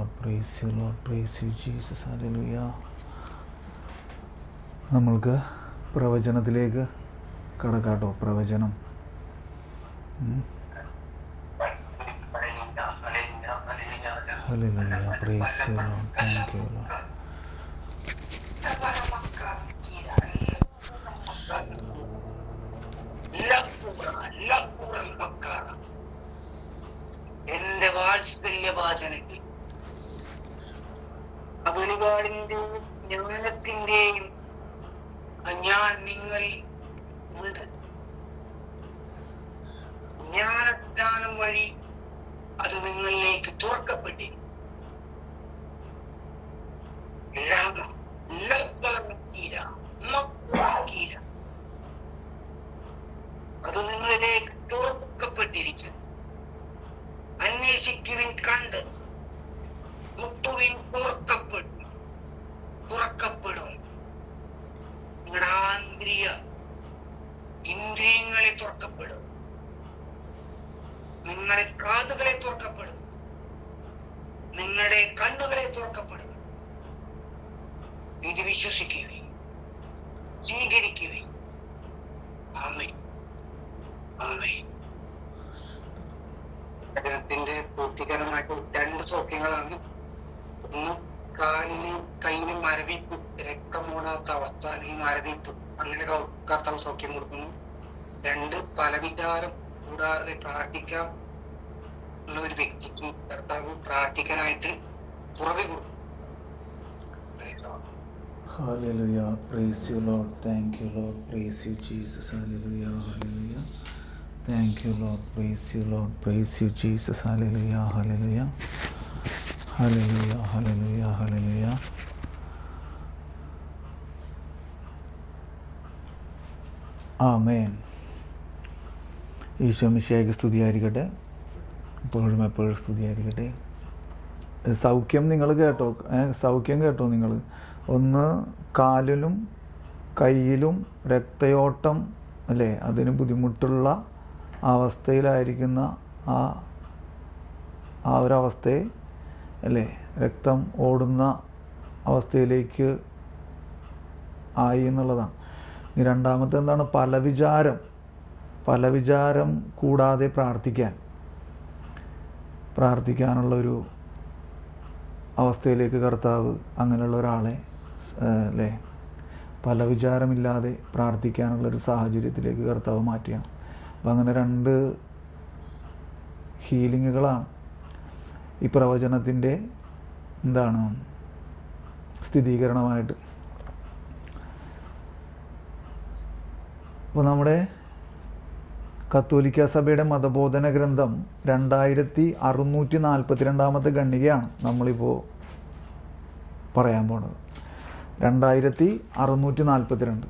Lord, praise you Lord, praise you Jesus, hallelujah. നമ്മൾക്ക് പ്രവചനത്തിലേക്ക് കടക്കാട്ടോ. പ്രവചനം hallelujah, praise you Lord, thank you Lord. എന്റെ വാത്സല്യവാചനത്തിൽ വെളിപാടിന്റെയും ജ്ഞാനത്തിന്റെയും ഞാൻ നിങ്ങളിൽ ഉണ്ട്. ജ്ഞാനദാനം വഴി അത് നിങ്ങളിലേക്ക് തുറക്കപ്പെട്ടിരിക്കും. അത് നിങ്ങളിലേക്ക് തുറക്കപ്പെട്ടിരിക്കും. അന്വേഷിക്കുവിൻ, കണ്ട് മുട്ടുവിൻ, തുറക്കപ്പെടും. നിങ്ങളുടെ ആന്തരിക ഇന്ദ്രിയങ്ങളെ തുറക്കപ്പെടും. നിങ്ങളുടെ കാതുകളെ തുറക്കപ്പെടും. നിങ്ങളുടെ കണ്ണുകളെ തുറക്കപ്പെടും. ഇത് വിശ്വസിക്കുകയും സ്വീകരിക്കുകയും. ആമേൻ, ആമേൻ. വചനത്തിന്റെ പൂർത്തീകരണമായിട്ട് 2 സൗഖ്യങ്ങളാണ്. ഒന്ന്, കാലിന് കയ്യിന് മരവിപ്പ്, രക്തമോടാത്ത അവസ്ഥ അല്ലെങ്കിൽ മരവിപ്പ്, അങ്ങനെ കർത്താവ് സൗഖ്യം കൊടുക്കുന്നു. 2, പലവിചാരം കൂടാതെ പ്രാർത്ഥിക്കാം ഉള്ള ഒരു വ്യക്തിക്ക് കർത്താവ് പ്രാർത്ഥിക്കാനായിട്ട് തുറവി കൊടുക്കും. Hallelujah, praise you Lord, thank you Lord, praise you Jesus, hallelujah, hallelujah. Thank you Lord, praise you Lord, praise you Jesus, hallelujah, hallelujah, hallelujah, hallelujah, hallelujah. ആമേൻ. ഈശോ മിശിഹായ്ക്ക് സ്തുതിയായിരിക്കട്ടെ, എപ്പോഴും എപ്പോഴും സ്തുതിയായിരിക്കട്ടെ. സൗഖ്യം നിങ്ങൾ കേട്ടോ, സൗഖ്യം കേട്ടോ നിങ്ങൾ. ഒന്ന്, കാലിലും കയ്യിലും രക്തയോട്ടം അല്ലേ, അതിന് ബുദ്ധിമുട്ടുള്ള അവസ്ഥയിലായിരിക്കുന്ന ആ ഒരവസ്ഥയെ അല്ലേ, രക്തം ഓടുന്ന അവസ്ഥയിലേക്ക് ആയി എന്നുള്ളതാണ്. ഇനി രണ്ടാമത്തെ എന്താണ്? പലവിചാരം കൂടാതെ പ്രാർത്ഥിക്കാനുള്ളൊരു അവസ്ഥയിലേക്ക് കർത്താവ് അങ്ങനെയുള്ള ഒരാളെ അല്ലേ, പല വിചാരമില്ലാതെ പ്രാർത്ഥിക്കാനുള്ളൊരു സാഹചര്യത്തിലേക്ക് കർത്താവ് മാറ്റിയാണ്. അപ്പം അങ്ങനെ 2 ഹീലിങ്ങുകളാണ് ഈ പ്രവചനത്തിൻ്റെ എന്താണ് സ്ഥിരീകരണമായിട്ട്. അപ്പോൾ നമ്മുടെ കത്തോലിക്ക സഭയുടെ മതബോധന ഗ്രന്ഥം 2642 ഖണ്ഡികയാണ് നമ്മളിപ്പോൾ പറയാൻ പോണത്. 2642.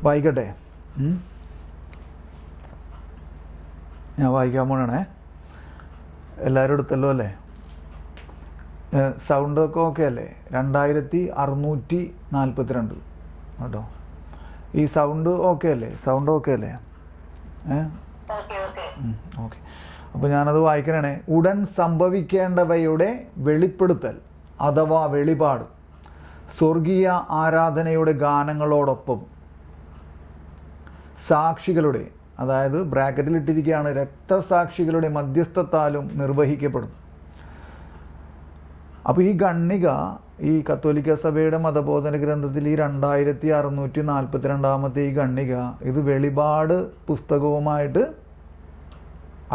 വായിക്കട്ടെ, ഞാൻ വായിക്കാൻ പോണേ. എല്ലാവരും എടുത്തല്ലോ അല്ലേ? സൗണ്ടൊക്കെ ഓക്കെ അല്ലേ? 2642 കേട്ടോ. ഈ സൗണ്ട് ഓക്കെ അല്ലേ? സൗണ്ട് ഓക്കെ അല്ലേ? ഓക്കെ. അപ്പോൾ ഞാനത് വായിക്കണേ. ഉടൻ സംഭവിക്കേണ്ടവയുടെ വെളിപ്പെടുത്തൽ അഥവാ വെളിപാട് സ്വർഗീയ ആരാധനയുടെ ഗാനങ്ങളോടൊപ്പം സാക്ഷികളുടെ, അതായത് ബ്രാക്കറ്റിൽ ഇട്ടിരിക്കുകയാണ്, രക്തസാക്ഷികളുടെ മധ്യസ്ഥത്താലും നിർവഹിക്കപ്പെടുന്നു. അപ്പോൾ ഈ ഖണ്ഡിക, ഈ കത്തോലിക്ക സഭയുടെ മതബോധന ഗ്രന്ഥത്തിൽ ഈ 2642 ഈ ഖണ്ഡിക, ഇത് വെളിപാട് പുസ്തകവുമായിട്ട്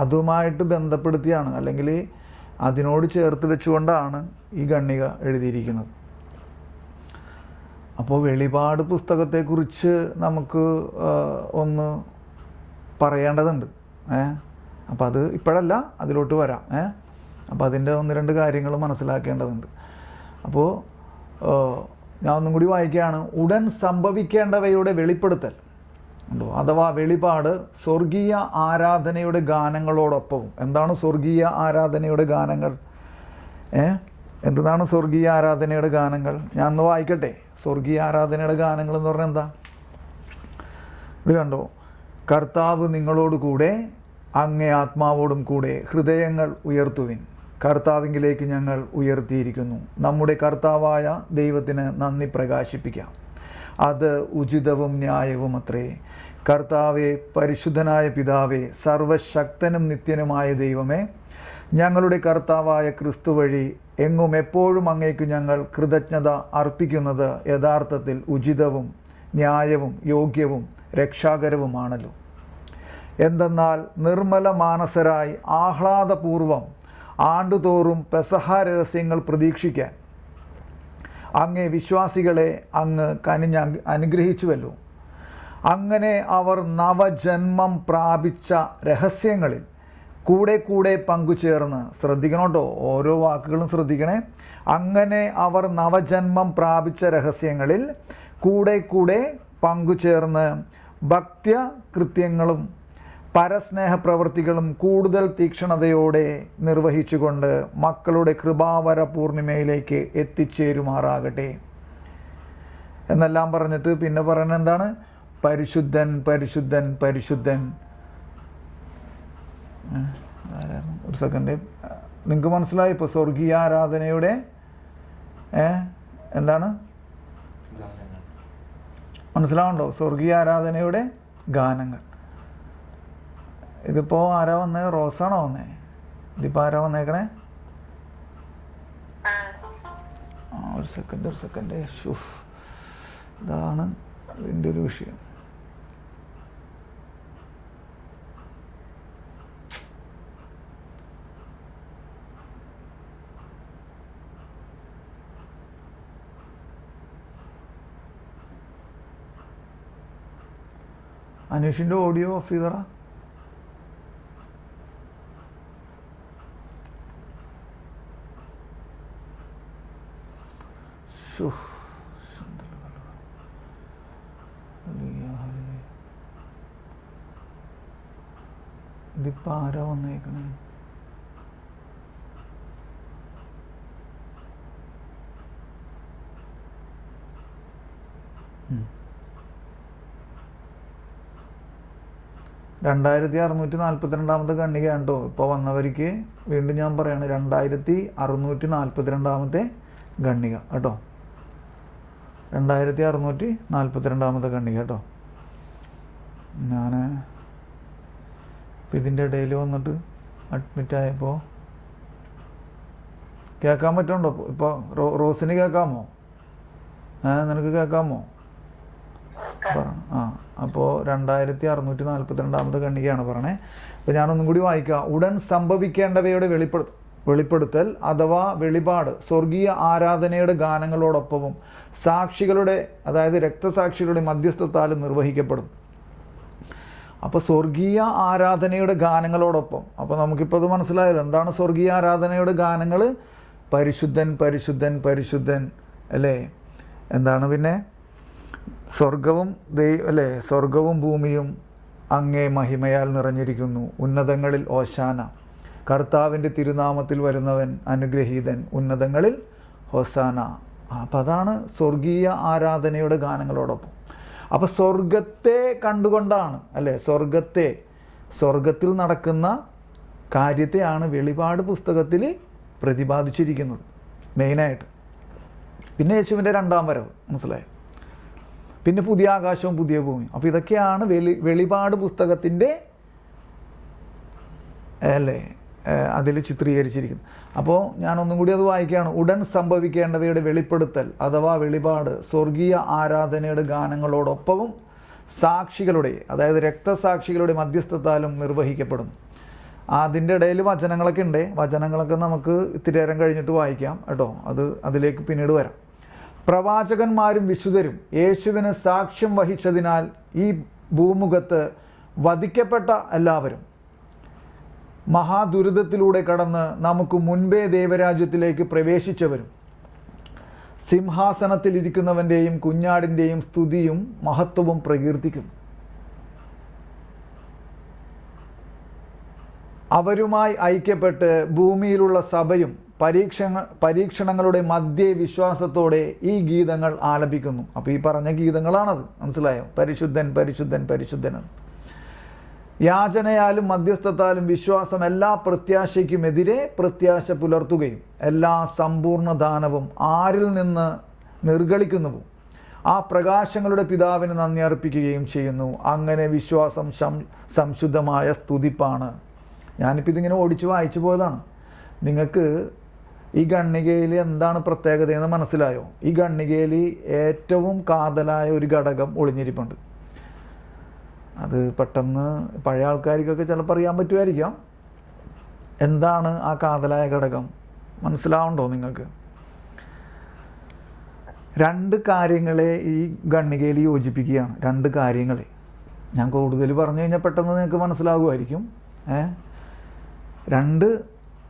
അതുമായിട്ട് ബന്ധപ്പെടുത്തിയാണ്, അല്ലെങ്കിൽ അതിനോട് ചേർത്ത് വെച്ചുകൊണ്ടാണ് ഈ ഖണ്ഡിക എഴുതിയിരിക്കുന്നത്. അപ്പോൾ വെളിപാട് പുസ്തകത്തെക്കുറിച്ച് നമുക്ക് ഒന്ന് പറയേണ്ടതുണ്ട്. അപ്പോൾ അത് ഇപ്പോഴല്ല, അതിലോട്ട് വരാം. അപ്പോൾ അതിൻ്റെ 1-2 കാര്യങ്ങൾ മനസ്സിലാക്കേണ്ടതുണ്ട്. അപ്പോൾ ഞാൻ ഒന്നും കൂടി വായിക്കുകയാണ്. ഉടൻ സംഭവിക്കേണ്ടവയുടെ വെളിപ്പെടുത്തൽ ഉണ്ടോ, അഥവാ വെളിപാട് സ്വർഗീയ ആരാധനയുടെ ഗാനങ്ങളോടൊപ്പവും. എന്താണ് സ്വർഗീയ ആരാധനയുടെ ഗാനങ്ങൾ? എന്താണ് സ്വർഗീയ ആരാധനയുടെ ഗാനങ്ങൾ? ഞാൻ ഒന്ന് വായിക്കട്ടെ. സ്വർഗീയ ആരാധനയുടെ ഗാനങ്ങൾ എന്ന് പറഞ്ഞാൽ എന്താ? ഇത് കണ്ടോ, കർത്താവ് നിങ്ങളോട് കൂടെ, അങ്ങേ ആത്മാവോടും കൂടെ. ഹൃദയങ്ങൾ ഉയർത്തുവിൻ, കർത്താവിങ്കിലേക്ക് ഞങ്ങൾ ഉയർത്തിയിരിക്കുന്നു. നമ്മുടെ കർത്താവായ ദൈവത്തിന് നന്ദി പ്രകാശിപ്പിക്കാം. അത് ഉചിതവും ന്യായവും അത്രേ. കർത്താവെ, പരിശുദ്ധനായ പിതാവേ, സർവശക്തനും നിത്യനുമായ ദൈവമേ, ഞങ്ങളുടെ കർത്താവായ ക്രിസ്തു വഴി എങ്ങും എപ്പോഴും അങ്ങേക്ക് ഞങ്ങൾ കൃതജ്ഞത അർപ്പിക്കുന്നത് യഥാർത്ഥത്തിൽ ഉചിതവും ന്യായവും യോഗ്യവും രക്ഷാകരവുമാണല്ലോ. എന്തെന്നാൽ നിർമ്മല മാനസരായി ആഹ്ലാദപൂർവം ആണ്ടുതോറും പെസഹ രഹസ്യങ്ങൾ പ്രതീക്ഷിക്കാൻ അങ്ങേ വിശ്വാസികളെ അങ്ങ് കനിഞ്ഞ് അനുഗ്രഹിച്ചുവല്ലോ. അങ്ങനെ അവർ നവജന്മം പ്രാപിച്ച രഹസ്യങ്ങളിൽ കൂടെ കൂടെ പങ്കുചേർന്ന്, ശ്രദ്ധിക്കണം കേട്ടോ, ഓരോ വാക്കുകളും ശ്രദ്ധിക്കണേ. അങ്ങനെ അവർ നവജന്മം പ്രാപിച്ച രഹസ്യങ്ങളിൽ കൂടെ കൂടെ പങ്കുചേർന്ന് ഭക്ത്യകൃത്യങ്ങളും പരസ്നേഹപ്രവൃത്തികളും കൂടുതൽ തീക്ഷ്ണതയോടെ നിർവഹിച്ചുകൊണ്ട് മക്കളുടെ കൃപാവര പൂർണിമയിലേക്ക് എത്തിച്ചേരുമാറാകട്ടെ എന്നെല്ലാം പറഞ്ഞിട്ട് പിന്നെ പറയുന്നത് എന്താണ്? പരിശുദ്ധൻ പരിശുദ്ധൻ പരിശുദ്ധൻ. ഒരു സെക്കൻഡ്, നിങ്ങൾക്ക് മനസ്സിലായി ഇപ്പോൾ സ്വർഗീയ ആരാധനയുടെ എന്താണ് മനസ്സിലാവുണ്ടോ? സ്വർഗീയ ആരാധനയുടെ ഗാനങ്ങൾ. ഇതിപ്പോൾ ആരാ വന്നേ? റോസാണോ വന്നേ? ഇതിപ്പോൾ ആരാ വന്നേക്കണേ? ഒരു സെക്കൻഡ്. ഷുഫ്, ഇതാണ് ഇതിൻ്റെ ഒരു വിഷയം. അനീഷിൻ്റെ ഓഡിയോ ഓഫ് ചെയ്തടാ. ഇതിപ്പോൾ ആരാ വന്നേക്കണേ? രണ്ടായിരത്തി 642 ഖണ്ഡികയാണ് കേട്ടോ ഇപ്പോൾ വന്നവർക്ക്. വീണ്ടും ഞാൻ പറയാണ്, 2642 ഖണ്ഡിക കേട്ടോ. 2642 ഖണ്ഡിക കേട്ടോ. ഞാൻ ഇപ്പം ഇതിൻ്റെ ഇടയിൽ വന്നിട്ട് അഡ്മിറ്റായപ്പോൾ കേൾക്കാൻ പറ്റുന്നുണ്ടോ? ഇപ്പോൾ റോസിന് കേൾക്കാമോ? നിനക്ക് കേൾക്കാമോ? അപ്പോൾ 2642 ഖണ്ഡികയാണ് പറയണേ. അപ്പോൾ ഞാനൊന്നും കൂടി വായിക്കാം. ഉടൻ സംഭവിക്കേണ്ടവയുടെ വെളിപ്പെടുത്തൽ അഥവാ വെളിപാട് സ്വർഗീയ ആരാധനയുടെ ഗാനങ്ങളോടൊപ്പവും സാക്ഷികളുടെ, അതായത് രക്തസാക്ഷികളുടെ മധ്യസ്ഥത്താലും നിർവഹിക്കപ്പെടും. അപ്പോൾ സ്വർഗീയ ആരാധനയുടെ ഗാനങ്ങളോടൊപ്പം. അപ്പോൾ നമുക്കിപ്പോൾ അത് മനസ്സിലായല്ലോ എന്താണ് സ്വർഗീയ ആരാധനയുടെ ഗാനങ്ങൾ? പരിശുദ്ധൻ പരിശുദ്ധൻ പരിശുദ്ധൻ അല്ലേ? എന്താണ് പിന്നെ? സ്വർഗവും ഭൂമിയും അങ്ങേ മഹിമയാൽ നിറഞ്ഞിരിക്കുന്നു. ഉന്നതങ്ങളിൽ ഓശാന. കർത്താവിൻ്റെ തിരുനാമത്തിൽ വരുന്നവൻ അനുഗ്രഹീതൻ. ഉന്നതങ്ങളിൽ ഹോസാന. അപ്പം അതാണ് സ്വർഗീയ ആരാധനയുടെ ഗാനങ്ങളോടൊപ്പം. അപ്പം സ്വർഗത്തെ കണ്ടുകൊണ്ടാണ് അല്ലേ, സ്വർഗത്തിൽ നടക്കുന്ന കാര്യത്തെയാണ് വെളിപാട് പുസ്തകത്തിൽ പ്രതിപാദിച്ചിരിക്കുന്നത് മെയിനായിട്ട്. പിന്നെ യേശുവിൻ്റെ രണ്ടാം വരവ്, മനസ്സിലായി? പിന്നെ പുതിയ ആകാശവും പുതിയ ഭൂമിയും. അപ്പോൾ ഇതൊക്കെയാണ് വെളിപാട് പുസ്തകത്തിൻ്റെ അല്ലേ അതിൽ ചിത്രീകരിച്ചിരിക്കുന്നത്. അപ്പോൾ ഞാനൊന്നും കൂടി അത് വായിക്കുകയാണ്. ഉടൻ സംഭവിക്കേണ്ടവയുടെ വെളിപ്പെടുത്തൽ അഥവാ വെളിപാട് സ്വർഗീയ ആരാധനയുടെ ഗാനങ്ങളോടൊപ്പവും സാക്ഷികളുടെ, അതായത് രക്തസാക്ഷികളുടെ മധ്യസ്ഥത്താലും നിർവഹിക്കപ്പെടുന്നു. അതിൻ്റെ ഇടയിൽ വചനങ്ങളൊക്കെ ഉണ്ട്. വചനങ്ങളൊക്കെ നമുക്ക് ഇത്തിരി നേരം കഴിഞ്ഞിട്ട് വായിക്കാം കേട്ടോ. അതിലേക്ക് പിന്നീട് വരാം. പ്രവാചകന്മാരും വിശുദ്ധരും യേശുവിന് സാക്ഷ്യം വഹിച്ചതിനാൽ ഈ ഭൂമുഖത്ത് വധിക്കപ്പെട്ട എല്ലാവരും മഹാദുരിതത്തിലൂടെ കടന്ന് നമുക്ക് മുൻപേ ദൈവരാജ്യത്തിലേക്ക് പ്രവേശിച്ചവരും സിംഹാസനത്തിലിരിക്കുന്നവൻ്റെയും കുഞ്ഞാടിൻ്റെയും സ്തുതിയും മഹത്വവും പ്രകീർത്തിക്കും. അവരുമായി ഐക്യപ്പെട്ട് ഭൂമിയിലുള്ള സഭയും പരീക്ഷണങ്ങളുടെ മധ്യേ വിശ്വാസത്തോടെ ഈ ഗീതങ്ങൾ ആലപിക്കുന്നു. അപ്പോൾ ഈ പറഞ്ഞ ഗീതങ്ങളാണത്. മനസ്സിലായോ? പരിശുദ്ധൻ പരിശുദ്ധൻ പരിശുദ്ധൻ. യാചനയാലും മധ്യസ്ഥത്താലും വിശ്വാസം എല്ലാ പ്രത്യാശയ്ക്കുമെതിരെ പ്രത്യാശ പുലർത്തുകയും എല്ലാ സമ്പൂർണ്ണ ദാനവും ആരിൽ നിന്ന് നിർഗളിക്കുന്നുവോ ആ പ്രകാശങ്ങളുടെ പിതാവിന് നന്ദി അർപ്പിക്കുകയും ചെയ്യുന്നു. അങ്ങനെ വിശ്വാസം സംശുദ്ധമായ സ്തുതിപ്പാണ്. ഞാനിപ്പോൾ ഇതിങ്ങനെ ഓടിച്ച് വായിച്ചു പോയതാണ്. നിങ്ങൾക്ക് ഈ ഖണ്ഡികയിൽ എന്താണ് പ്രത്യേകതയെന്ന് മനസ്സിലായോ? ഈ ഖണ്ഡികയിൽ ഏറ്റവും കാതലായ ഒരു ഘടകം ഒളിഞ്ഞിരിപ്പുണ്ട്. അത് പെട്ടെന്ന് പഴയ ആൾക്കാർക്കൊക്കെ ചിലപ്പോൾ അറിയാൻ പറ്റുമായിരിക്കാം. എന്താണ് ആ കാതലായ ഘടകം? മനസ്സിലാവുണ്ടോ നിങ്ങൾക്ക്? രണ്ട് കാര്യങ്ങളെ ഈ ഖണ്ഡികയിൽ യോജിപ്പിക്കുകയാണ്. രണ്ട് കാര്യങ്ങളെ ഞാൻ കൂടുതൽ പറഞ്ഞു കഴിഞ്ഞാൽ പെട്ടെന്ന് നിങ്ങൾക്ക് മനസ്സിലാകുമായിരിക്കും. രണ്ട്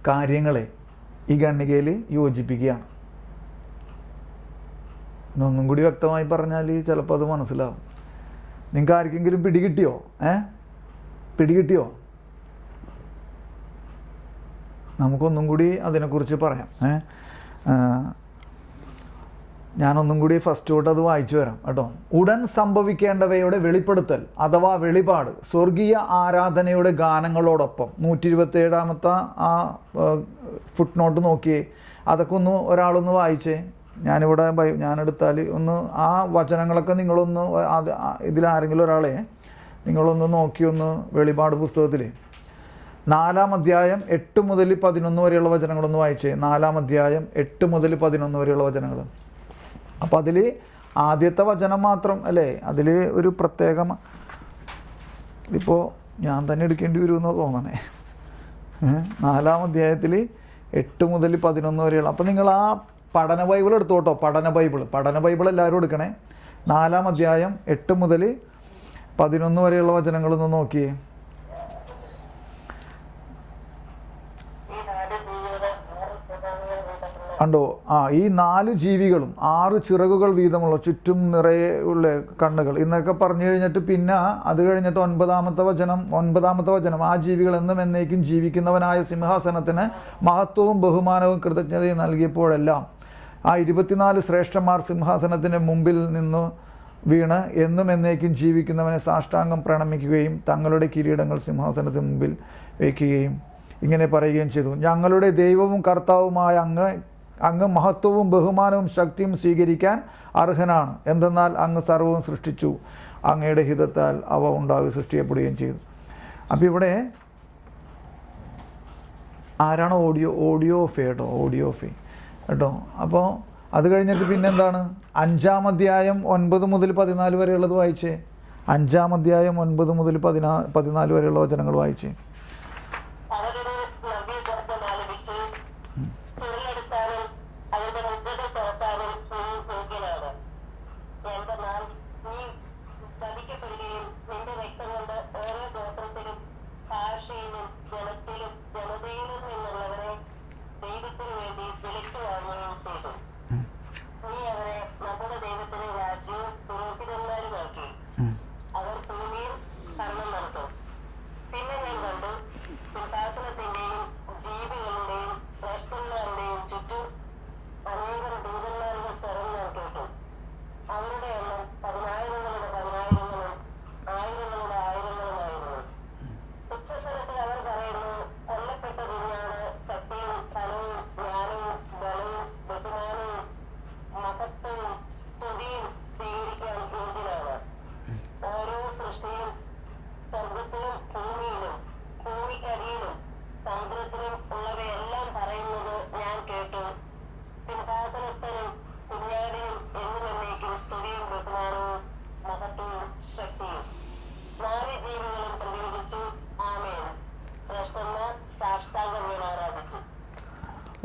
കാര്യങ്ങളെ ഈ ഖണ്ഡികയിൽ യോജിപ്പിക്കുകയാണ്. ഒന്നും കൂടി വ്യക്തമായി പറഞ്ഞാൽ ചിലപ്പോൾ അത് മനസ്സിലാവും. നിങ്ങൾക്ക് ആർക്കെങ്കിലും പിടികിട്ടിയോ? പിടികിട്ടിയോ? നമുക്കൊന്നും കൂടി അതിനെക്കുറിച്ച് പറയാം. ഞാനൊന്നും കൂടി ഫസ്റ്റ് തൊട്ട് അത് വായിച്ചു വരാം കേട്ടോ. ഉടൻ സംഭവിക്കേണ്ടവയുടെ വെളിപ്പെടുത്തൽ അഥവാ വെളിപാട് സ്വർഗീയ ആരാധനയുടെ ഗാനങ്ങളോടൊപ്പം 127 ആ ഫുട് നോട്ട് നോക്കിയേ. അതൊക്കെ ഒന്ന് ഒരാളൊന്ന് വായിച്ചേ. ഞാനെടുത്താൽ ഒന്ന് ആ വചനങ്ങളൊക്കെ നിങ്ങളൊന്ന് ഇതിലാരെങ്കിലും ഒരാളെ നിങ്ങളൊന്ന് നോക്കിയൊന്ന് വെളിപാട് പുസ്തകത്തിൽ 4-ാം അധ്യായം 8 മുതൽ 11 വരെയുള്ള വചനങ്ങളൊന്ന് വായിച്ചേ. 4-ാം അധ്യായം 8 മുതൽ 11 വരെയുള്ള വചനങ്ങൾ. അപ്പോൾ അതിൽ ആദ്യത്തെ വചനം മാത്രം അല്ലേ, അതിൽ ഒരു പ്രത്യേക ഇപ്പോൾ ഞാൻ തന്നെ എടുക്കേണ്ടി വരുമെന്ന് തോന്നണേ. 4-ാം അധ്യായത്തിൽ 8 മുതൽ 11 വരെയുള്ള. അപ്പോൾ നിങ്ങൾ ആ പഠന ബൈബിൾ എടുത്തോട്ടോ. പഠന ബൈബിൾ എല്ലാവരും എടുക്കണേ. 4-ാം അധ്യായം 8 മുതൽ 11 വരെയുള്ള വചനങ്ങളൊന്ന് നോക്കിയേ. കണ്ടോ? ഈ 4 ജീവികളും 6 ചിറകുകൾ വീതമുള്ള ചുറ്റും നിറയെ ഉള്ള കണ്ണുകൾ എന്നൊക്കെ പറഞ്ഞു കഴിഞ്ഞിട്ട് പിന്നെ അത് കഴിഞ്ഞിട്ട് 9-ാമത്തെ വചനം ആ ജീവികൾ എന്നും എന്നേക്കും ജീവിക്കുന്നവനായ സിംഹാസനത്തിന് മഹത്വവും ബഹുമാനവും കൃതജ്ഞതയും നൽകിയപ്പോഴെല്ലാം ആ 24 ശ്രേഷ്ഠന്മാർ സിംഹാസനത്തിന് മുമ്പിൽ നിന്ന് വീണ് എന്നും എന്നേക്കും ജീവിക്കുന്നവനെ സാഷ്ടാംഗം പ്രണമിക്കുകയും തങ്ങളുടെ കിരീടങ്ങൾ സിംഹാസനത്തിന് മുമ്പിൽ വയ്ക്കുകയും ഇങ്ങനെ പറയുകയും ചെയ്തു: ഞങ്ങളുടെ ദൈവവും കർത്താവുമായ അങ്ങ് മഹത്വവും ബഹുമാനവും ശക്തിയും സ്വീകരിക്കാൻ അർഹനാണ്. എന്തെന്നാൽ അങ്ങ് സർവവും സൃഷ്ടിച്ചു, അങ്ങയുടെ ഹിതത്താൽ അവ ഉണ്ടാകി സൃഷ്ടിക്കപ്പെടുകയും ചെയ്തു. അപ്പം ഇവിടെ ആരാണ്? ഓഡിയോ കേട്ടോ. അപ്പോൾ അത് കഴിഞ്ഞിട്ട് പിന്നെന്താണ്? 5-ാം അധ്യായം 9 മുതൽ 14 വരെയുള്ളത് വായിച്ചേ. 5-ാം അധ്യായം 9 മുതൽ 14 വരെയുള്ള വചനങ്ങൾ വായിച്ചേ.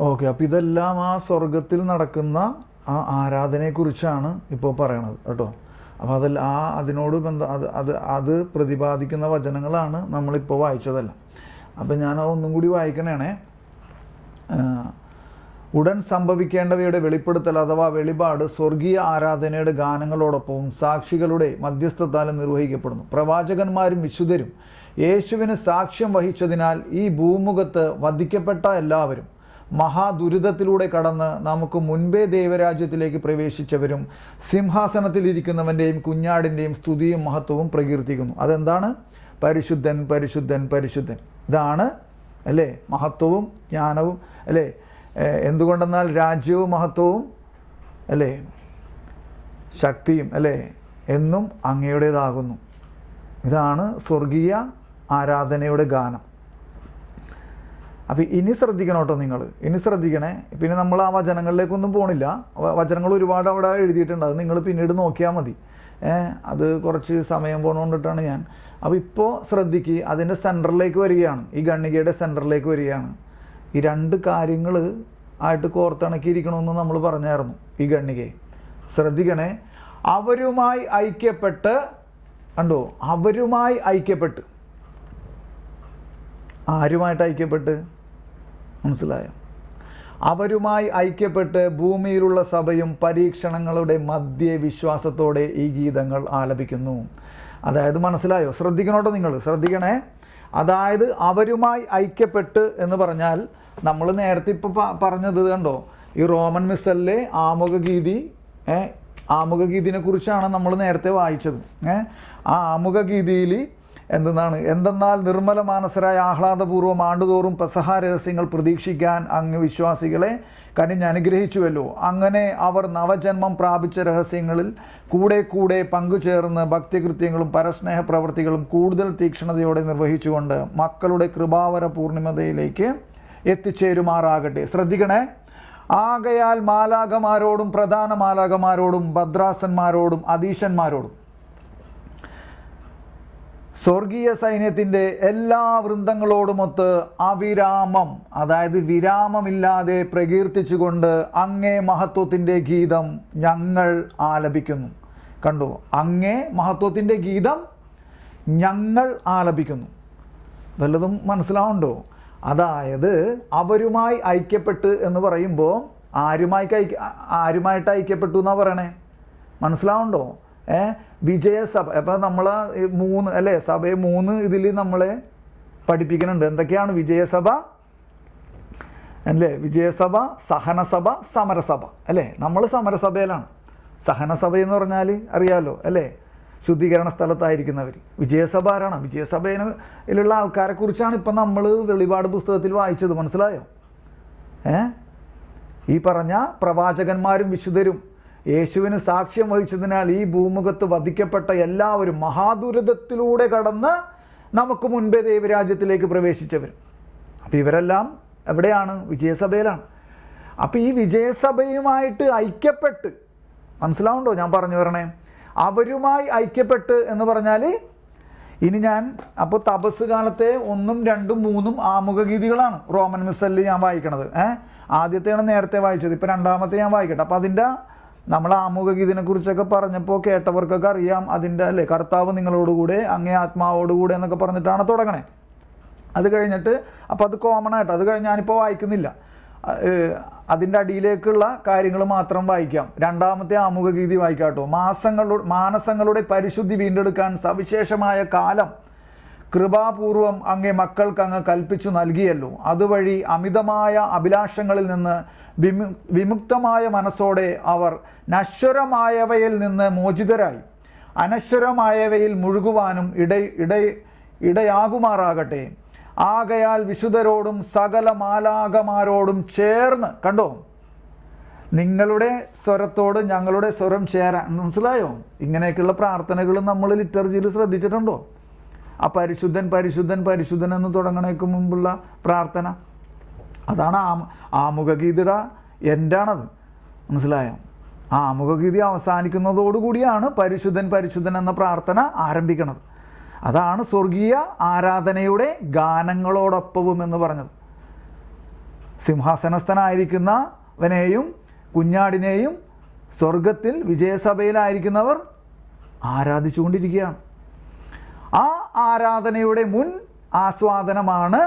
ഓക്കെ, അപ്പോൾ ഇതെല്ലാം ആ സ്വർഗത്തിൽ നടക്കുന്ന ആ ആരാധനയെക്കുറിച്ചാണ് ഇപ്പോൾ പറയണത് കേട്ടോ. അപ്പോൾ അതിനോട് അത് പ്രതിപാദിക്കുന്ന വചനങ്ങളാണ് നമ്മളിപ്പോൾ വായിച്ചതല്ല. അപ്പം ഞാൻ ഒന്നും കൂടി വായിക്കണേ. ഉടൻ സംഭവിക്കേണ്ടവയുടെ വെളിപ്പെടുത്തൽ അഥവാ വെളിപാട് സ്വർഗീയ ആരാധനയുടെ ഗാനങ്ങളോടൊപ്പവും സാക്ഷികളുടെ മധ്യസ്ഥത്താലും നിർവഹിക്കപ്പെടുന്നു. പ്രവാചകന്മാരും വിശുദ്ധരും യേശുവിന് സാക്ഷ്യം വഹിച്ചതിനാൽ ഈ ഭൂമുഖത്ത് വധിക്കപ്പെട്ട എല്ലാവരും മഹാദുരിതത്തിലൂടെ കടന്ന് നമുക്ക് മുൻപേ ദൈവരാജ്യത്തിലേക്ക് പ്രവേശിച്ചവരും സിംഹാസനത്തിലിരിക്കുന്നവൻ്റെയും കുഞ്ഞാടിൻ്റെയും സ്തുതിയും മഹത്വവും പ്രകീർത്തിക്കുന്നു. അതെന്താണ്? പരിശുദ്ധൻ പരിശുദ്ധൻ പരിശുദ്ധൻ. ഇതാണ് അല്ലേ മഹത്വവും ജ്ഞാനവും അല്ലേ. എന്തുകൊണ്ടെന്നാൽ രാജ്യവും മഹത്വവും അല്ലേ ശക്തിയും അല്ലേ എന്നും അങ്ങയുടേതാകുന്നു. ഇതാണ് സ്വർഗീയ ആരാധനയുടെ ഗാനം. അപ്പം ഇനി ശ്രദ്ധിക്കണം കേട്ടോ, നിങ്ങൾ ഇനി ശ്രദ്ധിക്കണേ. പിന്നെ നമ്മൾ ആ വചനങ്ങളിലേക്കൊന്നും പോണില്ല. വചനങ്ങൾ ഒരുപാട് അവിടെ എഴുതിയിട്ടുണ്ട്, അത് നിങ്ങൾ പിന്നീട് നോക്കിയാൽ മതി. അത് കുറച്ച് സമയം പോണോണ്ടിട്ടാണ് ഞാൻ. അപ്പോൾ ഇപ്പോൾ ശ്രദ്ധിക്കുക, അതിൻ്റെ സെൻറ്ററിലേക്ക് വരികയാണ്, ഈ ഗണ്ണികയുടെ സെൻറ്ററിലേക്ക് വരികയാണ്. ഈ രണ്ട് കാര്യങ്ങൾ ആയിട്ട് കോർത്തിണക്കിയിരിക്കണമെന്ന് നമ്മൾ പറഞ്ഞായിരുന്നു. ഈ ഗണ്ണികയെ ശ്രദ്ധിക്കണേ. അവരുമായി ഐക്യപ്പെട്ട് കണ്ടോ, അവരുമായി ഐക്യപ്പെട്ട്. ആരുമായിട്ട് ഐക്യപ്പെട്ട്? മനസ്സിലായോ? അവരുമായി ഐക്യപ്പെട്ട് ഭൂമിയിലുള്ള സഭയും പരീക്ഷണങ്ങളുടെ മധ്യേ വിശ്വാസത്തോടെ ഈ ഗീതങ്ങൾ ആലപിക്കുന്നു. അതായത് മനസ്സിലായോ? ശ്രദ്ധിക്കണോട്ടോ, നിങ്ങൾ ശ്രദ്ധിക്കണേ. അതായത് അവരുമായി ഐക്യപ്പെട്ട് എന്ന് പറഞ്ഞാൽ നമ്മൾ നേരത്തെ ഇപ്പോൾ പറഞ്ഞത് കണ്ടോ, ഈ റോമൻ മിസലിലെ ആമുഖഗീതി, ആമുഖഗീതിനെ കുറിച്ചാണ് നമ്മൾ നേരത്തെ വായിച്ചത്. ആ ആമുഖഗീതിയിൽ എന്തെന്നാൽ നിർമ്മല മാനസരായ ആഹ്ലാദപൂർവ്വം ആണ്ടുതോറും പെസഹ രഹസ്യങ്ങൾ പ്രതീക്ഷിക്കാൻ അങ്ങ് വിശ്വാസികളെ അനുഗ്രഹിച്ചുവല്ലോ. അങ്ങനെ അവർ നവജന്മം പ്രാപിച്ച രഹസ്യങ്ങളിൽ കൂടെ കൂടെ പങ്കുചേർന്ന് ഭക്തികൃത്യങ്ങളും പരസ്നേഹ പ്രവൃത്തികളും കൂടുതൽ തീക്ഷ്ണതയോടെ നിർവഹിച്ചുകൊണ്ട് മക്കളുടെ കൃപാവര പൂർണിമതയിലേക്ക് എത്തിച്ചേരുമാറാകട്ടെ. ശ്രദ്ധിക്കണേ. ആകയാൽ മാലാഖമാരോടും പ്രധാന മാലാഖമാരോടും ഭദ്രാസന്മാരോടും അധീശന്മാരോടും സ്വർഗീയ സൈന്യത്തിൻ്റെ എല്ലാ വൃന്ദങ്ങളോടുമൊത്ത് അവിരാമം, അതായത് വിരാമമില്ലാതെ പ്രകീർത്തിച്ചുകൊണ്ട് അങ്ങേ മഹത്വത്തിൻ്റെ ഗീതം ഞങ്ങൾ ആലപിക്കുന്നു. കണ്ടോ, അങ്ങേ മഹത്വത്തിൻ്റെ ഗീതം ഞങ്ങൾ ആലപിക്കുന്നു. വല്ലതും മനസ്സിലാവുണ്ടോ? അതായത് അവരുമായി ഐക്യപ്പെട്ട് എന്ന് പറയുമ്പോൾ ആരുമായിട്ട് ഐക്യപ്പെട്ടു എന്നാ പറയണേ? മനസ്സിലാവുണ്ടോ? വിജയസഭ. അപ്പം നമ്മൾ 3 അല്ലേ, സഭയെ 3 ഇതിൽ നമ്മളെ പഠിപ്പിക്കുന്നുണ്ട്. എന്തൊക്കെയാണ് വിജയസഭ അല്ലേ? വിജയസഭ, സഹനസഭ, സമരസഭ അല്ലേ. നമ്മൾ സമരസഭയിലാണ്. സഹനസഭ എന്ന് പറഞ്ഞാൽ അറിയാലോ അല്ലേ, ശുദ്ധീകരണ സ്ഥലത്തായിരിക്കുന്നവർ. വിജയസഭ ആരാണ്? വിജയസഭയിലുള്ള ആൾക്കാരെ കുറിച്ചാണ് ഇപ്പം നമ്മൾ വെളിപാട് പുസ്തകത്തിൽ വായിച്ചത്. മനസ്സിലായോ? ഈ പറഞ്ഞ പ്രവാചകന്മാരും വിശുദ്ധരും യേശുവിന് സാക്ഷ്യം വഹിച്ചതിനാൽ ഈ ഭൂമുഖത്ത് വധിക്കപ്പെട്ട എല്ലാവരും മഹാദുരിതത്തിലൂടെ കടന്ന് നമുക്ക് മുൻപേ ദൈവരാജ്യത്തിലേക്ക് പ്രവേശിച്ചവരും. അപ്പം ഇവരെല്ലാം എവിടെയാണ്? വിജയസഭയിലാണ്. അപ്പം ഈ വിജയസഭയുമായിട്ട് ഐക്യപ്പെട്ട്, മനസ്സിലാവുണ്ടോ ഞാൻ പറഞ്ഞു വരണേ? അവരുമായി ഐക്യപ്പെട്ട് എന്ന് പറഞ്ഞാൽ ഇനി ഞാൻ അപ്പോൾ തപസ് കാലത്തെ 1, 2, 3 ആമുഖഗീതികളാണ് റോമൻ മിസലിൽ ഞാൻ വായിക്കണത്. ആദ്യത്തെയാണ് നേരത്തെ വായിച്ചത്, ഇപ്പം രണ്ടാമത്തെ ഞാൻ വായിക്കട്ടെ. അപ്പം അതിൻ്റെ നമ്മൾ ആമുഖഗീതിനെ കുറിച്ചൊക്കെ പറഞ്ഞപ്പോൾ കേട്ടവർക്കൊക്കെ അറിയാം. അതിൻ്റെ അല്ലേ, കർത്താവ് നിങ്ങളോടുകൂടെ അങ്ങേ ആത്മാവോടുകൂടെ എന്നൊക്കെ പറഞ്ഞിട്ടാണ് തുടങ്ങണേ. അത് കഴിഞ്ഞിട്ട് അപ്പോൾ അത് കോമൺ ആയിട്ട് അത് കഴിഞ്ഞ് ഞാനിപ്പോൾ വായിക്കുന്നില്ല, അതിൻ്റെ അടിയിലേക്കുള്ള കാര്യങ്ങൾ മാത്രം വായിക്കാം. രണ്ടാമത്തെ ആമുഖഗീതി വായിക്കാം കേട്ടോ. മാനസങ്ങളുടെ പരിശുദ്ധി വീണ്ടെടുക്കാൻ സവിശേഷമായ കാലം കൃപാപൂർവം അങ്ങേ മക്കൾക്ക് അങ്ങ് കൽപ്പിച്ചു നൽകിയല്ലോ. അതുവഴി അമിതമായ അഭിലാഷങ്ങളിൽ നിന്ന് വിമുക്തമായ മനസ്സോടെ അവർ നശ്വരമായവയിൽ നിന്ന് മോചിതരായി അനശ്വരമായവയിൽ മുഴുകുവാനും ഇടയാകുമാറാകട്ടെ. ആകയാൽ വിശുദ്ധരോടും സകല മാലാഖമാരോടും ചേർന്ന്, കണ്ടോ, നിങ്ങളുടെ സ്വരത്തോട് ഞങ്ങളുടെ സ്വരം ചേരാൻ. മനസ്സിലായോ? ഇങ്ങനെയൊക്കെയുള്ള പ്രാർത്ഥനകൾ നമ്മൾ ലിറ്റർജിയിൽ ശ്രദ്ധിച്ചിട്ടുണ്ടോ? ആ പരിശുദ്ധൻ പരിശുദ്ധൻ പരിശുദ്ധൻ എന്ന് തുടങ്ങണേക്ക് മുമ്പുള്ള പ്രാർത്ഥന അതാണ് ആമുഖഗീതിയുടെ എൻ്റാണത്. മനസ്സിലായോ? ആ ആമുഖഗീതി അവസാനിക്കുന്നതോടുകൂടിയാണ് പരിശുദ്ധൻ പരിശുദ്ധൻ എന്ന പ്രാർത്ഥന ആരംഭിക്കുന്നത്. അതാണ് സ്വർഗീയ ആരാധനയുടെ ഗാനങ്ങളോടൊപ്പവും എന്ന് പറഞ്ഞത്. സിംഹാസനസ്ഥനായിരിക്കുന്നവനെയും കുഞ്ഞാടിനെയും സ്വർഗത്തിൽ വിജയസഭയിലായിരിക്കുന്നവർ ആരാധിച്ചുകൊണ്ടിരിക്കുകയാണ്. ആ ആരാധനയുടെ മുൻ ആസ്വാദനമാണ്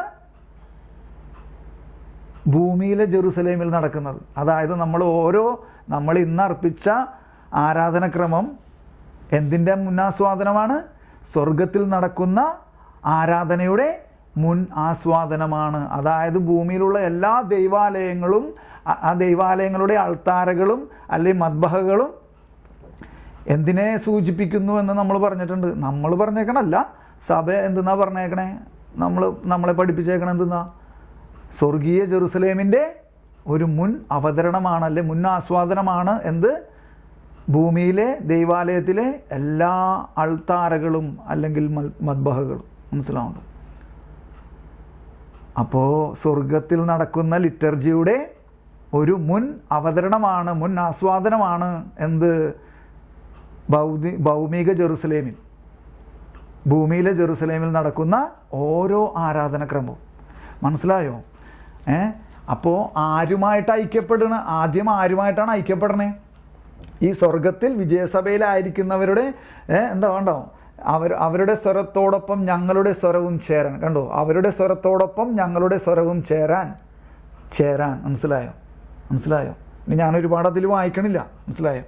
ഭൂമിയിലെ ജെറുസലേമിൽ നടക്കുന്നത്. അതായത് നമ്മൾ ഇന്ന് അർപ്പിച്ച ആരാധനക്രമം എന്തിൻ്റെ മുന്നാസ്വാദനമാണ്? സ്വർഗത്തിൽ നടക്കുന്ന ആരാധനയുടെ മുൻ ആസ്വാദനമാണ്. അതായത് ഭൂമിയിലുള്ള എല്ലാ ദൈവാലയങ്ങളും ആ ദൈവാലയങ്ങളുടെ അൾത്താരകളും അല്ലെങ്കിൽ മദ്ബഹകളും എന്തിനെ സൂചിപ്പിക്കുന്നു എന്ന് നമ്മൾ പറഞ്ഞിട്ടുണ്ട്. നമ്മൾ പറഞ്ഞേക്കണല്ല, സഭ എന്തെന്നാ പറഞ്ഞേക്കണേ, നമ്മളെ പഠിപ്പിച്ചേക്കണ എന്തെന്നാ, സ്വർഗീയ ജെറുസലേമിൻ്റെ ഒരു മുൻ അവതരണമാണ്, അല്ലെ മുൻ ആസ്വാദനമാണ് എന്ത്, ഭൂമിയിലെ ദൈവാലയത്തിലെ എല്ലാ അൾത്താരകളും അല്ലെങ്കിൽ മദ്ബഹകളും. മനസ്സിലാവുന്നുണ്ട്? അപ്പോൾ സ്വർഗത്തിൽ നടക്കുന്ന ലിറ്റർജിയുടെ ഒരു മുൻ അവതരണമാണ്, മുൻ ആസ്വാദനമാണ് എന്ത്, ഭൗമിക ജെറുസലേമിൽ, ഭൂമിയിലെ ജെറുസലേമിൽ നടക്കുന്ന ഓരോ ആരാധനക്രമവും. മനസ്സിലായോ? അപ്പോൾ ആരുമായിട്ട് ഐക്യപ്പെടണ, ആദ്യം ആരുമായിട്ടാണ് ഐക്യപ്പെടണേ? ഈ സ്വർഗത്തിൽ വിജയസഭയിലായിരിക്കുന്നവരുടെ എന്താ വേണ്ടോ, അവരുടെ സ്വരത്തോടൊപ്പം ഞങ്ങളുടെ സ്വരവും ചേരാൻ. കണ്ടോ, അവരുടെ സ്വരത്തോടൊപ്പം ഞങ്ങളുടെ സ്വരവും ചേരാൻ. മനസ്സിലായോ? ഇനി ഞാൻ ഒരുപാട് അതിൽ വായിക്കണില്ല, മനസ്സിലായോ?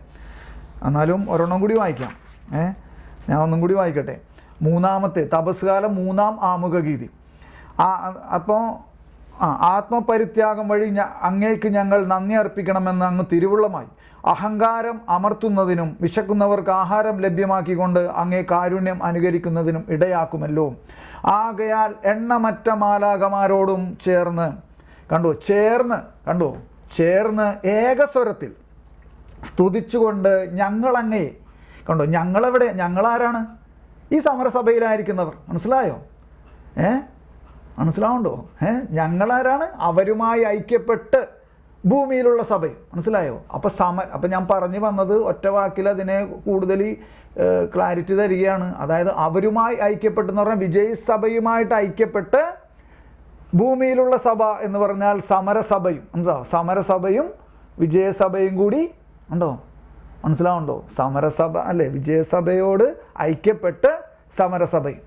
എന്നാലും ഒരെണ്ണം കൂടി വായിക്കാം. ഞാൻ ഒന്നും കൂടി വായിക്കട്ടെ. മൂന്നാമത്തെ തപസ്കാലം 3-ാം ആമുഖഗീതി. അപ്പോൾ ആത്മപരിത്യാഗം വഴി അങ്ങേക്ക് ഞങ്ങൾ നന്ദി അർപ്പിക്കണമെന്ന് അങ്ങ് തിരുവുള്ളമായി. അഹങ്കാരം അമർത്തുന്നതിനും വിശക്കുന്നവർക്ക് ആഹാരം ലഭ്യമാക്കിക്കൊണ്ട് അങ്ങേ കാരുണ്യം അനുകരിക്കുന്നതിനും ഇടയാക്കുമല്ലോ. ആകയാൽ എണ്ണമറ്റ മാലാഖമാരോടും ചേർന്ന് ഏകസ്വരത്തിൽ സ്തുതിച്ചുകൊണ്ട് ഞങ്ങളങ്ങയെ. ഞങ്ങളെവിടെ? ഞങ്ങളാരാണ്? ഈ സമരസഭയിലായിരിക്കുന്നവർ. മനസ്സിലായോ? മനസ്സിലാവുണ്ടോ? ഞങ്ങളാരാണ്? അവരുമായി ഐക്യപ്പെട്ട് ഭൂമിയിലുള്ള സഭയും. മനസ്സിലായോ? അപ്പം ഞാൻ പറഞ്ഞു വന്നത് ഒറ്റ വാക്കിൽ അതിനെ കൂടുതൽ ക്ലാരിറ്റി തരികയാണ്. അതായത് അവരുമായി ഐക്യപ്പെട്ടെന്ന് പറഞ്ഞാൽ വിജയസഭയുമായിട്ട് ഐക്യപ്പെട്ട് ഭൂമിയിലുള്ള സഭ എന്ന് പറഞ്ഞാൽ സമരസഭയും. സമരസഭയും വിജയസഭയും കൂടി ഉണ്ടോ? മനസ്സിലാവുണ്ടോ? സമരസഭ അല്ലേ, വിജയസഭയോട് ഐക്യപ്പെട്ട് സമരസഭയും,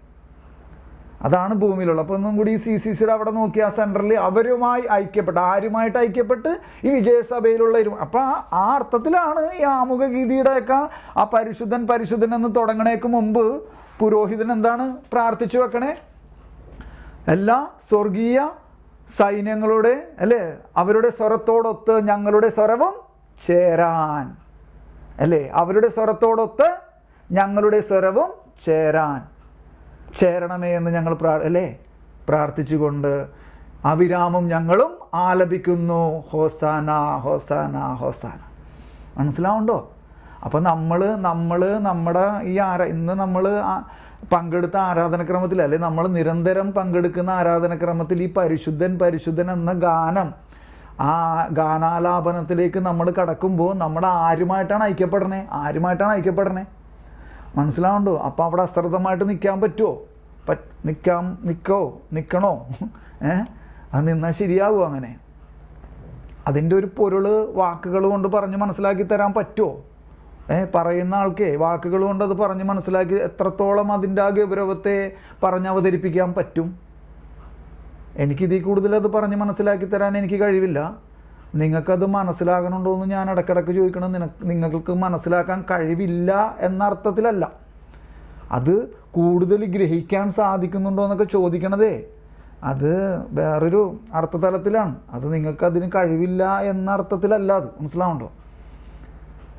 അതാണ് ഭൂമിയിലുള്ള. അപ്പോൾ ഒന്നും കൂടി CCCയുടെ അവിടെ നോക്കി ആ സെൻറ്ററിൽ അവരുമായി ഐക്യപ്പെട്ട്, ആരുമായിട്ട് ഐക്യപ്പെട്ട് ഈ വിജയസഭയിലുള്ള. അപ്പോൾ ആ അർത്ഥത്തിലാണ് ഈ ആമുഖ ഗീതിയുടെയൊക്കെ ആ പരിശുദ്ധൻ എന്ന് തുടങ്ങണേക്ക് മുമ്പ് പുരോഹിതൻ എന്താണ് പ്രാർത്ഥിച്ചു വെക്കണേ? എല്ലാ സ്വർഗീയ സൈന്യങ്ങളുടെ അല്ലേ, അവരുടെ സ്വരത്തോടൊത്ത് ഞങ്ങളുടെ സ്വരവും ചേരാൻ, അല്ലേ, അവരുടെ സ്വരത്തോടൊത്ത് ഞങ്ങളുടെ സ്വരവും ചേരണമേ എന്ന് ഞങ്ങൾ പ്രാർത്ഥിച്ചുകൊണ്ട് അവിരാമം ഞങ്ങളും ആലപിക്കുന്നു ഹോസാന ഹോസാന ഹോസാന. മനസ്സിലാവുണ്ടോ? അപ്പം നമ്മുടെ ഈ ഇന്ന് നമ്മൾ പങ്കെടുത്ത ആരാധനക്രമത്തിൽ, അല്ലെ നമ്മൾ നിരന്തരം പങ്കെടുക്കുന്ന ആരാധനക്രമത്തിൽ ഈ പരിശുദ്ധൻ എന്ന ഗാനം, ആ ഗാനാലാപനത്തിലേക്ക് നമ്മൾ കടക്കുമ്പോൾ നമ്മുടെ ആരുമായിട്ടാണ് ഐക്യപ്പെടണേ? മനസ്സിലാവുണ്ടോ? അപ്പം അവിടെ അശ്രദ്ധമായിട്ട് നിൽക്കാൻ പറ്റുമോ? നിൽക്കണോ? അത് നിന്നാൽ ശരിയാകുമോ? അങ്ങനെ അതിൻ്റെ ഒരു പൊരുള് വാക്കുകൾ കൊണ്ട് പറഞ്ഞ് മനസ്സിലാക്കി തരാൻ പറ്റുമോ? പറയുന്ന ആൾക്കേ വാക്കുകൾ കൊണ്ട് അത് പറഞ്ഞ് മനസ്സിലാക്കി എത്രത്തോളം അതിൻ്റെ ആ ഗൗരവത്തെ പറഞ്ഞ് അവതരിപ്പിക്കാൻ പറ്റും? എനിക്കിതിൽ കൂടുതൽ അത് പറഞ്ഞ് മനസ്സിലാക്കി തരാൻ എനിക്ക് കഴിവില്ല. നിങ്ങൾക്കത് മനസ്സിലാകണുണ്ടോ എന്ന് ഞാൻ ഇടയ്ക്കിടയ്ക്ക് ചോദിക്കണം. നിങ്ങൾക്ക് മനസ്സിലാക്കാൻ കഴിവില്ല എന്ന അർത്ഥത്തിലല്ല, അത് കൂടുതൽ ഗ്രഹിക്കാൻ സാധിക്കുന്നുണ്ടോ എന്നൊക്കെ ചോദിക്കണതേ അത് വേറൊരു അർത്ഥതലത്തിലാണ്. അത് നിങ്ങൾക്കതിന് കഴിവില്ല എന്ന അർത്ഥത്തിലല്ല, അത് മനസ്സിലാവുണ്ടോ?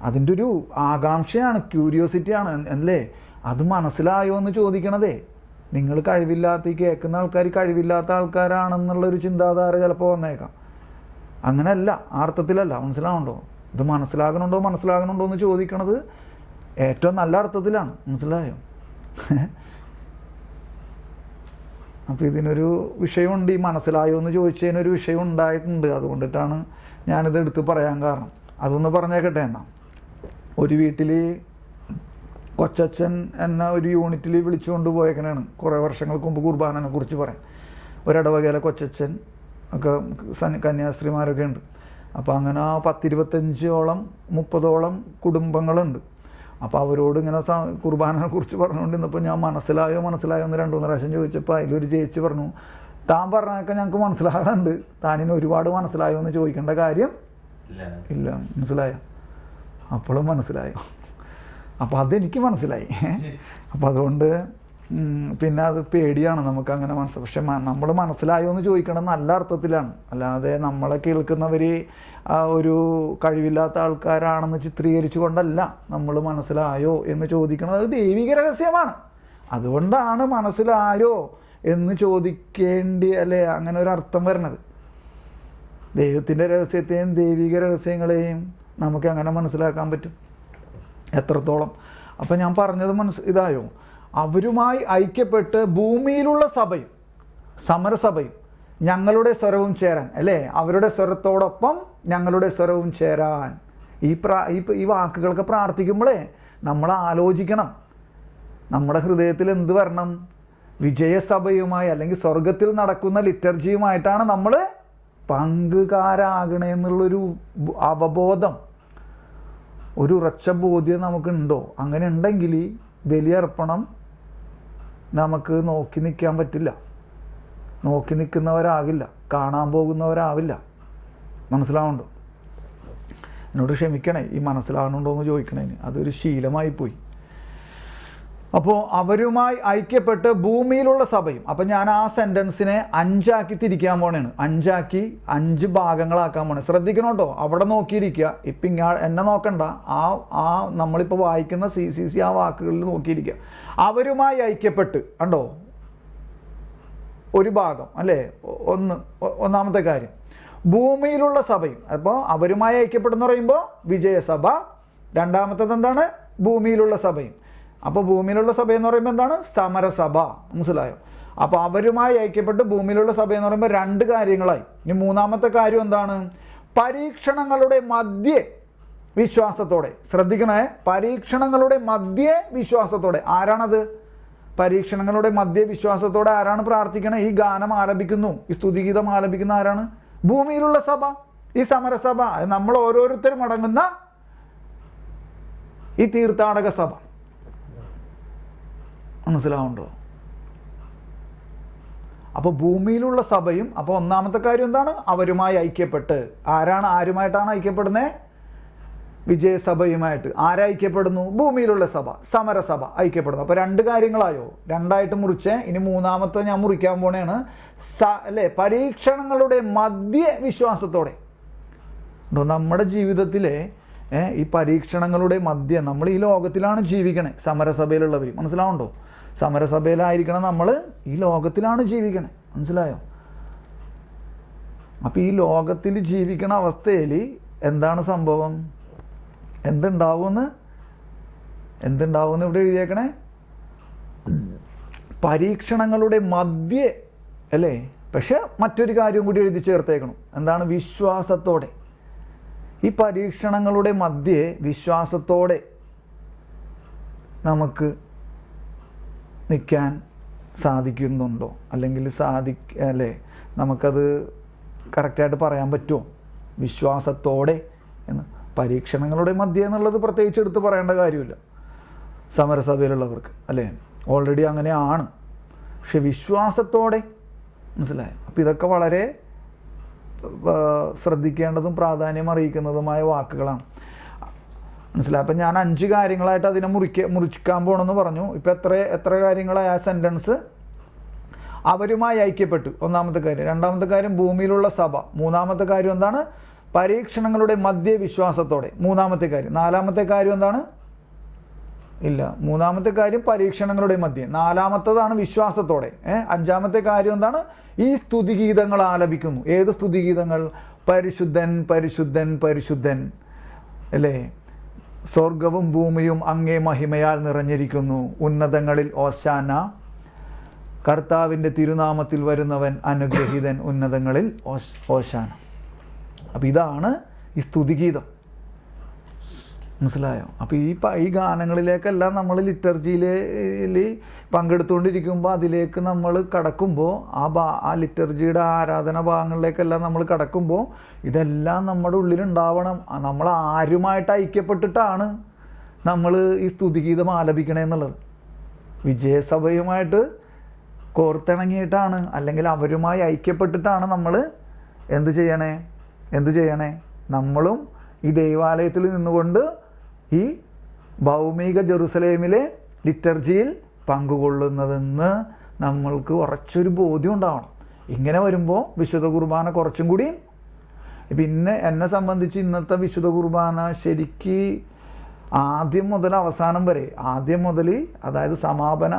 അതിൻ്റെ ഒരു ആകാംക്ഷയാണ്, ക്യൂരിയോസിറ്റിയാണ്, അല്ലേ? അത് മനസ്സിലായോ എന്ന് ചോദിക്കണതേ. നിങ്ങൾ കഴിവില്ലാത്ത, ഈ കേൾക്കുന്ന ആൾക്കാർ കഴിവില്ലാത്ത ആൾക്കാരാണെന്നുള്ളൊരു ചിന്താധാര ചിലപ്പോൾ വന്നേക്കാം. അങ്ങനെയല്ല, ആ അർത്ഥത്തിലല്ല. മനസ്സിലാവുണ്ടോ? ഇത് മനസ്സിലാകണുണ്ടോ എന്ന് ചോദിക്കണത് ഏറ്റവും നല്ല അർത്ഥത്തിലാണ്. മനസ്സിലായോ? അപ്പം ഇതിനൊരു വിഷയമുണ്ട്. ഈ മനസ്സിലായോ എന്ന് ചോദിച്ചതിനൊരു വിഷയം ഉണ്ടായിട്ടുണ്ട്. അതുകൊണ്ടിട്ടാണ് ഞാനിത് എടുത്ത് പറയാൻ കാരണം. അതൊന്ന് പറഞ്ഞേക്കട്ടെ. എന്നാ ഒരു വീട്ടിൽ കൊച്ചച്ഛൻ എന്ന ഒരു യൂണിറ്റിൽ വിളിച്ചുകൊണ്ട് പോയേക്കനാണ് കുറേ വർഷങ്ങൾക്ക് മുമ്പ് കുർബാനനെ കുറിച്ച് പറയാൻ. ഒരിടവകയിലെ കൊച്ചച്ഛൻ ഒക്കെ കന്യാസ്ത്രീമാരൊക്കെ ഉണ്ട്. അപ്പോൾ അങ്ങനെ 10-25ഓളം 30ഓളം കുടുംബങ്ങളുണ്ട്. അപ്പോൾ അവരോട് ഇങ്ങനെ കുർബാനനെ കുറിച്ച് പറഞ്ഞുകൊണ്ട് ഇന്നിപ്പോൾ ഞാൻ മനസ്സിലായോ എന്ന് 2-3 പ്രാവശ്യം ചോദിച്ചപ്പോൾ അതിലൊരു ചേച്ചി പറഞ്ഞു, താൻ പറഞ്ഞൊക്കെ ഞങ്ങൾക്ക് മനസ്സിലാകാറുണ്ട്, താനിന് ഒരുപാട് മനസ്സിലായോ എന്ന് ചോദിക്കേണ്ട കാര്യം ഇല്ല. മനസ്സിലായോ? അപ്പോഴും മനസ്സിലായോ? അപ്പോൾ അതെനിക്ക് മനസ്സിലായി. അപ്പോൾ അതുകൊണ്ട് പിന്നെ അത് പേടിയാണ് നമുക്ക് അങ്ങനെ പക്ഷെ നമ്മൾ മനസ്സിലായോ എന്ന് ചോദിക്കണം നല്ല അർത്ഥത്തിലാണ്. അല്ലാതെ നമ്മളെ കേൾക്കുന്നവർ ഒരു കഴിവില്ലാത്ത ആൾക്കാരാണെന്ന് ചിത്രീകരിച്ചു കൊണ്ടല്ല നമ്മൾ മനസ്സിലായോ എന്ന് ചോദിക്കണം. അത് ദൈവിക രഹസ്യമാണ്. അതുകൊണ്ടാണ് മനസ്സിലായോ എന്ന് ചോദിക്കേണ്ടി അല്ലേ അങ്ങനെ ഒരു അർത്ഥം വരുന്നത്. ദൈവത്തിൻ്റെ രഹസ്യത്തെയും ദൈവിക രഹസ്യങ്ങളെയും നമുക്ക് അങ്ങനെ മനസ്സിലാക്കാൻ പറ്റും എത്രത്തോളം. അപ്പം ഞാൻ പറഞ്ഞത് ഇതായോ, അവരുമായി ഐക്യപ്പെട്ട് ഭൂമിയിലുള്ള സഭയും സമരസഭയും ഞങ്ങളുടെ സ്വരവും ചേരാൻ അല്ലേ, അവരുടെ സ്വരത്തോടൊപ്പം ഞങ്ങളുടെ സ്വരവും ചേരാൻ. ഈ വാക്കുകൾക്ക് പ്രാർത്ഥിക്കുമ്പോഴേ നമ്മൾ ആലോചിക്കണം, നമ്മുടെ ഹൃദയത്തിൽ എന്ത് വരണം? വിജയസഭയുമായി അല്ലെങ്കിൽ സ്വർഗത്തിൽ നടക്കുന്ന ലിറ്റർജിയുമായിട്ടാണ് നമ്മൾ പങ്കുകാരാകണമെന്നുള്ളൊരു അവബോധം, ഒരു ഉറച്ച ബോധ്യം നമുക്കുണ്ടോ? അങ്ങനെ ഉണ്ടെങ്കിൽ ബലിയർപ്പണം നമുക്ക് നോക്കി നിൽക്കാൻ പറ്റില്ല, നോക്കി നിൽക്കുന്നവരാകില്ല, കാണാൻ പോകുന്നവരാവില്ല. മനസ്സിലാവുന്നുണ്ടോ? എന്നോട് ക്ഷമിക്കണേ, ഈ മനസ്സിലാവുന്നുണ്ടോ എന്ന് ചോദിക്കണേ, അതൊരു ശീലമായി പോയി. അപ്പോൾ അവരുമായി ഐക്യപ്പെട്ട് ഭൂമിയിലുള്ള സഭയും. അപ്പം ഞാൻ ആ സെൻറ്റൻസിനെ 5 ആക്കി തിരിക്കാൻ പോണേണ്, 5 ഭാഗങ്ങളാക്കാൻ പോണേ. ശ്രദ്ധിക്കണം കേട്ടോ, അവിടെ നോക്കിയിരിക്കുക. ഇപ്പം എന്നെ നോക്കണ്ട, ആ നമ്മളിപ്പോൾ വായിക്കുന്ന CCC ആ വാക്കുകളിൽ നോക്കിയിരിക്കുക. അവരുമായി ഐക്യപ്പെട്ട് കണ്ടോ, ഒരു ഭാഗം അല്ലേ, ഒന്നാമത്തെ കാര്യം ഭൂമിയിലുള്ള സഭയും. അപ്പോൾ അവരുമായി ഐക്യപ്പെട്ടെന്ന് പറയുമ്പോൾ വിജയസഭ, രണ്ടാമത്തേത് എന്താണ്? ഭൂമിയിലുള്ള സഭയും. അപ്പോൾ ഭൂമിയിലുള്ള സഭ എന്ന് പറയുമ്പോൾ എന്താണ്? സമരസഭ. മനസ്സിലായോ? അപ്പോൾ അവരുമായി ഐക്യപ്പെട്ട് ഭൂമിയിലുള്ള സഭ എന്ന് പറയുമ്പോൾ 2 കാര്യങ്ങളായി. ഇനി മൂന്നാമത്തെ കാര്യം എന്താണ്? പരീക്ഷണങ്ങളുടെ മധ്യേ വിശ്വാസത്തോടെ. ശ്രദ്ധിക്കണേ, പരീക്ഷണങ്ങളുടെ മധ്യേ വിശ്വാസത്തോടെ. ആരാണത്? പരീക്ഷണങ്ങളുടെ മധ്യേ വിശ്വാസത്തോടെ ആരാണ് പ്രാർത്ഥിക്കണേ? ഈ ഗാനം ആലപിക്കുന്നു, ഈ സ്തുതിഗീതം ആലപിക്കുന്ന ആരാണ്? ഭൂമിയിലുള്ള സഭ, ഈ സമരസഭ, നമ്മൾ ഓരോരുത്തരും അടങ്ങുന്ന ഈ തീർത്ഥാടക സഭ. മനസ്സിലാവുണ്ടോ? അപ്പോൾ ഭൂമിയിലുള്ള സഭയും. അപ്പോൾ ഒന്നാമത്തെ കാര്യം എന്താണ്? അവരുമായി ഐക്യപ്പെട്ട്. ആരുമായിട്ടാണ് ഐക്യപ്പെടുന്നത്? വിജയസഭയുമായിട്ട്. ആരൈക്യപ്പെടുന്നു? ഭൂമിയിലുള്ള സഭ, സമരസഭ ഐക്യപ്പെടുന്നു. അപ്പോൾ 2 കാര്യങ്ങളായോ? 2ആയിട്ട് മുറിച്ചേ. ഇനി മൂന്നാമത്തെ ഞാൻ മുറിക്കാൻ പോണേണ്. അല്ലേ, പരീക്ഷണങ്ങളുടെ മധ്യ വിശ്വാസത്തോടെ. നമ്മുടെ ജീവിതത്തിലെ ഈ പരീക്ഷണങ്ങളുടെ മധ്യം നമ്മൾ ഈ ലോകത്തിലാണ് ജീവിക്കണേ. സമരസഭയിലുള്ളവർ മനസ്സിലാവുണ്ടോ? സമരസഭയിലായിരിക്കണം നമ്മൾ, ഈ ലോകത്തിലാണ് ജീവിക്കണേ. മനസ്സിലായോ? അപ്പം ഈ ലോകത്തിൽ ജീവിക്കണ അവസ്ഥയിൽ എന്താണ് സംഭവം? എന്തുണ്ടാവുമെന്ന് ഇവിടെ എഴുതിയേക്കണേ? പരീക്ഷണങ്ങളുടെ മധ്യേ അല്ലേ. പക്ഷെ മറ്റൊരു കാര്യം കൂടി എഴുതി ചേർത്തേക്കണം. എന്താണ്? വിശ്വാസത്തോടെ. ഈ പരീക്ഷണങ്ങളുടെ മധ്യേ വിശ്വാസത്തോടെ നമുക്ക് നിൽക്കാൻ സാധിക്കുന്നുണ്ടോ? അല്ലെങ്കിൽ അല്ലേ, നമുക്കത് കറക്റ്റായിട്ട് പറയാൻ പറ്റുമോ? വിശ്വാസത്തോടെ എന്ന്. പരീക്ഷണങ്ങളുടെ മധ്യേ എന്നുള്ളത് പ്രത്യേകിച്ച് എടുത്ത് പറയേണ്ട കാര്യമില്ല സമരസഭയിലുള്ളവർക്ക്, അല്ലേ? ഓൾറെഡി അങ്ങനെയാണ്. പക്ഷെ വിശ്വാസത്തോടെ. മനസ്സിലായോ? അപ്പം ഇതൊക്കെ വളരെ ശ്രദ്ധിക്കേണ്ടതും പ്രാധാന്യം അറിയിക്കുന്നതുമായ വാക്കുകളാണ്. മനസ്സിലായി? അപ്പം ഞാൻ 5 കാര്യങ്ങളായിട്ട് അതിനെ മുറിക്കാൻ പോകണമെന്ന് പറഞ്ഞു. ഇപ്പം എത്ര കാര്യങ്ങളായി ആ സെൻറ്റൻസ്? അവരുമായി ഐക്യപ്പെട്ടു, ഒന്നാമത്തെ കാര്യം. രണ്ടാമത്തെ കാര്യം ഭൂമിയിലുള്ള സഭ. മൂന്നാമത്തെ കാര്യം എന്താണ്? പരീക്ഷണങ്ങളുടെ മധ്യ വിശ്വാസത്തോടെ. മൂന്നാമത്തെ കാര്യം. നാലാമത്തെ കാര്യം എന്താണ്? ഇല്ല, മൂന്നാമത്തെ കാര്യം പരീക്ഷണങ്ങളുടെ മധ്യേ. നാലാമത്തതാണ് വിശ്വാസത്തോടെ. 5-ാമത്തെ കാര്യം എന്താണ്? ഈ സ്തുതിഗീതങ്ങൾ ആലപിക്കുന്നു. ഏത് സ്തുതിഗീതങ്ങൾ? പരിശുദ്ധൻ പരിശുദ്ധൻ പരിശുദ്ധൻ, അല്ലേ? സ്വർഗവും ഭൂമിയും അങ്ങേ മഹിമയാൽ നിറഞ്ഞിരിക്കുന്നു. ഉന്നതങ്ങളിൽ ഓശാന, കർത്താവിൻ്റെ തിരുനാമത്തിൽ വരുന്നവൻ അനുഗ്രഹീതൻ. ഉന്നതങ്ങളിൽ ഓശാന. അപ്പം ഇതാണ് ഈ സ്തുതിഗീതം. മനസ്സിലായോ? അപ്പോൾ ഈ ഗാനങ്ങളിലേക്കെല്ലാം നമ്മൾ ലിറ്റർജിയിൽ പങ്കെടുത്തുകൊണ്ടിരിക്കുമ്പോൾ അതിലേക്ക് നമ്മൾ കടക്കുമ്പോൾ ആ ലിറ്റർജിയുടെ ആരാധന ഭാഗങ്ങളിലേക്കെല്ലാം നമ്മൾ കടക്കുമ്പോൾ ഇതെല്ലാം നമ്മുടെ ഉള്ളിലുണ്ടാവണം. നമ്മൾ ആരുമായിട്ട് ഐക്യപ്പെട്ടിട്ടാണ് നമ്മൾ ഈ സ്തുതിഗീതം ആലപിക്കണമെന്നുള്ളത്. വിജയസഭയുമായിട്ട് കോർത്തിണങ്ങിയിട്ടാണ്, അല്ലെങ്കിൽ അവരുമായി ഐക്യപ്പെട്ടിട്ടാണ് നമ്മൾ എന്ത് ചെയ്യണേ? നമ്മളും ഈ ദൈവാലയത്തിൽ നിന്നുകൊണ്ട് ഈ ഭൗമിക ജെറുസലേമിലെ ലിറ്റർജിയിൽ പങ്കുകൊള്ളുന്നതെന്ന് നമ്മൾക്ക് ഉറച്ചൊരു ബോധ്യം ഉണ്ടാവണം. ഇങ്ങനെ വരുമ്പോൾ വിശുദ്ധ കുർബാന കുറച്ചും കൂടി, പിന്നെ എന്നെ സംബന്ധിച്ച് ഇന്നത്തെ വിശുദ്ധ കുർബാന ശരിക്ക് ആദ്യം മുതൽ അവസാനം വരെ, ആദ്യം മുതൽ അതായത് സമാപന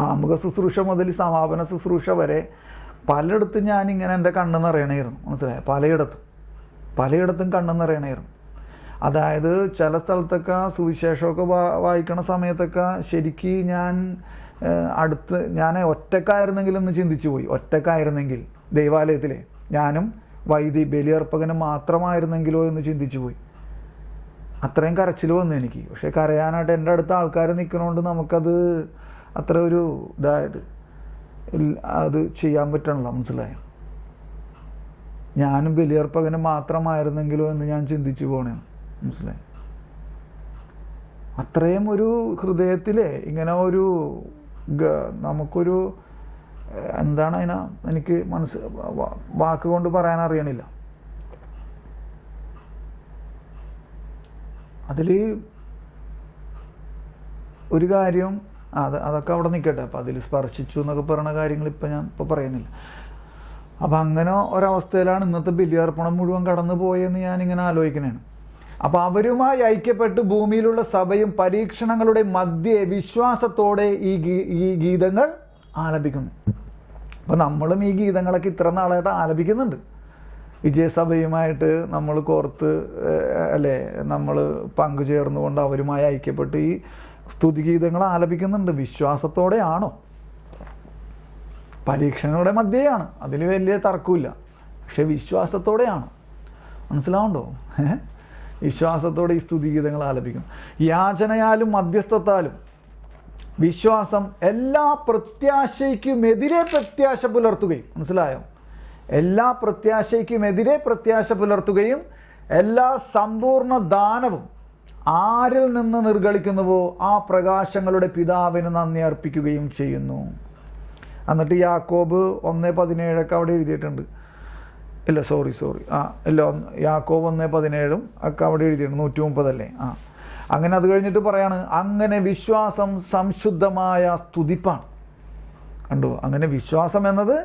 ആമുഖ ശുശ്രൂഷ മുതൽ സമാപന ശുശ്രൂഷ വരെ പലയിടത്തും ഞാനിങ്ങനെ എൻ്റെ കണ്ണ് നിറയണമായിരുന്നു. മനസ്സിലായോ? പലയിടത്തും കണ്ണ് നിറയണമായിരുന്നു. അതായത് ചില സ്ഥലത്തൊക്കെ സുവിശേഷമൊക്കെ വായിക്കണ സമയത്തൊക്കെ ശരിക്ക് ഞാൻ ഒറ്റക്കായിരുന്നെങ്കിൽ എന്ന് ചിന്തിച്ചു പോയി. ഒറ്റക്കായിരുന്നെങ്കിൽ ദൈവാലയത്തിൽ ഞാനും ബലിയർപ്പകനും മാത്രമായിരുന്നെങ്കിലോ എന്ന് ചിന്തിച്ചു പോയി. അത്രയും കരച്ചിൽ വന്നു എനിക്ക്. പക്ഷെ കരയാനായിട്ട് എൻ്റെ അടുത്ത ആൾക്കാർ നിൽക്കണോണ്ട് നമുക്കത് അത്ര ഒരു ഇതായിട്ട് അത് ചെയ്യാൻ പറ്റണല്ലോ. മനസ്സിലായോ? ഞാനും ബലിയർപ്പകനും മാത്രമായിരുന്നെങ്കിലോ എന്ന് ഞാൻ ചിന്തിച്ചു പോണേ. മനസ്സിലായി? അത്രയും ഒരു ഹൃദയത്തിലെ ഇങ്ങനെ ഒരു നമുക്കൊരു എന്താണ് എനിക്ക് വാക്കുകൊണ്ട് പറയാൻ അറിയണില്ല. അതിൽ ഒരു കാര്യം അതൊക്കെ അവിടെ നിൽക്കട്ടെ. അപ്പം അതിൽ സ്പർശിച്ചു എന്നൊക്കെ പറയുന്ന കാര്യങ്ങൾ ഞാൻ ഇപ്പോൾ പറയുന്നില്ല. അപ്പം അങ്ങനെ ഒരവസ്ഥയിലാണ് ഇന്നത്തെ ബലിയർപ്പണം മുഴുവൻ കടന്നു പോയെന്ന് ഞാനിങ്ങനെ ആലോചിക്കണേണ്. അപ്പം അവരുമായി ഐക്യപ്പെട്ട് ഭൂമിയിലുള്ള സഭയും പരീക്ഷണങ്ങളുടെ മധ്യേ വിശ്വാസത്തോടെ ഈ ഗീതങ്ങൾ ആലപിക്കുന്നു. അപ്പം നമ്മളും ഈ ഗീതങ്ങളൊക്കെ ഇത്ര നാളായിട്ട് ആലപിക്കുന്നുണ്ട്. വിജയസഭയുമായിട്ട് നമ്മൾ കോർത്ത് അല്ലേ, നമ്മൾ പങ്കുചേർന്നുകൊണ്ട് അവരുമായി ഐക്യപ്പെട്ട് ഈ സ്തുതിഗീതങ്ങൾ ആലപിക്കുന്നുണ്ട്. വിശ്വാസത്തോടെയാണോ? പരീക്ഷണങ്ങളുടെ മധ്യയാണ്, അതിൽ വലിയ തർക്കമില്ല. പക്ഷെ വിശ്വാസത്തോടെയാണ്. മനസ്സിലാവുണ്ടോ? വിശ്വാസത്തോടെ ഈ സ്തുതിഗീതങ്ങൾ ആലപിക്കും. യാചനയാലും മധ്യസ്ഥത്താലും വിശ്വാസം എല്ലാ പ്രത്യാശയ്ക്കുമെതിരെ പ്രത്യാശ പുലർത്തുകയും, മനസ്സിലായോ? എല്ലാ പ്രത്യാശയ്ക്കുമെതിരെ പ്രത്യാശ പുലർത്തുകയും എല്ലാ സമ്പൂർണ്ണ ദാനവും ആരിൽ നിന്ന് നിർഗളിക്കുന്നുവോ ആ പ്രകാശങ്ങളുടെ പിതാവിന് നന്ദി അർപ്പിക്കുകയും ചെയ്യുന്നു. എന്നിട്ട് യാക്കോബ് 1:17 അവിടെ എഴുതിയിട്ടുണ്ട്. ഇല്ല സോറി ഇല്ല, യാക്കോബ് 1:17 ഒക്കെ അവിടെ എഴുതിയിട്ടുണ്ട്. 130 അങ്ങനെ അത് കഴിഞ്ഞിട്ട് പറയാണ്, അങ്ങനെ വിശ്വാസം സംശുദ്ധമായ സ്തുതിപ്പാണ്. കണ്ടോ? അങ്ങനെ വിശ്വാസം എന്നത്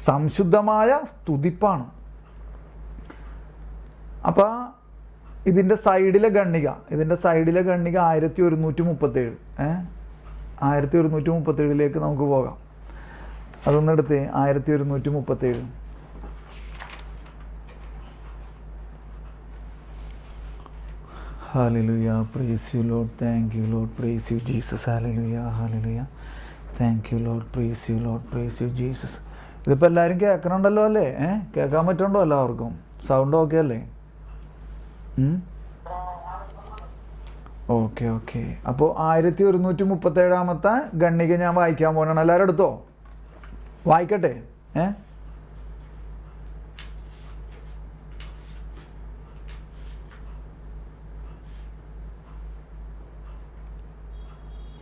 സംശുദ്ധമായ സ്തുതിപ്പാണ്. അപ്പം ഇതിൻ്റെ സൈഡിലെ ഗണ്ണിക 1137. 1137 നമുക്ക് പോകാം. അതൊന്നെടുത്ത് 1137. Hallelujah, praise you Lord, thank you Lord, praise you Jesus, hallelujah, hallelujah, thank you Lord, praise you Lord, praise you Jesus. ഇതിപ്പോൾ എല്ലാവരും കേൾക്കണുണ്ടല്ലോ അല്ലേ? കേൾക്കാൻ പറ്റുന്നുണ്ടോ എല്ലാവർക്കും? സൗണ്ട് ഓക്കെ അല്ലേ? ഓക്കെ. അപ്പോൾ 1137 ഗണ്ണിക ഞാൻ വായിക്കാൻ പോകണം. എല്ലാവരും എടുത്തോ? വായിക്കട്ടെ.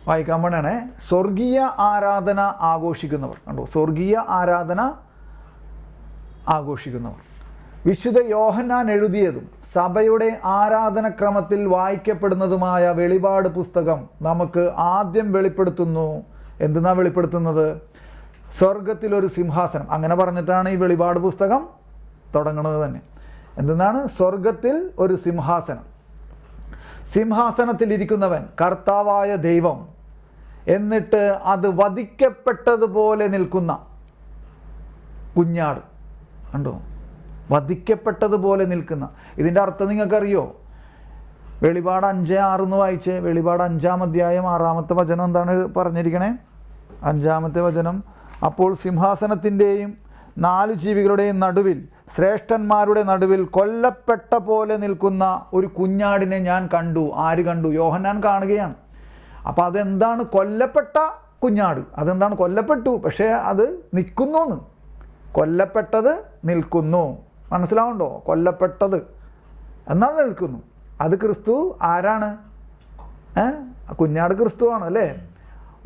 വായിക്കാൻ പോണേ. സ്വർഗീയ ആരാധന ആഘോഷിക്കുന്നവർ. കണ്ടോ? സ്വർഗീയ ആരാധന ആഘോഷിക്കുന്നവർ. വിശുദ്ധ യോഹന്നാൻ എഴുതിയതും സഭയുടെ ആരാധനക്രമത്തിൽ വായിക്കപ്പെടുന്നതുമായ വെളിപാട് പുസ്തകം നമുക്ക് ആദ്യം വെളിപ്പെടുത്തുന്നു. എന്തെന്നാ വെളിപ്പെടുത്തുന്നത്? സ്വർഗത്തിലൊരു സിംഹാസനം. അങ്ങനെ പറഞ്ഞിട്ടാണ് ഈ വെളിപാട് പുസ്തകം തുടങ്ങുന്നത് തന്നെ. എന്തെന്നാണ്? സ്വർഗത്തിൽ ഒരു സിംഹാസനം, സിംഹാസനത്തിലിരിക്കുന്നവൻ കർത്താവായ ദൈവം, എന്നിട്ട് അത് വധിക്കപ്പെട്ടതുപോലെ നിൽക്കുന്ന കുഞ്ഞാട്. കണ്ടോ? വധിക്കപ്പെട്ടതുപോലെ നിൽക്കുന്ന. ഇതിൻ്റെ അർത്ഥം നിങ്ങൾക്കറിയോ? വെളിപാട് 5:6 വായിച്ചേ. വെളിപാട് 5-ാം അധ്യായം 6-ാമത്തെ വചനം എന്താണ് പറഞ്ഞിരിക്കണേ? 5-ാമത്തെ വചനം, അപ്പോൾ സിംഹാസനത്തിൻ്റെയും 4 ജീവികളുടെയും നടുവിൽ, ശ്രേഷ്ഠന്മാരുടെ നടുവിൽ കൊല്ലപ്പെട്ട പോലെ നിൽക്കുന്ന ഒരു കുഞ്ഞാടിനെ ഞാൻ കണ്ടു. ആര് കണ്ടു? യോഹന്നാൻ കാണുകയാണ്. അപ്പം അതെന്താണ്? കൊല്ലപ്പെട്ട കുഞ്ഞാട്. അതെന്താണ്? കൊല്ലപ്പെട്ടു, പക്ഷേ അത് നിൽക്കുന്നു. കൊല്ലപ്പെട്ടത് നിൽക്കുന്നു. മനസ്സിലാവുണ്ടോ? കൊല്ലപ്പെട്ടത് എന്നാൽ നിൽക്കുന്നു. അത് ക്രിസ്തു. ആരാണ്? കുഞ്ഞാട് ക്രിസ്തുവാണ് അല്ലേ?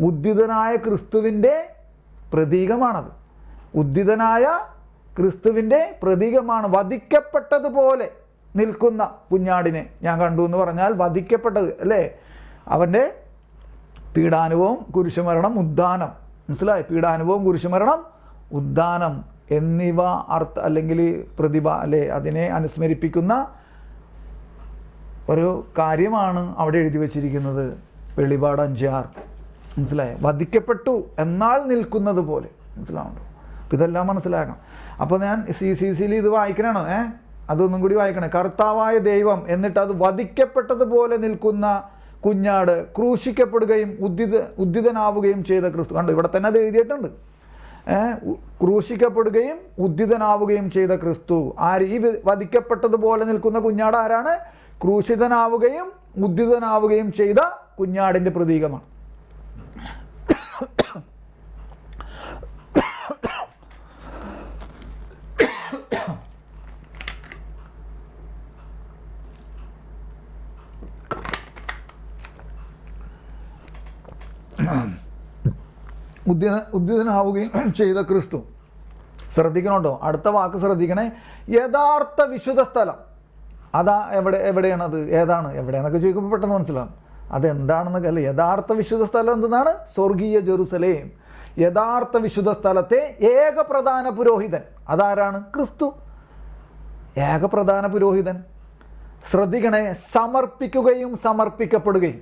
ഉദ്ധിതനായ ക്രിസ്തുവിൻ്റെ പ്രതീകമാണത്. ഉദ്ധിതനായ ക്രിസ്തുവിൻ്റെ പ്രതീകമാണ്. വധിക്കപ്പെട്ടതുപോലെ നിൽക്കുന്ന കുഞ്ഞാടിനെ ഞാൻ കണ്ടു എന്ന് പറഞ്ഞാൽ വധിക്കപ്പെട്ടത് അല്ലേ? അവൻ്റെ പീഡാനുഭവം, കുരിശുമരണം, ഉദ്ധാനം. മനസ്സിലായി? പീഡാനുഭവം, കുരിശുമരണം, ഉദ്ധാനം എന്നിവ അല്ലെങ്കിൽ അല്ലെ അതിനെ അനുസ്മരിപ്പിക്കുന്ന ഒരു കാര്യമാണ് അവിടെ എഴുതി വച്ചിരിക്കുന്നത്. വെളിപാട് 5:6. മനസ്സിലായോ? വധിക്കപ്പെട്ടു എന്നാൽ നിൽക്കുന്നത് പോലെ. മനസ്സിലാവുന്നുണ്ടോ? അപ്പം ഇതെല്ലാം മനസ്സിലാക്കണം. അപ്പോൾ ഞാൻ CCCയിൽ ഇത് വായിക്കണോ? അതൊന്നും കൂടി വായിക്കണേ. കർത്താവായ ദൈവം എന്നിട്ട് അത് വധിക്കപ്പെട്ടതുപോലെ നിൽക്കുന്ന കുഞ്ഞാട്, ക്രൂശിക്കപ്പെടുകയും ഉദ്ധിതനാവുകയും ചെയ്ത ക്രിസ്തു. കണ്ടു, ഇവിടെ തന്നെ അത് എഴുതിയിട്ടുണ്ട്. ക്രൂശിക്കപ്പെടുകയും ഉദ്ധിതനാവുകയും ചെയ്ത ക്രിസ്തു. ഈ വധിക്കപ്പെട്ടതുപോലെ നിൽക്കുന്ന കുഞ്ഞാട് ആരാണ്? ക്രൂശിതനാവുകയും ഉദ്ധിതനാവുകയും ചെയ്ത കുഞ്ഞാടിന്റെ പ്രതീകമാണ്. ഉദ്ധിതനാവുകയും ചെയ്ത ക്രിസ്തു. ശ്രദ്ധിക്കണോട്ടോ, അടുത്ത വാക്ക് ശ്രദ്ധിക്കണേ. യഥാർത്ഥ വിശുദ്ധ സ്ഥലം. അതാ എവിടെയാണത്? ഏതാണ്? എവിടെയാണെന്നൊക്കെ ചോദിക്കുമ്പോൾ പെട്ടെന്ന് മനസ്സിലാവും അതെന്താണെന്നൊക്കെ. അല്ലേ, യഥാർത്ഥ വിശുദ്ധ സ്ഥലം എന്താണ്? സ്വർഗീയ ജെറുസലേം. യഥാർത്ഥ വിശുദ്ധ സ്ഥലത്തെ ഏക പ്രധാന പുരോഹിതൻ അതാരാണ്? ക്രിസ്തു. ഏക പ്രധാന പുരോഹിതൻ. ശ്രദ്ധിക്കണേ, സമർപ്പിക്കുകയും സമർപ്പിക്കപ്പെടുകയും.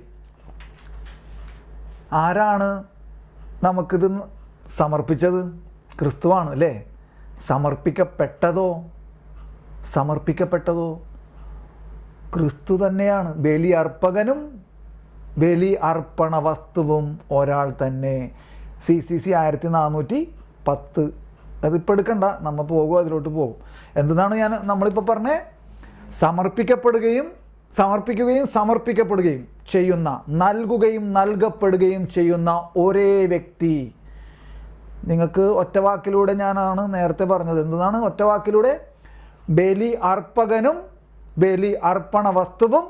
ആരാണ് നമുക്കിത് സമർപ്പിച്ചത്? ക്രിസ്തുവാണ് അല്ലേ? സമർപ്പിക്കപ്പെട്ടതോ ക്രിസ്തു തന്നെയാണ്. ബലി അർപ്പകനും ബലി അർപ്പണ വസ്തുവും ഒരാൾ തന്നെ. CCC 1410. അതിപ്പോൾ എടുക്കണ്ട, നമ്മൾ പോകും, അതിലോട്ട് പോകും. എന്താണ് നമ്മളിപ്പോൾ പറഞ്ഞേ? സമർപ്പിക്കുകയും സമർപ്പിക്കപ്പെടുകയും ചെയ്യുന്ന, നൽകുകയും നൽകപ്പെടുകയും ചെയ്യുന്ന ഒരേ വ്യക്തി. നിങ്ങൾക്ക് ഒറ്റവാക്കിലൂടെ ഞാനാണ് നേരത്തെ പറഞ്ഞത്. എന്താണ് ഒറ്റവാക്കിലൂടെ? ബലി അർപ്പകനും ബലി അർപ്പണ വസ്തുവും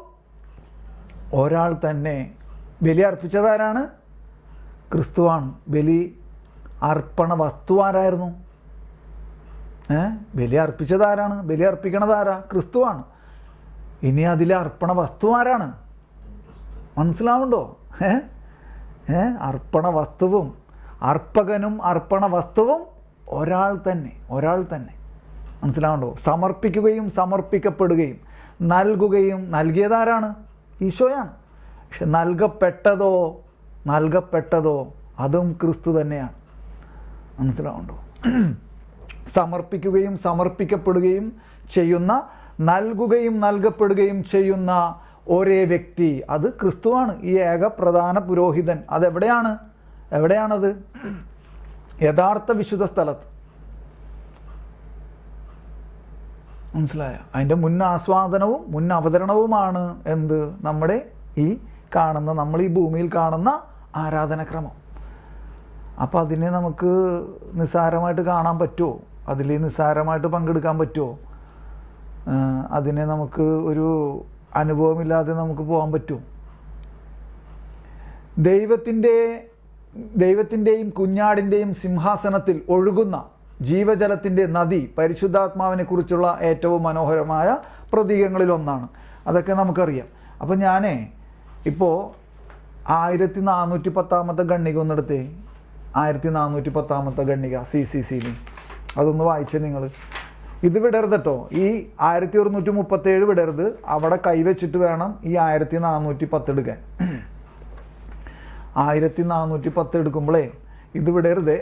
ഒരാൾ തന്നെ. ബലി അർപ്പിച്ചതാരാണ്? ക്രിസ്തുവാണ്. ബലി അർപ്പണ വസ്തു ആരായിരുന്നു? ബലി അർപ്പിച്ചതാരാണ്? ബലി അർപ്പിക്കണതാരാ? ക്രിസ്തുവാണ്. ഇനി അതിലെ അർപ്പണ വസ്തു ആരാണ്? മനസ്സിലാവുണ്ടോ? അർപ്പണ വസ്തുവും അർപ്പകനും അർപ്പണ വസ്തുവും ഒരാൾ തന്നെ. മനസ്സിലാവുണ്ടോ? സമർപ്പിക്കുകയും സമർപ്പിക്കപ്പെടുകയും നൽകുകയും. നൽകിയതാരാണ്? ഈശോയാണ്. പക്ഷെ നൽകപ്പെട്ടതോ അതും ക്രിസ്തു തന്നെയാണ്. മനസ്സിലാവുണ്ടോ? സമർപ്പിക്കുകയും സമർപ്പിക്കപ്പെടുകയും ചെയ്യുന്ന, നൽകുകയും നൽകപ്പെടുകയും ചെയ്യുന്ന ഒരേ വ്യക്തി അത് ക്രിസ്തുവാണ്. ഈ ഏക പ്രധാന പുരോഹിതൻ. എവിടെയാണത്? യഥാർത്ഥ വിശുദ്ധ സ്ഥലത്ത്. മനസ്സിലായോ? അതിൻ്റെ മുൻ ആസ്വാദനവും മുൻ അവതരണവുമാണ് എന്ത്? നമ്മുടെ നമ്മൾ ഈ ഭൂമിയിൽ കാണുന്ന ആരാധനക്രമം. അപ്പം അതിനെ നമുക്ക് നിസ്സാരമായിട്ട് കാണാൻ പറ്റുമോ? അതിൽ നിസ്സാരമായിട്ട് പങ്കെടുക്കാൻ പറ്റുമോ? അതിനെ നമുക്ക് ഒരു അനുഭവമില്ലാതെ നമുക്ക് പോകാൻ പറ്റുമോ? ദൈവത്തിൻ്റെയും കുഞ്ഞാടിൻ്റെയും സിംഹാസനത്തിൽ ഒഴുകുന്ന ജീവജലത്തിൻ്റെ നദി പരിശുദ്ധാത്മാവിനെ കുറിച്ചുള്ള ഏറ്റവും മനോഹരമായ പ്രതീകങ്ങളിലൊന്നാണ്. അതൊക്കെ നമുക്കറിയാം. അപ്പം ഇപ്പോൾ 1410 ഗണ്ണിക ഒന്നെടുത്തേ. 1410 ഗണ്ണിക CCCയിൽ. അതൊന്ന് വായിച്ചേ നിങ്ങൾ. ഇത് വിടരുത് കേട്ടോ. ഈ 1137 വിടരുത്. അവിടെ കൈവച്ചിട്ട് വേണം ഈ 1410 എടുക്കാൻ. 1410 എടുക്കുമ്പോഴേ ഇത് വിടരുത്.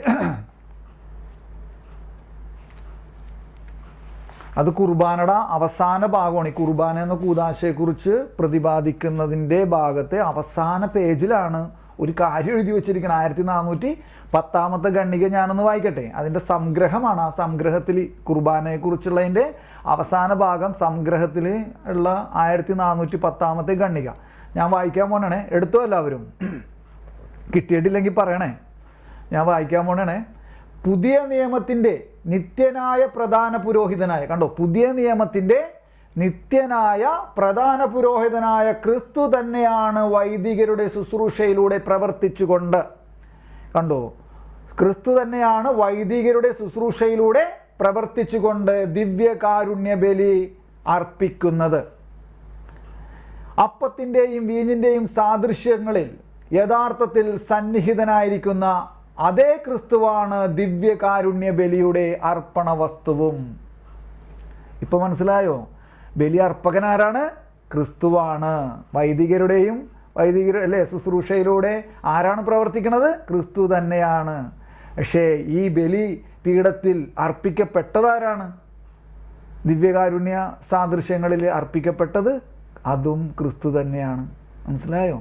അത് കുർബാനയുടെ അവസാന ഭാഗമാണ്. ഈ കുർബാന എന്ന കൂദാശയെക്കുറിച്ച് പ്രതിപാദിക്കുന്നതിൻ്റെ ഭാഗത്തെ അവസാന പേജിലാണ് ഒരു കാര്യം എഴുതി വെച്ചിരിക്കുന്നത്. 1410 ഗണ്ണിക ഞാനൊന്ന് വായിക്കട്ടെ. അതിൻ്റെ സംഗ്രഹമാണ്. ആ സംഗ്രഹത്തിൽ കുർബാനയെക്കുറിച്ചുള്ളതിൻ്റെ അവസാന ഭാഗം സംഗ്രഹത്തിൽ ഉള്ള 1410 ഗണ്ണിക ഞാൻ വായിക്കാൻ പോണേ. എടുത്തോ എല്ലാവരും? കിട്ടിയിട്ടില്ലെങ്കിൽ പറയണേ. ഞാൻ വായിക്കാൻ പോണേ. പുതിയ നിയമത്തിൻ്റെ നിത്യനായ പ്രധാന പുരോഹിതനായ, കണ്ടോ, പുതിയ നിയമത്തിൻ്റെ നിത്യനായ പ്രധാന പുരോഹിതനായ ക്രിസ്തു തന്നെയാണ് വൈദികരുടെ ശുശ്രൂഷയിലൂടെ പ്രവർത്തിച്ചുകൊണ്ട്, കണ്ടോ, ക്രിസ്തു തന്നെയാണ് വൈദികരുടെ ശുശ്രൂഷയിലൂടെ പ്രവർത്തിച്ചുകൊണ്ട് ദിവ്യകാരുണ്യ ബലി അർപ്പിക്കുന്നത്. അപ്പത്തിൻ്റെയും വീഞ്ഞിൻ്റെയും സാദൃശ്യങ്ങളിൽ യഥാർത്ഥത്തിൽ സന്നിഹിതനായിരിക്കുന്ന അതേ ക്രിസ്തുവാണ് ദിവ്യകാരുണ്യ ബലിയുടെ അർപ്പണ വസ്തുവും. ഇപ്പൊ മനസ്സിലായോ? ബലി അർപ്പകനാരാണ്? ക്രിസ്തുവാണ്. വൈദികർ അല്ലെ ശുശ്രൂഷയിലൂടെ ആരാണ് പ്രവർത്തിക്കുന്നത്? ക്രിസ്തു തന്നെയാണ്. പക്ഷേ ഈ ബലി പീഠത്തിൽ അർപ്പിക്കപ്പെട്ടതാരാണ്? ദിവ്യകാരുണ്യ സാദൃശ്യങ്ങളിൽ അർപ്പിക്കപ്പെട്ടത് അതും ക്രിസ്തു തന്നെയാണ്. മനസ്സിലായോ?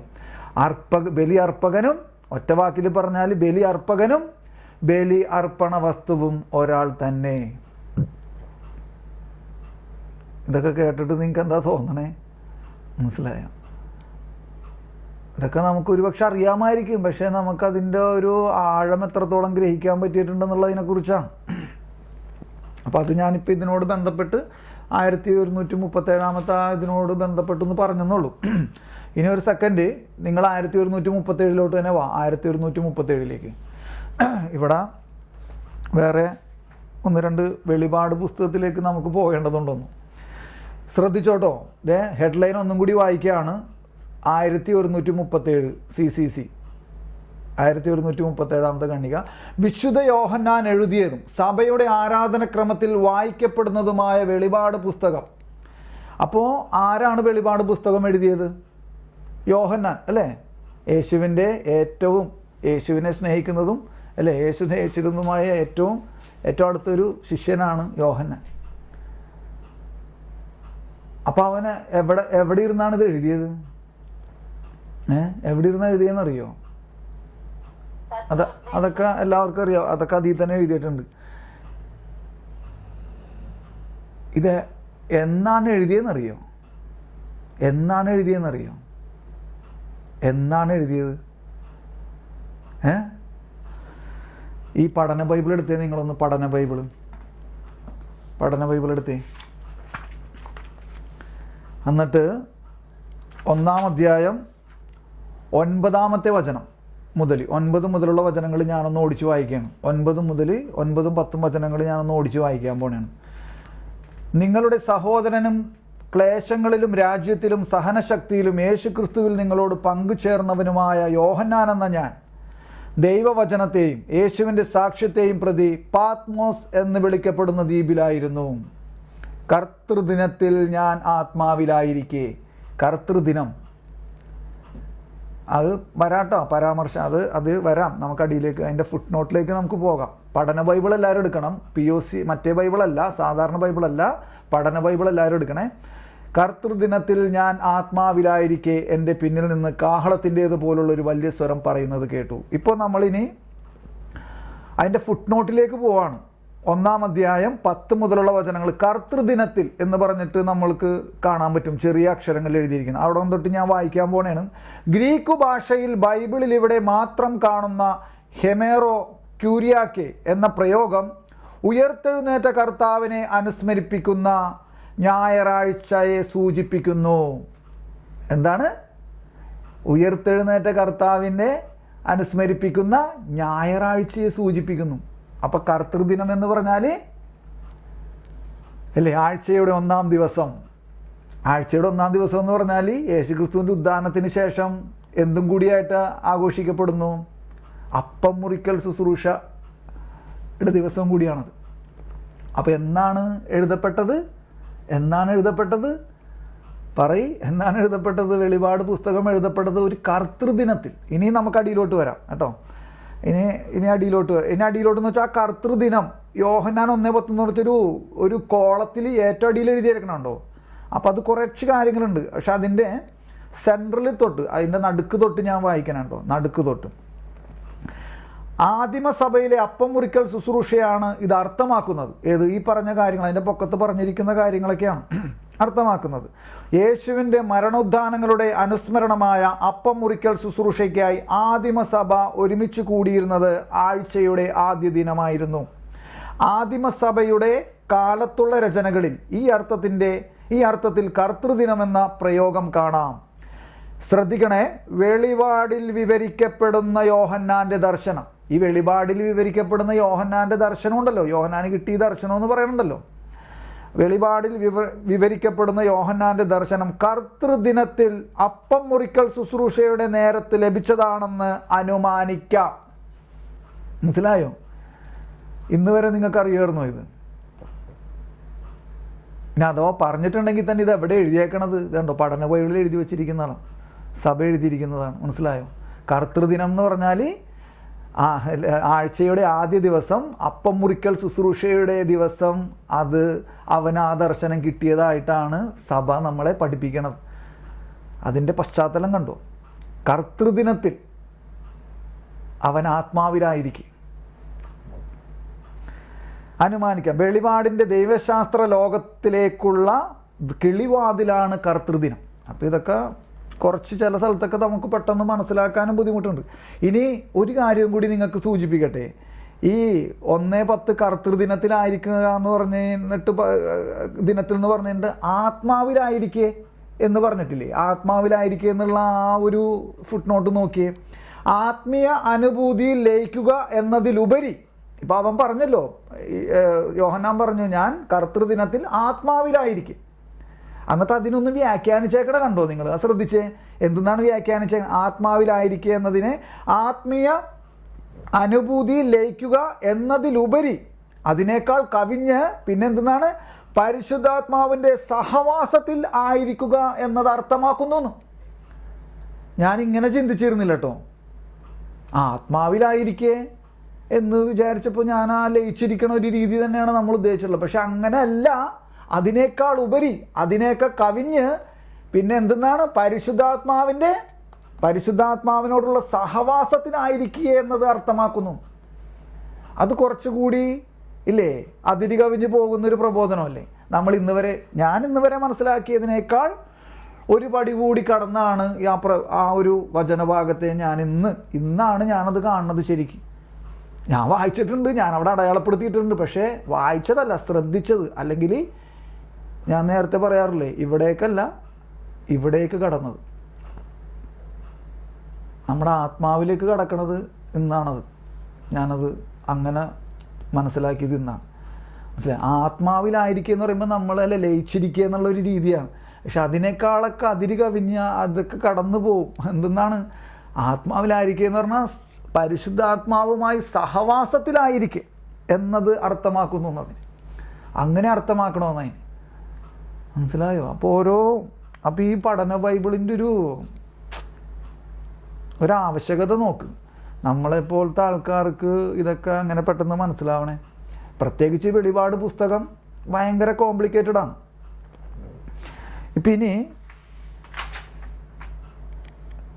ബലി അർപ്പകനും, ഒറ്റ വാക്കിൽ പറഞ്ഞാൽ ബലി അർപ്പകനും ബലി അർപ്പണ വസ്തുവും ഒരാൾ തന്നെ. ഇതൊക്കെ കേട്ടിട്ട് നിങ്ങൾക്ക് എന്താ തോന്നണേ? മനസ്സിലായോ? ഇതൊക്കെ നമുക്ക് ഒരുപക്ഷെ അറിയാമായിരിക്കും, പക്ഷെ നമുക്കതിൻ്റെ ഒരു ആഴം എത്രത്തോളം ഗ്രഹിക്കാൻ പറ്റിയിട്ടുണ്ടെന്നുള്ളതിനെ കുറിച്ചാണ്. അപ്പം അത് ഞാനിപ്പോൾ ഇതിനോട് ബന്ധപ്പെട്ട് 1137 ഇതിനോട് ബന്ധപ്പെട്ടെന്ന് പറഞ്ഞെന്നുള്ളൂ. ഇനി ഒരു സെക്കൻഡ് നിങ്ങൾ 1137 തന്നെ വാ. 1137 ഇവിടെ വേറെ 1-2 വെളിപാട് പുസ്തകത്തിലേക്ക് നമുക്ക് പോകേണ്ടതുണ്ടോന്നു ശ്രദ്ധിച്ചോട്ടോ. ഹെഡ്ലൈൻ ഒന്നും കൂടി വായിക്കുകയാണ്. 1137 CCC 1137 ഖണ്ഡിക. വിശുദ്ധ യോഹന്നാൻ എഴുതിയതും സഭയുടെ ആരാധനക്രമത്തിൽ വായിക്കപ്പെടുന്നതുമായ വെളിപാട് പുസ്തകം. അപ്പോൾ ആരാണ് വെളിപാട് പുസ്തകം എഴുതിയത്? യോഹന്നാൻ അല്ലേ? യേശുവിനെ സ്നേഹിക്കുന്നതും അല്ലേ യേശു സ്നേഹിച്ചിരുന്നതുമായ ഏറ്റവും അടുത്തൊരു ശിഷ്യനാണ് യോഹന്നാൻ. അപ്പൊ അവന് എവിടെ ഇരുന്നാണ് ഇത് എഴുതിയത്? എവിടെ ഇരുന്ന് എഴുതിയെന്നറിയോ? അതൊക്കെ എല്ലാവർക്കും അറിയാം. അതൊക്കെ അതിൽ തന്നെ എഴുതിയിട്ടുണ്ട്. ഇത് എന്നാണ് എഴുതിയത്? ഈ പഠന ബൈബിൾ എടുത്തേ. നിങ്ങളൊന്ന് പഠന ബൈബിൾ എടുത്തേ. എന്നിട്ട് 1-ാം അധ്യായം 9-ാമത്തെ വചനം മുതൽ 9 മുതലുള്ള വചനങ്ങൾ ഞാനൊന്ന് ഓടിച്ചു വായിക്കുകയാണ്. 9 മുതൽ 9-ഉം 10-ഉം വചനങ്ങൾ ഞാനൊന്ന് ഓടിച്ചു വായിക്കാൻ പോണെയാണ്. നിങ്ങളുടെ സഹോദരനും ക്ലേശങ്ങളിലും രാജ്യത്തിലും സഹനശക്തിയിലും യേശുക്രിസ്തുവിൽ നിങ്ങളോട് പങ്കുചേർന്നവനുമായ യോഹന്നാൻ എന്ന ഞാൻ ദൈവവചനത്തെയും യേശുവിൻ്റെ സാക്ഷ്യത്തെയും പ്രതി പാത്മോസ് എന്ന് വിളിക്കപ്പെടുന്ന ദ്വീപിലായിരുന്നു. കർത്തൃദിനത്തിൽ ഞാൻ ആത്മാവിലായിരിക്കെ. കർത്തൃദിനം അത് വരാട്ടോ, പരാമർശം അത് വരാം. നമുക്ക് അടിയിലേക്ക് അതിൻ്റെ ഫുട് നോട്ടിലേക്ക് നമുക്ക് പോകാം. പഠന ബൈബിൾ എല്ലാവരും എടുക്കണം. POC മറ്റേ ബൈബിളല്ല, സാധാരണ ബൈബിളല്ല, പഠന ബൈബിൾ എല്ലാവരും എടുക്കണേ. കർത്തൃദിനത്തിൽ ഞാൻ ആത്മാവിലായിരിക്കെ എൻ്റെ പിന്നിൽ നിന്ന് കാഹളത്തിൻ്റേത് പോലുള്ള ഒരു വലിയ സ്വരം പറയുന്നത് കേട്ടു. ഇപ്പോൾ നമ്മളിനി അതിൻ്റെ ഫുട് നോട്ടിലേക്ക് പോവാണ്. 1-ാം അധ്യായം 10 മുതലുള്ള വചനങ്ങൾ കർത്തൃദിനത്തിൽ എന്ന് പറഞ്ഞിട്ട് നമ്മൾക്ക് കാണാൻ പറ്റും, ചെറിയ അക്ഷരങ്ങളിൽ എഴുതിയിരിക്കുന്നത്. അവിടെ തൊട്ട് ഞാൻ വായിക്കാൻ പോണേണ്. ഗ്രീക്ക് ഭാഷയിൽ ബൈബിളിൽ ഇവിടെ മാത്രം കാണുന്ന ഹെമേറോ ക്യൂരിയാക്കെ എന്ന പ്രയോഗം ഉയർത്തെഴുന്നേറ്റ കർത്താവിനെ അനുസ്മരിപ്പിക്കുന്ന ഞായറാഴ്ചയെ സൂചിപ്പിക്കുന്നു. എന്താണ്? ഉയർത്തെഴുന്നേറ്റ കർത്താവിനെ അനുസ്മരിപ്പിക്കുന്ന ഞായറാഴ്ചയെ സൂചിപ്പിക്കുന്നു. അപ്പൊ കർത്തൃദിനം എന്ന് പറഞ്ഞാൽ അല്ലേ ആഴ്ചയുടെ 1-ാം ദിവസം. ആഴ്ചയുടെ 1-ാം ദിവസം എന്ന് പറഞ്ഞാൽ യേശുക്രിസ്തുവിൻ്റെ ഉദ്ധാനത്തിന് ശേഷം എന്തും കൂടിയായിട്ട് ആഘോഷിക്കപ്പെടുന്നു? അപ്പം മുറിക്കൽ ശുശ്രൂഷയുടെ ദിവസം കൂടിയാണത്. അപ്പൊ എന്നാണ് എഴുതപ്പെട്ടത്? എന്നാണ് എഴുതപ്പെട്ടത്? വെളിപാട് പുസ്തകം എഴുതപ്പെട്ടത് ഒരു കർത്തൃദിനത്തിൽ. ഇനി നമുക്ക് അടിയിലോട്ട് വരാം കേട്ടോ. ഇനി അടിയിലോട്ടെന്ന് വെച്ചാൽ ആ കർത്തൃദിനം യോഹന്നാൻ 1:10 എന്ന് പറഞ്ഞൊരു ഒരു കോളത്തിൽ ഏറ്റവും അടിയിൽ എഴുതിയിരിക്കണുണ്ടോ? അപ്പം അത് കുറച്ച് കാര്യങ്ങളുണ്ട്. പക്ഷെ അതിൻ്റെ സെൻട്രലിൽ തൊട്ട് അതിൻ്റെ നടുക്ക് തൊട്ട് ഞാൻ വായിക്കാനുണ്ടോ? നടുക്ക് തൊട്ട് ആദിമസഭയിലെ അപ്പം മുറിക്കൽ ശുശ്രൂഷയാണ് ഇത് അർത്ഥമാക്കുന്നത്. ഏത്? ഈ പറഞ്ഞ കാര്യങ്ങൾ, അതിൻ്റെ പൊക്കത്ത് പറഞ്ഞിരിക്കുന്ന കാര്യങ്ങളൊക്കെയാണ് അർത്ഥമാക്കുന്നത്. യേശുവിൻ്റെ മരണോദ്ധാനങ്ങളുടെ അനുസ്മരണമായ അപ്പം മുറിക്കൽ ശുശ്രൂഷയ്ക്കായി ആദിമസഭ ഒരുമിച്ച് കൂടിയിരുന്നത് ആഴ്ചയുടെ ആദ്യ ദിനമായിരുന്നു. ആദിമസഭയുടെ കാലത്തുള്ള രചനകളിൽ ഈ അർത്ഥത്തിൽ കർത്തൃദിനമെന്ന പ്രയോഗം കാണാം. ശ്രദ്ധിക്കണേ, വെളിപാടിൽ വിവരിക്കപ്പെടുന്ന യോഹന്നാന്റെ ദർശനം. ഈ വെളിപാടിൽ വിവരിക്കപ്പെടുന്ന യോഹന്നാന്റെ ദർശനം ഉണ്ടല്ലോ, യോഹന്നാന് കിട്ടിയ ദർശനം എന്ന് പറയുന്നുണ്ടല്ലോ, വെളിപാടിൽ വിവരിക്കപ്പെടുന്ന യോഹന്നാന്റെ ദർശനം കർത്തൃദിനത്തിൽ അപ്പം മുറിക്കൽ ശുശ്രൂഷയുടെ നേരത്ത് ലഭിച്ചതാണെന്ന് അനുമാനിക്കാം. മനസ്സിലായോ? ഇന്ന് വരെ നിങ്ങൾക്ക് അറിയാമായിരുന്നോ ഇത്? ഇനി അഥവാ പറഞ്ഞിട്ടുണ്ടെങ്കിൽ തന്നെ ഇത് എവിടെ എഴുതിയേക്കണത്? ഇതുണ്ടോ, പഠന ബൈബിളിൽ എഴുതി വെച്ചിരിക്കുന്നതാണ്, സഭ എഴുതിയിരിക്കുന്നതാണ്. മനസ്സിലായോ? കർത്തൃദിനം എന്ന് പറഞ്ഞാൽ ആഴ്ചയുടെ ആദ്യ ദിവസം, അപ്പം മുറിക്കൽ ശുശ്രൂഷയുടെ ദിവസം, അത് അവന് ആ ദർശനം കിട്ടിയതായിട്ടാണ് സഭ നമ്മളെ പഠിപ്പിക്കണത്. അതിൻ്റെ പശ്ചാത്തലം കണ്ടോ? കർത്തൃദിനത്തിൽ അവൻ ആത്മാവിലായിരിക്കും. അനുമാനിക്കാം. വെളിപാടിൻ്റെ ദൈവശാസ്ത്ര ലോകത്തിലേക്കുള്ള കിളിവാതിലാണ് കർത്തൃദിനം. അപ്പോൾ ഇതൊക്കെ കുറച്ച് ചില സ്ഥലത്തൊക്കെ നമുക്ക് പെട്ടെന്ന് മനസ്സിലാക്കാനും ബുദ്ധിമുട്ടുണ്ട്. ഇനി ഒരു കാര്യം കൂടി നിങ്ങൾക്ക് സൂചിപ്പിക്കട്ടെ. ഈ 1-10 കർത്തൃദിനത്തിലായിരിക്കുക എന്ന് പറഞ്ഞിട്ട് ദിനത്തിൽ എന്ന് പറഞ്ഞിട്ട് ആത്മാവിലായിരിക്കേ എന്ന് പറഞ്ഞിട്ടില്ലേ? ആത്മാവിലായിരിക്കുക എന്നുള്ള ആ ഒരു ഫുട് നോട്ട് നോക്കിയേ. ആത്മീയ അനുഭൂതിയിൽ ലയിക്കുക എന്നതിലുപരി, ഇപ്പം അവൻ പറഞ്ഞല്ലോ, യോഹന്നാൻ പറഞ്ഞു ഞാൻ കർത്തൃദിനത്തിൽ ആത്മാവിലായിരിക്കും. എന്നിട്ട് അതിനൊന്ന് വ്യാഖ്യാനിച്ചേക്കട കണ്ടോ നിങ്ങൾ? ശ്രദ്ധിച്ചേ, എന്തെന്നാണ് വ്യാഖ്യാനിച്ചേ? ആത്മാവിലായിരിക്കുക എന്നതിനെ ആത്മീയ അനുഭൂതിയിൽ ലയിക്കുക എന്നതിലുപരി, അതിനേക്കാൾ കവിഞ്ഞ് പിന്നെന്തെന്നാണ്? പരിശുദ്ധാത്മാവിൻ്റെ സഹവാസത്തിൽ ആയിരിക്കുക എന്നത് അർത്ഥമാക്കുന്നു. ഞാനിങ്ങനെ ചിന്തിച്ചിരുന്നില്ല കേട്ടോ. ആത്മാവിലായിരിക്കേ എന്ന് വിചാരിച്ചപ്പോൾ ഞാൻ ആ ലയിച്ചിരിക്കണ ഒരു രീതി തന്നെയാണ് നമ്മൾ ഉദ്ദേശിച്ചിട്ടുള്ളത്. പക്ഷെ അങ്ങനെയല്ല, അതിനേക്കാൾ ഉപരി, അതിനേക്കാൾ കവിഞ്ഞ് പിന്നെ എന്തെന്നാണ്? പരിശുദ്ധാത്മാവിനോടുള്ള സഹവാസത്തിനായിരിക്കുക എന്നത് അർത്ഥമാക്കുന്നു. അത് കുറച്ചുകൂടി ഇല്ലേ അതിരി കവിഞ്ഞ് പോകുന്നൊരു പ്രബോധനമല്ലേ? ഞാൻ ഇന്ന് വരെ മനസ്സിലാക്കിയതിനേക്കാൾ ഒരു പടി കൂടി കടന്നാണ് ആ ഒരു വചനഭാഗത്തെ ഇന്നാണ് ഞാനത് കാണുന്നത്. ശരിക്കും ഞാൻ വായിച്ചിട്ടുണ്ട്, ഞാൻ അവിടെ അടയാളപ്പെടുത്തിയിട്ടുണ്ട്, പക്ഷേ വായിച്ചതല്ല, ശ്രദ്ധിച്ചത്. അല്ലെങ്കിൽ ഞാൻ നേരത്തെ പറയാറില്ലേ, ഇവിടേക്ക് കടന്നത്, നമ്മുടെ ആത്മാവിലേക്ക് കടക്കണത് ഇന്നാണത്. ഞാനത് അങ്ങനെ മനസ്സിലാക്കിയത് ഇന്നാണ്. മനസ്സിലായി? ആത്മാവിലായിരിക്കുക എന്ന് പറയുമ്പോൾ നമ്മളല്ലേ ലയിച്ചിരിക്കുക എന്നുള്ളൊരു രീതിയാണ്. പക്ഷെ അതിനേക്കാളൊക്കെ അതിരി കവിഞ്ഞ അതൊക്കെ കടന്നു പോവും. എന്തെന്നാണ് ആത്മാവിലായിരിക്കുക എന്ന് പറഞ്ഞാൽ? പരിശുദ്ധാത്മാവുമായി സഹവാസത്തിലായിരിക്കും എന്നത് അർത്ഥമാക്കുന്നു എന്നതിന്. അങ്ങനെ അർത്ഥമാക്കണമെന്നതിന്. മനസ്സിലായോ? അപ്പോൾ ഈ പഠന ബൈബിളിൻ്റെ ഒരാവശ്യകത നോക്ക്. നമ്മളെപ്പോലത്തെ ആൾക്കാർക്ക് ഇതൊക്കെ അങ്ങനെ പെട്ടെന്ന് മനസ്സിലാവണേ. പ്രത്യേകിച്ച് വെളിപാട് പുസ്തകം ഭയങ്കര കോംപ്ലിക്കേറ്റഡ് ആണ്. ഇപ്പം ഇനി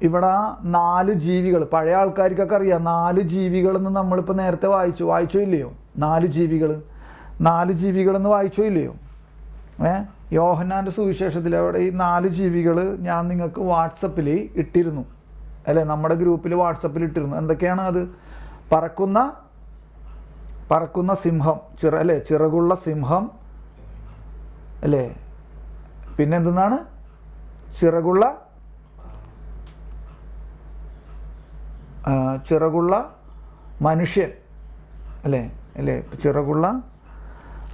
ഇവിടെ 4 ജീവികൾ, പഴയ ആൾക്കാർക്കൊക്കെ അറിയാം 4 ജീവികളെന്ന് നമ്മളിപ്പോൾ നേരത്തെ വായിച്ചോ ഇല്ലയോ? 4 ജീവികളെന്ന് വായിച്ചോ ഇല്ലയോ? യോഹന്നാൻ്റെ സുവിശേഷത്തിൽ അവിടെ ഈ 4 ജീവികൾ ഞാൻ നിങ്ങൾക്ക് വാട്സപ്പിൽ ഇട്ടിരുന്നു അല്ലേ? നമ്മുടെ ഗ്രൂപ്പിൽ വാട്സപ്പിൽ ഇട്ടിരുന്നു. എന്തൊക്കെയാണ് അത്? പറക്കുന്ന സിംഹം, ചിറകുള്ള സിംഹം അല്ലേ? പിന്നെ എന്തെന്നാണ്? ചിറകുള്ള മനുഷ്യൻ അല്ലേ? ചിറകുള്ള.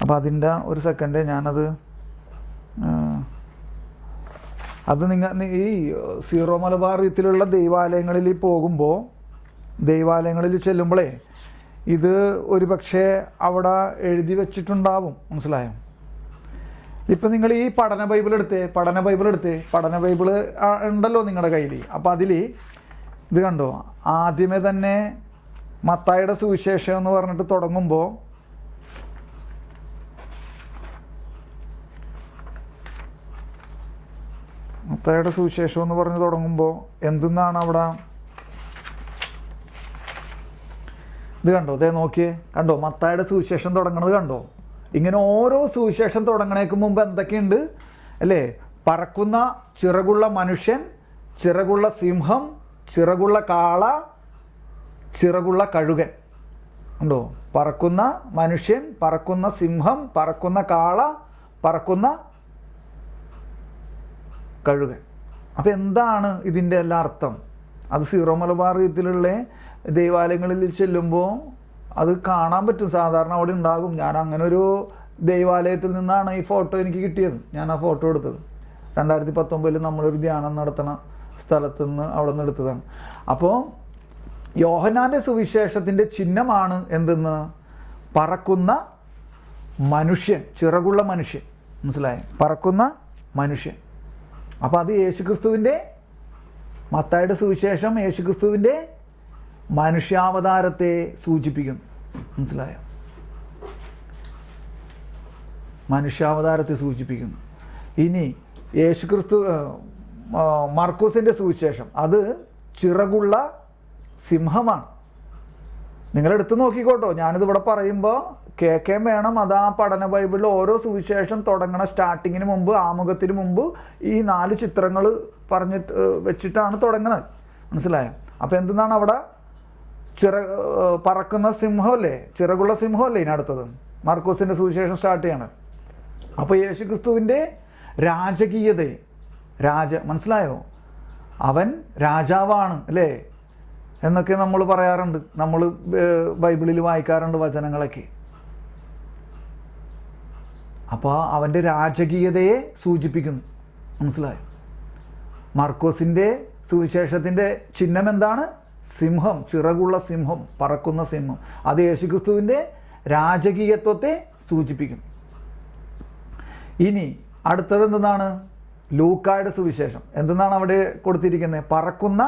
അപ്പം അതിൻ്റെ ഒരു സെക്കൻഡ് ഞാനത് നിങ്ങൾ ഈ സീറോ മലബാർ രീതിയിലുള്ള ദൈവാലയങ്ങളിൽ ചെല്ലുമ്പോഴേ ഇത് ഒരു പക്ഷേ അവിടെ എഴുതി വെച്ചിട്ടുണ്ടാവും. മനസ്സിലായോ? ഇപ്പം നിങ്ങൾ ഈ പഠന ബൈബിൾ എടുത്തേ, പഠന ബൈബിൾ ഉണ്ടല്ലോ നിങ്ങളുടെ കയ്യിൽ. അപ്പം അതിൽ ഇത് കണ്ടോ? ആദ്യമേ തന്നെ മത്തായിയുടെ സുവിശേഷം എന്ന് പറഞ്ഞിട്ട് തുടങ്ങുമ്പോൾ മത്തായിയുടെ സുവിശേഷം എന്ന് പറഞ്ഞ് തുടങ്ങുമ്പോൾ എന്തെന്നാണ് അവിടെ? ഇത് കണ്ടോ? നോക്കിയേ, കണ്ടോ? മത്തായിയുടെ സുവിശേഷം തുടങ്ങണത് കണ്ടോ? ഇങ്ങനെ ഓരോ സുവിശേഷം തുടങ്ങണേക്ക് മുമ്പ് എന്തൊക്കെയുണ്ട് അല്ലേ? പറക്കുന്ന ചിറകുള്ള മനുഷ്യൻ, ചിറകുള്ള സിംഹം, ചിറകുള്ള കാള, ചിറകുള്ള കഴുകൻ. ഉണ്ടോ? പറക്കുന്ന മനുഷ്യൻ, പറക്കുന്ന സിംഹം, പറക്കുന്ന കാള, പറക്കുന്ന കഴുകൻ. അപ്പം എന്താണ് ഇതിൻ്റെ എല്ലാ അർത്ഥം? അത് സീറോ മലബാർ രീതിയിലുള്ള ദൈവാലയങ്ങളിൽ ചെല്ലുമ്പോൾ അത് കാണാൻ പറ്റും. സാധാരണ അവിടെ ഉണ്ടാകും. ഞാൻ അങ്ങനെ ഒരു ദൈവാലയത്തിൽ നിന്നാണ് ഈ ഫോട്ടോ എനിക്ക് കിട്ടിയത്. ഞാൻ ആ ഫോട്ടോ എടുത്തത് 2019 നമ്മളൊരു ധ്യാനം നടത്തണ സ്ഥലത്ത് നിന്ന് അവിടെ നിന്ന് എടുത്തതാണ്. അപ്പോൾ യോഹന്നാന്റെ സുവിശേഷത്തിൻ്റെ ചിഹ്നമാണ് എന്തെന്ന്? പറക്കുന്ന മനുഷ്യൻ, ചിറകുള്ള മനുഷ്യൻ. മനസ്സിലായോ? പറക്കുന്ന മനുഷ്യൻ. അപ്പോൾ അത് യേശുക്രിസ്തുവിൻ്റെ, മത്തായിയുടെ സുവിശേഷം യേശുക്രിസ്തുവിൻ്റെ മനുഷ്യാവതാരത്തെ സൂചിപ്പിക്കുന്നു. മനസ്സിലായോ? മനുഷ്യാവതാരത്തെ സൂചിപ്പിക്കുന്നു. ഇനി യേശുക്രിസ്തു മർക്കോസിൻ്റെ സുവിശേഷം അത് ചിറകുള്ള സിംഹമാണ്. നിങ്ങളെടുത്ത് നോക്കിക്കോട്ടോ. ഞാനിതിവിടെ പറയുമ്പോൾ കേൾക്കാൻ വേണം. അത് ആ പഠന ബൈബിളിൽ ഓരോ സുവിശേഷം തുടങ്ങണ സ്റ്റാർട്ടിങ്ങിന് മുമ്പ്, ആമുഖത്തിന് മുമ്പ് ഈ 4 ചിത്രങ്ങൾ പറഞ്ഞിട്ട് വെച്ചിട്ടാണ് തുടങ്ങുന്നത്. മനസ്സിലായോ? അപ്പോൾ എന്തെന്നാണ് അവിടെ? പറക്കുന്ന സിംഹമല്ലേ, ചിറകുള്ള സിംഹമല്ലേ ഇതിനടുത്തത്? മാർക്കോസിൻ്റെ സുവിശേഷം സ്റ്റാർട്ട് ചെയ്യണം. അപ്പോൾ യേശുക്രിസ്തുവിൻ്റെ രാജകീയതയെ, മനസ്സിലായോ? അവൻ രാജാവാണ് അല്ലേ എന്നൊക്കെ നമ്മൾ പറയാറുണ്ട്. നമ്മൾ ബൈബിളിൽ വായിക്കാറുണ്ട് വചനങ്ങളൊക്കെ. അപ്പോൾ അവൻ്റെ രാജകീയതയെ സൂചിപ്പിക്കുന്നു. മനസ്സിലായോ? മർക്കോസിൻ്റെ സുവിശേഷത്തിൻ്റെ ചിഹ്നം എന്താണ്? സിംഹം, ചിറകുള്ള സിംഹം, പറക്കുന്ന സിംഹം. അത് യേശുക്രിസ്തുവിൻ്റെ രാജകീയത്വത്തെ സൂചിപ്പിക്കുന്നു. ഇനി അടുത്തത് എന്താണ്? ലൂക്കായുടെ സുവിശേഷം. എന്തെന്നാണ് അവിടെ കൊടുത്തിരിക്കുന്നത്? പറക്കുന്ന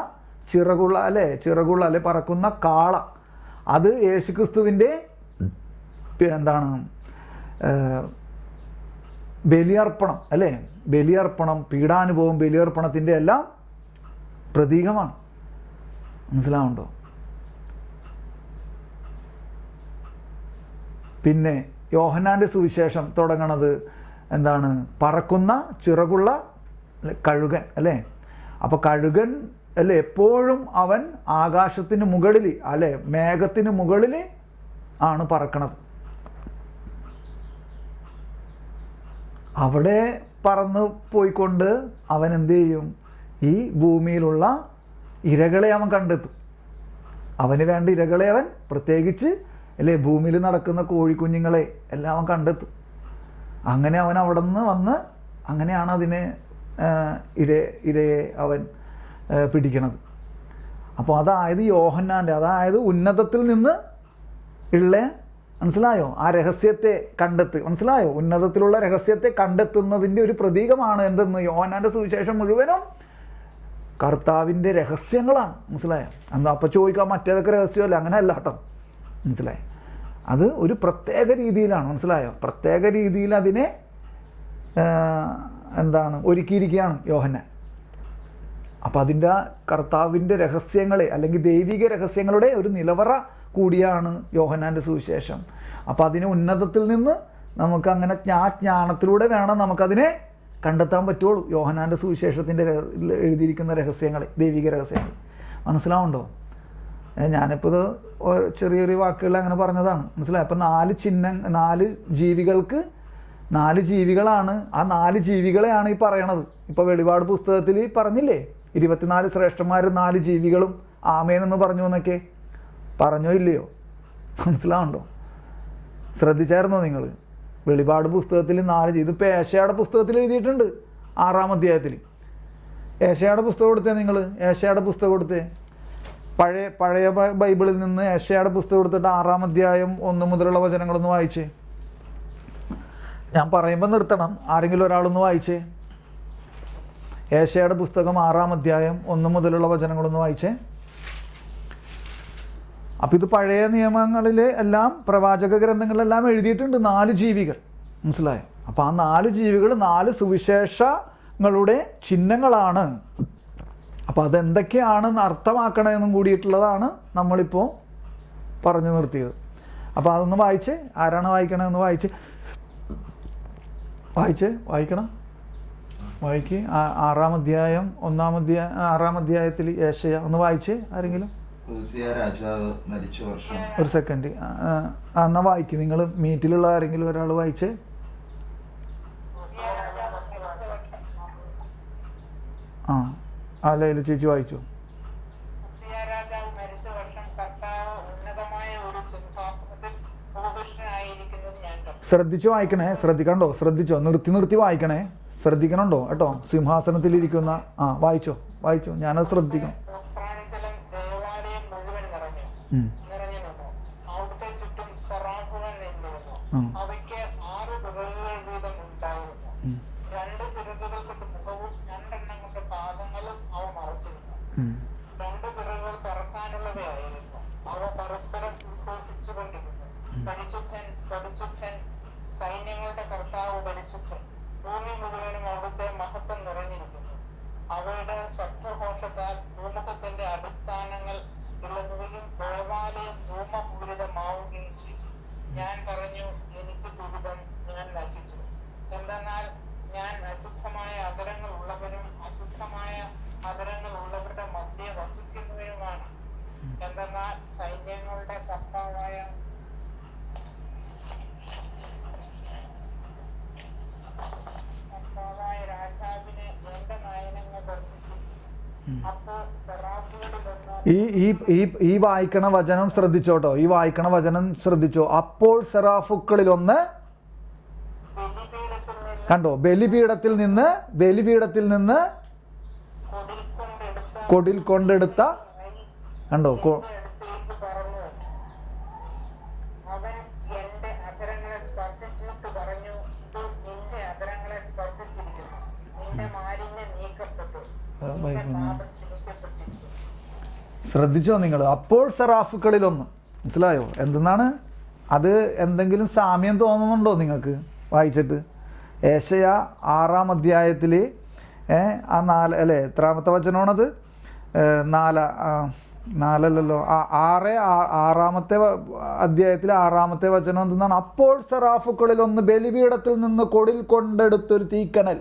ചിറകുള്ള അല്ലെ പറക്കുന്ന കാള. അത് യേശുക്രിസ്തുവിൻ്റെ എന്താണ്? ബലിയർപ്പണം അല്ലേ? ബലിയർപ്പണം, പീഡാനുഭവം, ബലിയർപ്പണത്തിൻ്റെ എല്ലാം പ്രതീകമാണ്. മനസ്സിലാവുണ്ടോ? പിന്നെ യോഹന്നാന്റെ സുവിശേഷം തുടങ്ങണത് എന്താണ്? പറക്കുന്ന ചിറകുള്ള കഴുകൻ അല്ലേ? അപ്പോൾ കഴുകൻ അല്ലേ എപ്പോഴും അവൻ ആകാശത്തിന് മുകളിൽ അല്ലെ, മേഘത്തിന് മുകളിൽ ആണ് പറക്കണത്. അവിടെ പറന്ന് പോയിക്കൊണ്ട് അവൻ എന്ത് ചെയ്യും? ഈ ഭൂമിയിലുള്ള ഇരകളെ അവൻ കണ്ടെത്തും. അവന് വേണ്ട ഇരകളെ അവൻ പ്രത്യേകിച്ച് അല്ലേ ഭൂമിയിൽ നടക്കുന്ന കോഴിക്കുഞ്ഞുങ്ങളെ എല്ലാം അവൻ കണ്ടെത്തും. അങ്ങനെ അവൻ അവിടെ നിന്ന് വന്ന് അങ്ങനെയാണ് അതിനെ ഇരയെ അവൻ പിടിക്കണത്. അപ്പോൾ അതായത് യോഹന്നാൻ്റെ, അതായത് ഉന്നതത്തിൽ നിന്ന് ഉള്ള, മനസ്സിലായോ? ആ രഹസ്യത്തെ മനസ്സിലായോ? ഉന്നതത്തിലുള്ള രഹസ്യത്തെ കണ്ടെത്തുന്നതിൻ്റെ ഒരു പ്രതീകമാണ് എന്തെന്ന്? യോഹന്നാൻ്റെ സുവിശേഷം മുഴുവനും കർത്താവിൻ്റെ രഹസ്യങ്ങളാണ്. മനസ്സിലായോ? എന്താ അപ്പോൾ ചോദിക്കാം, മറ്റേതൊക്കെ രഹസ്യമല്ല? അങ്ങനെയല്ല കേട്ടോ. മനസ്സിലായോ? അത് ഒരു പ്രത്യേക രീതിയിലാണ്. മനസ്സിലായോ? പ്രത്യേക രീതിയിൽ അതിനെ എന്താണ് ഒരുക്കിയിരിക്കുകയാണ് യോഹന്നാൻ. അപ്പം അതിൻ്റെ കർത്താവിൻ്റെ രഹസ്യങ്ങളെ അല്ലെങ്കിൽ ദൈവിക രഹസ്യങ്ങളുടെ ഒരു നിലവറ കൂടിയാണ് യോഹന്നാൻ്റെ സുവിശേഷം. അപ്പം അതിന് ഉന്നതത്തിൽ നിന്ന് നമുക്ക് അങ്ങനെ ജ്ഞാനത്തിലൂടെ വേണം നമുക്കതിനെ കണ്ടെത്താൻ പറ്റുള്ളൂ. യോഹന്നാൻ്റെ സുവിശേഷത്തിൻ്റെ എഴുതിയിരിക്കുന്ന രഹസ്യങ്ങളെ, ദൈവിക രഹസ്യങ്ങൾ. മനസ്സിലാവുണ്ടോ? ഞാനിപ്പോൾ ഇത് ചെറിയ വാക്കുകളിൽ അങ്ങനെ പറഞ്ഞതാണ്. മനസ്സിലായി? അപ്പം 4 ജീവികൾക്ക് 4 ജീവികളാണ്. ആ 4 ജീവികളെയാണ് ഈ പറയണത്. ഇപ്പോൾ വെളിപാട് പുസ്തകത്തിൽ പറഞ്ഞില്ലേ 24 ശ്രേഷ്ഠന്മാർ 4 ജീവികളും ആമേനെന്ന് പറഞ്ഞു എന്നൊക്കെ. പറഞ്ഞോ ഇല്ലയോ? മനസ്സിലാവുണ്ടോ? ശ്രദ്ധിച്ചായിരുന്നോ നിങ്ങൾ? വെളിപാട് പുസ്തകത്തിൽ 4 ഇതിപ്പോൾ ഏശയുടെ പുസ്തകത്തിൽ എഴുതിയിട്ടുണ്ട് 6-ാം അധ്യായത്തിൽ. ഏശയുടെ പുസ്തകം കൊടുത്തേ നിങ്ങൾ. ഏശയുടെ പുസ്തകം കൊടുത്തേ. പഴയ ബൈബിളിൽ നിന്ന് ഏശയുടെ പുസ്തകം എടുത്തിട്ട് 6-ാം അധ്യായം 1 മുതലുള്ള വചനങ്ങളൊന്ന് വായിച്ചേ. ഞാൻ പറയുമ്പോൾ നിർത്തണം. ആരെങ്കിലും ഒരാളൊന്ന് വായിച്ചേ. ഏശയുടെ പുസ്തകം 6-ാം അധ്യായം 1 മുതലുള്ള വചനങ്ങളൊന്ന് വായിച്ചേ. അപ്പം ഇത് പഴയ നിയമങ്ങളിൽ എല്ലാം, പ്രവാചക ഗ്രന്ഥങ്ങളിലെല്ലാം എഴുതിയിട്ടുണ്ട് 4 ജീവികൾ. മനസ്സിലായോ? അപ്പം ആ 4 ജീവികൾ 4 സുവിശേഷങ്ങളുടെ ചിഹ്നങ്ങളാണ്. അപ്പം അതെന്തൊക്കെയാണെന്ന് അർത്ഥമാക്കണമെന്നും കൂടിയിട്ടുള്ളതാണ് നമ്മളിപ്പോൾ പറഞ്ഞു നിർത്തിയത്. അപ്പോൾ അതൊന്ന് വായിച്ചേ. ആരാണ് വായിക്കണമെന്ന് വായിക്കണം. വായിക്ക്. 6-ാം അധ്യായം 6-ാം അധ്യായത്തിൽ ഏശയ ഒന്ന് വായിച്ചേ ആരെങ്കിലും. ഒരു സെക്കൻഡ്. എന്നാ വായിക്കും. നിങ്ങൾ മീറ്റിലുള്ള ആരെങ്കിലും ഒരാൾ വായിച്ചേ. ലൈല ചേച്ചി വായിച്ചു. ശ്രദ്ധിച്ചു വായിക്കണേ, ശ്രദ്ധിക്കണ്ടോ, ശ്രദ്ധിച്ചോ, നിർത്തി വായിക്കണേ, ശ്രദ്ധിക്കണുണ്ടോ കേട്ടോ. സിംഹാസനത്തിലിരിക്കുന്ന വായിച്ചോ, ഞാനത് ശ്രദ്ധിക്കണം. അവയ്ക്ക് 6 വിറകുകൾ വീതം ഉണ്ടായിരുന്നു. 2 ചിറകുകൾ കൊണ്ട് മുഖവും 2 എണ്ണം കൊണ്ട് പാദങ്ങളും അവ മറച്ചിരുന്നു. 2 ചിറകുകൾ പറക്കാനുള്ളവയായിരുന്നു. അവ പരസ്പരം ഉദ്ഘോഷിച്ചുകൊണ്ടിരുന്നു, പരിശുദ്ധൻ പരിശുദ്ധൻ, സൈന്യങ്ങളുടെ കർത്താവ് പരിശുദ്ധൻ, ഭൂമി മുഴുവനും അവിടുത്തെ മഹത്വം നിറഞ്ഞിരിക്കുന്നു. അവയുടെ ശബ്ദഘോഷത്താൽ ഭൂമുഖത്തിന്റെ അടിസ്ഥാനങ്ങൾ ഇളകുകയും ദേവാലയം ധൂമപൂരിതമാവുകയും ചെയ്തു. ഞാൻ പറഞ്ഞു, എനിക്ക് ദുരിതം, ഞാൻ നശിച്ചു. എന്തെന്നാൽ ഞാൻ അശുദ്ധമായ അധരങ്ങൾ ഉള്ളവരും അശുദ്ധമായ അധരങ്ങൾ ഉള്ളവരുടെ മധ്യേ വസിക്കുന്നവരുമാണ്. എന്തെന്നാൽ സൈന്യങ്ങളുടെ കർത്താവായ രാജാവിനെ എന്റെ നയനങ്ങൾ ദർശിച്ചിരിക്കുന്നു. അപ്പോൾ സെറാഫുകളിലൊന്ന് ഈ വായിക്കണ വചനം ശ്രദ്ധിച്ചോട്ടോ, ഈ വായിക്കണ വചനം ശ്രദ്ധിച്ചോ. അപ്പോൾ സെറാഫുക്കളിലൊന്ന് കണ്ടോ, ബലിപീഠത്തിൽ നിന്ന് കൊടിൽ കൊണ്ടെടുത്ത കണ്ടോ അവൻ എന്റെ അധരങ്ങളെ സ്പർശിച്ചിട്ട് പറഞ്ഞു, ഇത് നിന്റെ അധരങ്ങളെ സ്പർശിച്ചിരിക്കുന്നു, നിന്റെ മാലിന്യം നീക്കപ്പെട്ടു, നിന്റെ പാപം ക്ഷമിക്കപ്പെട്ടിരിക്കുന്നു. ശ്രദ്ധിച്ചോ നിങ്ങൾ. അപ്പോൾ സെറാഫുക്കളിലൊന്ന്, മനസ്സിലായോ എന്തെന്നാണ് അത്? എന്തെങ്കിലും സാമ്യം തോന്നുന്നുണ്ടോ നിങ്ങൾക്ക് വായിച്ചിട്ട്? ഏശയ 6-ാം അധ്യായത്തിൽ ആ 4 അല്ലേ, എത്രാമത്തെ വചനമാണത്? 6-ാമത്തെ അധ്യായത്തിൽ 6-ാമത്തെ വചനം എന്തെന്നാണ്? അപ്പോൾ സെറാഫുക്കളിലൊന്ന് ബലിപീഠത്തിൽ നിന്ന് കൊടിൽ കൊണ്ടെടുത്തൊരു തീക്കനൽ.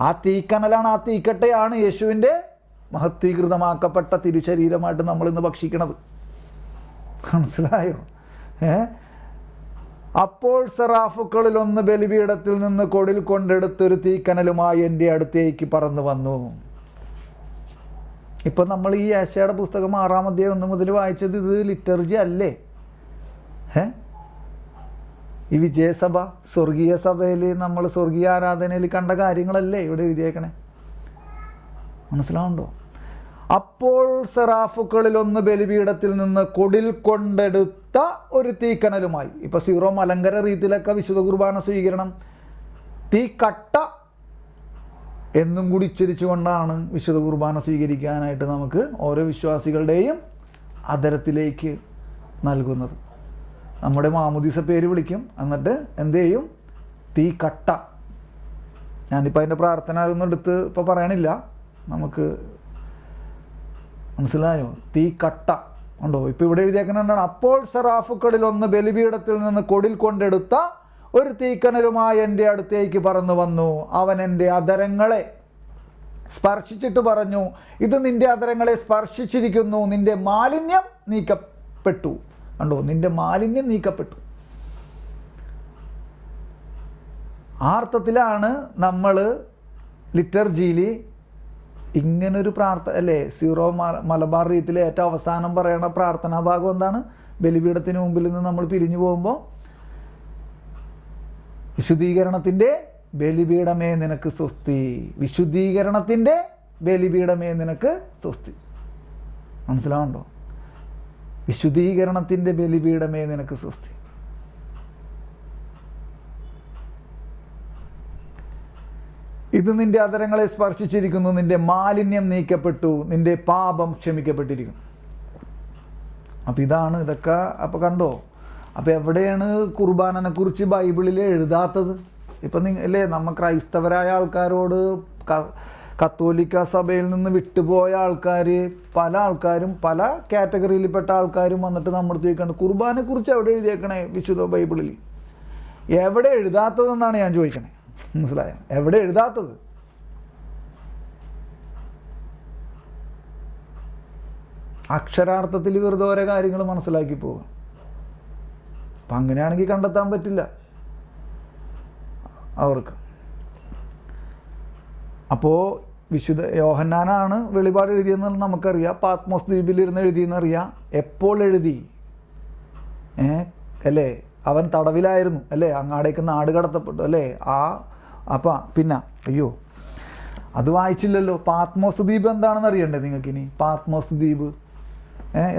ആ തീക്കനലാണ്, ആ തീക്കട്ടയാണ് യേശുവിൻ്റെ മഹത്വീകൃതമാക്കപ്പെട്ട തിരുശരീരമായിട്ട് നമ്മൾ ഇന്ന് ഭക്ഷിക്കണത്. മനസ്സിലായോ? അപ്പോൾ സെറാഫുക്കളിലൊന്ന് ബലിപീഠത്തിൽ നിന്ന് കൊടിൽ കൊണ്ടെടുത്തൊരു തീക്കനലുമായി എൻ്റെ അടുത്തേക്ക് പറന്നു വന്നു. ഇപ്പൊ നമ്മൾ ഈ ഏശയുടെ പുസ്തകം 6-ാം അധ്യായം 1 മുതൽ വായിച്ചത് ഇത് ലിറ്റർജി അല്ലേ? ഈ വിജയസഭ, സ്വർഗീയ സഭയിൽ നമ്മൾ സ്വർഗീയ ആരാധനയിൽ കണ്ട കാര്യങ്ങളല്ലേ ഇവിടെ എഴുതിയേക്കണേ? മനസ്സിലാവുണ്ടോ? അപ്പോൾ സെറാഫുക്കളിലൊന്ന് ബലിപീഠത്തിൽ നിന്ന് കൊടിൽ കൊണ്ടെടുത്ത ഒരു തീക്കനലുമായി. ഇപ്പൊ സീറോ മലങ്കര റീതിയിലൊക്കെ വിശുദ്ധ കുർബാന സ്വീകരണം തീക്കട്ട എന്നും കൂടി ഉച്ചരിച്ചുകൊണ്ടാണ് വിശുദ്ധ കുർബാന സ്വീകരിക്കാനായിട്ട് നമുക്ക് ഓരോ വിശ്വാസികളുടെയും അധരത്തിലേക്ക് നൽകുന്നത്. നമ്മുടെ മാമുദീസ പേര് വിളിക്കും, എന്നിട്ട് എന്ത് ചെയ്യും? തീക്കട്ട. ഞാനിപ്പോൾ അതിൻ്റെ പ്രാർത്ഥന ഒന്നും എടുത്ത് ഇപ്പോൾ പറയണില്ല, നമുക്ക് മനസ്സിലായോ? തീക്കട്ട ഉണ്ടോ? ഇപ്പൊ ഇവിടെ എഴുതിയേക്കുന്നുണ്ടാണ്, അപ്പോൾ സെറാഫുക്കളിലൊന്ന് ബലിപീഠത്തിൽ നിന്ന് കൊടിൽ കൊണ്ടെടുത്ത ഒരു തീക്കനലുമായി എൻ്റെ അടുത്തേക്ക് പറന്നു വന്നു. അവൻ എൻ്റെ അധരങ്ങളെ സ്പർശിച്ചിട്ട് പറഞ്ഞു, ഇത് നിന്റെ അധരങ്ങളെ സ്പർശിച്ചിരിക്കുന്നു, നിന്റെ മാലിന്യം നീക്കപ്പെട്ടു. കണ്ടോ, നിന്റെ മാലിന്യം നീക്കപ്പെട്ടു. ആ അർത്ഥത്തിലാണ് നമ്മൾ ലിറ്റർജിയിൽ ഇങ്ങനൊരു പ്രാർത്ഥന അല്ലേ, സീറോ മലബാർ രീതിയിൽ ഏറ്റവും അവസാനം പറയണ പ്രാർത്ഥനാ ഭാഗം എന്താണ്? ബലിപീഠത്തിന് മുമ്പിൽ നിന്ന് നമ്മൾ പിരിഞ്ഞു പോകുമ്പോൾ, വിശുദ്ധീകരണത്തിന്റെ ബലിപീഠമേ നിനക്ക് സ്വസ്തി, വിശുദ്ധീകരണത്തിന്റെ ബലിപീഠമേ നിനക്ക് സ്വസ്തി. മനസ്സിലാവുണ്ടോ? വിശുദ്ധീകരണത്തിന്റെ ബലിപീഠമേ നിനക്ക് സ്വസ്തി. ഇത് നിന്റെ അധരങ്ങളെ സ്പർശിച്ചിരിക്കുന്നു, നിന്റെ മാലിന്യം നീക്കപ്പെട്ടു, നിന്റെ പാപം ക്ഷമിക്കപ്പെട്ടിരിക്കുന്നു. അപ്പൊ ഇതാണ് ഇതൊക്കെ. അപ്പൊ കണ്ടോ, അപ്പൊ എവിടെയാണ് കുർബാനനെ കുറിച്ച് ബൈബിളിൽ എഴുതാത്തത്? ഇപ്പൊ അല്ലേ, നമ്മ ക്രൈസ്തവരായ ആൾക്കാരോട്, കത്തോലിക്ക സഭയിൽ നിന്ന് വിട്ടുപോയ ആൾക്കാർ, പല ആൾക്കാരും പല കാറ്റഗറിയിൽപ്പെട്ട ആൾക്കാരും വന്നിട്ട് നമ്മുടെ ചോദിക്കണ്ട്, കുർബാനെ കുറിച്ച് എവിടെ എഴുതിയേക്കണേ വിശുദ്ധ ബൈബിളിൽ? എവിടെ എഴുതാത്തതെന്നാണ് ഞാൻ ചോദിക്കണേ. മനസ്സിലായോ? എവിടെ എഴുതാത്തത്? അക്ഷരാർത്ഥത്തിൽ വെറുതെ ഓരോ കാര്യങ്ങൾ മനസ്സിലാക്കി പോകും. അപ്പം അങ്ങനെയാണെങ്കിൽ കണ്ടെത്താൻ പറ്റില്ല അവർക്ക്. അപ്പോൾ വിശുദ്ധ യോഹന്നാനാണ് വെളിപാട് എഴുതിയെന്ന് നമുക്കറിയാം. പാത്മോസ് ദ്വീപിലിരുന്ന് എഴുതിയെന്നറിയാം. എപ്പോൾ എഴുതി? അല്ലേ, അവൻ തടവിലായിരുന്നു അല്ലേ, അങ്ങാടേക്ക് നാട് കടത്തപ്പെട്ടു അല്ലേ. അപ്പം പിന്നെ അയ്യോ അത് വായിച്ചില്ലല്ലോ. പാത്മോസ് ദ്വീപ് എന്താണെന്ന് അറിയണ്ടേ നിങ്ങൾക്കിനി? പാത്മോസ് ദ്വീപ്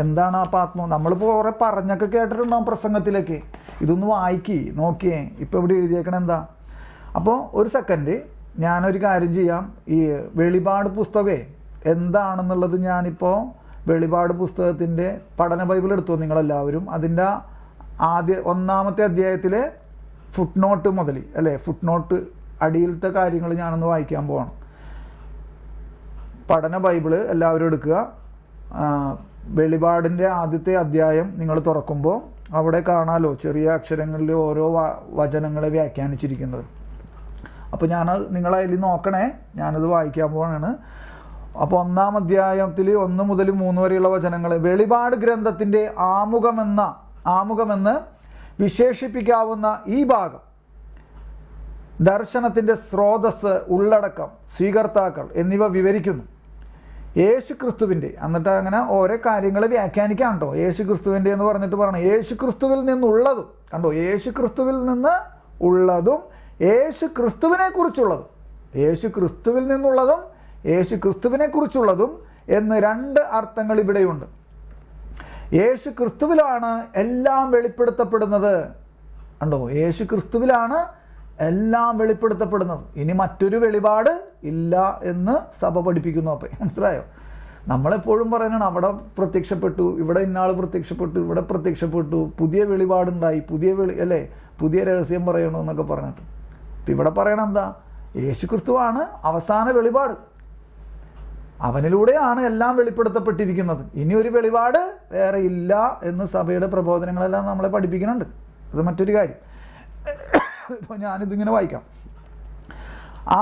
എന്താണ് ആ പാത്മോസ്? നമ്മളിപ്പോൾ കുറേ പറഞ്ഞൊക്കെ കേട്ടിട്ടുണ്ടാവും പ്രസംഗത്തിലൊക്കെ. ഇതൊന്ന് വായിക്കി നോക്കിയേ. ഇപ്പോൾ ഇവിടെ എഴുതിയേക്കണം എന്താ. അപ്പോൾ ഒരു സെക്കൻഡ് ഞാനൊരു കാര്യം ചെയ്യാം. ഈ വെളിപാട് പുസ്തകമേ എന്താണെന്നുള്ളത് ഞാനിപ്പോൾ വെളിപാട് പുസ്തകത്തിൻ്റെ പഠന ബൈബിൾ എടുത്തു നിങ്ങളെല്ലാവരും. അതിൻ്റെ ഒന്നാമത്തെ അധ്യായത്തിലെ ഫുട് നോട്ട് മുതൽ അല്ലേ, ഫുട് നോട്ട് അടിയിലത്തെ കാര്യങ്ങൾ ഞാനൊന്ന് വായിക്കാൻ പോവാണ്. പഠന ബൈബിള് എല്ലാവരും എടുക്കുക. വെളിപാടിൻ്റെ ആദ്യത്തെ അധ്യായം നിങ്ങൾ തുറക്കുമ്പോൾ അവിടെ കാണാലോ ചെറിയ അക്ഷരങ്ങളിൽ ഓരോ വചനങ്ങളെ വ്യാഖ്യാനിച്ചിരിക്കുന്നത്. അപ്പോൾ നിങ്ങളതിൽ നോക്കണേ, ഞാനത് വായിക്കാൻ പോവാണ്. അപ്പോൾ ഒന്നാം അധ്യായത്തിൽ 1 മുതൽ 3 വരെയുള്ള വചനങ്ങൾ, വെളിപാട് ഗ്രന്ഥത്തിൻ്റെ ആമുഖമെന്ന് വിശേഷിപ്പിക്കാവുന്ന ഈ ഭാഗം ദർശനത്തിൻ്റെ സ്രോതസ്, ഉള്ളടക്കം, സ്വീകർത്താക്കൾ എന്നിവ വിവരിക്കുന്നു. യേശു ക്രിസ്തുവിൻ്റെ, എന്നിട്ട് അങ്ങനെ ഓരോ കാര്യങ്ങൾ വ്യാഖ്യാനിക്കാം കേട്ടോ. യേശു ക്രിസ്തുവിൻ്റെ എന്ന് പറഞ്ഞിട്ട് പറയണം യേശു ക്രിസ്തുവിൽ നിന്നുള്ളതും, കണ്ടോ, യേശു ക്രിസ്തുവിൽ നിന്ന് ഉള്ളതും യേശു ക്രിസ്തുവിനെ കുറിച്ചുള്ളതും, യേശു ക്രിസ്തുവിൽ നിന്നുള്ളതും യേശു ക്രിസ്തുവിനെ കുറിച്ചുള്ളതും എന്ന് 2 അർത്ഥങ്ങൾ ഇവിടെയുണ്ട്. യേശു ക്രിസ്തുവിലാണ് എല്ലാം വെളിപ്പെടുത്തപ്പെടുന്നത്. കണ്ടോ, യേശു ക്രിസ്തുവിലാണ് എല്ലാം വെളിപ്പെടുത്തപ്പെടുന്നത്. ഇനി മറ്റൊരു വെളിപാട് ഇല്ല എന്ന് സഭ പഠിപ്പിക്കുന്നു. അപ്പം മനസ്സിലായോ? നമ്മളെപ്പോഴും പറയണം അവിടെ പ്രത്യക്ഷപ്പെട്ടു, ഇവിടെ ഇന്നാൾ പ്രത്യക്ഷപ്പെട്ടു, ഇവിടെ പ്രത്യക്ഷപ്പെട്ടു, പുതിയ വെളിപാടുണ്ടായി, പുതിയ രഹസ്യം പറയണമെന്നൊക്കെ പറഞ്ഞിട്ട്. അപ്പം ഇവിടെ പറയണം എന്താ, യേശു ക്രിസ്തുവാണ് അവസാന വെളിപാട്. അവനിലൂടെയാണ് എല്ലാം വെളിപ്പെടുത്തപ്പെട്ടിരിക്കുന്നത്. ഇനി ഒരു വെളിപാട് വേറെ ഇല്ല എന്ന് സഭയുടെ പ്രബോധനങ്ങളെല്ലാം നമ്മളെ പഠിപ്പിക്കുന്നുണ്ട്. അത് മറ്റൊരു കാര്യം. ഇപ്പോൾ ഞാനിതിങ്ങനെ വായിക്കാം.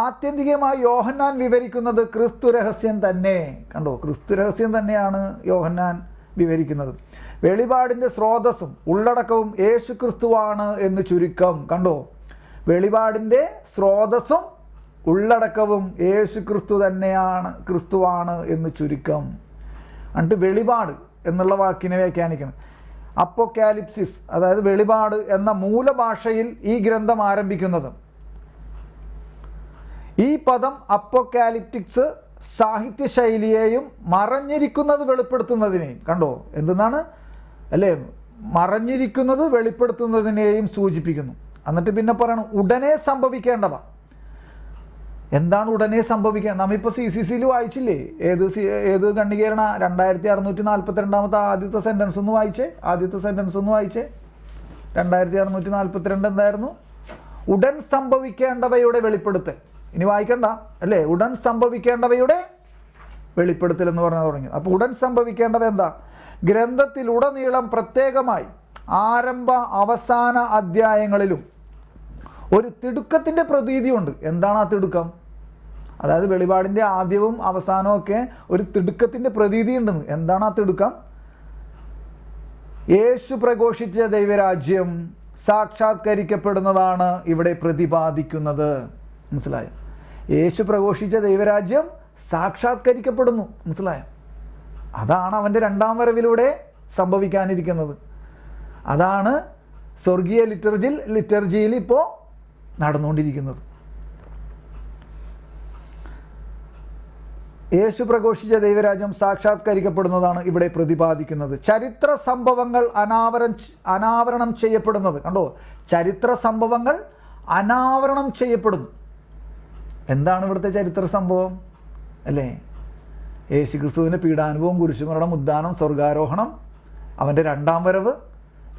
ആത്യന്തികമായി യോഹന്നാൻ വിവരിക്കുന്നത് ക്രിസ്തു രഹസ്യം തന്നെ. കണ്ടോ, ക്രിസ്തു രഹസ്യം തന്നെയാണ് യോഹന്നാൻ വിവരിക്കുന്നത്. വെളിപാടിൻ്റെ സ്രോതസ്സും ഉള്ളടക്കവും യേശു ക്രിസ്തുവാണ് എന്ന് ചുരുക്കം. കണ്ടോ, വെളിപാടിൻ്റെ സ്രോതസ്സും ഉള്ളടക്കവും യേശു ക്രിസ്തുവാണ് എന്ന് ചുരുക്കം. എന്നിട്ട് വെളിപാട് എന്നുള്ള വാക്കിനെ വ്യാഖ്യാനിക്കണം. അപ്പോക്കാലിപ്സിസ്, അതായത് വെളിപാട് എന്ന മൂലഭാഷയിൽ ഈ ഗ്രന്ഥം ആരംഭിക്കുന്നത്. ഈ പദം അപ്പോക്കാലിപ്റ്റിക്സ് സാഹിത്യശൈലിയെയും മറഞ്ഞിരിക്കുന്നത് വെളിപ്പെടുത്തുന്നതിനെയും, കണ്ടോ എന്തെന്നാണ് അല്ലേ, മറഞ്ഞിരിക്കുന്നത് വെളിപ്പെടുത്തുന്നതിനെയും സൂചിപ്പിക്കുന്നു. എന്നിട്ട് പിന്നെ പറയണം ഉടനെ സംഭവിക്കേണ്ടവ. എന്താണ് ഉടനെ സംഭവിക്കുക? നമ്മിപ്പോൾ CCCയിൽ വായിച്ചില്ലേ, ഏത് ഖണ്ഡികയാണ് 2642 ആദ്യത്തെ സെന്റൻസ് ഒന്ന് വായിച്ചേ. 2642 എന്തായിരുന്നു? ഉടൻ സംഭവിക്കേണ്ടവയുടെ വെളിപ്പെടുത്തൽ. ഇനി വായിക്കണ്ട അല്ലേ, ഉടൻ സംഭവിക്കേണ്ടവയുടെ വെളിപ്പെടുത്തൽ എന്ന് പറഞ്ഞാൽ തുടങ്ങി. അപ്പോൾ ഉടൻ സംഭവിക്കേണ്ടവ എന്താ? ഗ്രന്ഥത്തിലുടനീളം പ്രത്യേകമായി ആരംഭ അവസാന അധ്യായങ്ങളിലും ഒരു തിടുക്കത്തിൻ്റെ പ്രതീതിയുണ്ട്. എന്താണ് ആ തിടുക്കം? അതായത് വെളിപാടിൻ്റെ ആദ്യവും അവസാനവും ഒക്കെ ഒരു തിടുക്കത്തിൻ്റെ പ്രതീതി ഉണ്ടെന്ന്. എന്താണ് ആ തിടുക്കം? യേശു പ്രഘോഷിച്ച ദൈവരാജ്യം സാക്ഷാത്കരിക്കപ്പെടുന്നതാണ് ഇവിടെ പ്രതിപാദിക്കുന്നത്. മനസ്സിലായോ? യേശു പ്രഘോഷിച്ച ദൈവരാജ്യം സാക്ഷാത്കരിക്കപ്പെടുന്നു. മനസ്സിലായോ? അതാണ് അവൻ്റെ 2ാം വരവിലൂടെ സംഭവിക്കാനിരിക്കുന്നത്. അതാണ് സ്വർഗീയ ലിറ്റർജിയിൽ ഇപ്പോൾ നടന്നുകൊണ്ടിരിക്കുന്നത്. യേശു പ്രഘോഷിച്ച ദൈവരാജ്യം സാക്ഷാത്കരിക്കപ്പെടുന്നതാണ് ഇവിടെ പ്രതിപാദിക്കുന്നത്. ചരിത്ര സംഭവങ്ങൾ അനാവരണം ചെയ്യപ്പെടുന്നത്. കണ്ടോ, ചരിത്ര സംഭവങ്ങൾ അനാവരണം ചെയ്യപ്പെടുന്നു. എന്താണ് ഇവിടുത്തെ ചരിത്ര സംഭവം അല്ലേ? യേശു ക്രിസ്തുവിൻ്റെ പീഡാനുഭവം, കുരിശുമരണം, ഉദ്ധാനം, സ്വർഗാരോഹണം, അവൻ്റെ 2ാം വരവ്,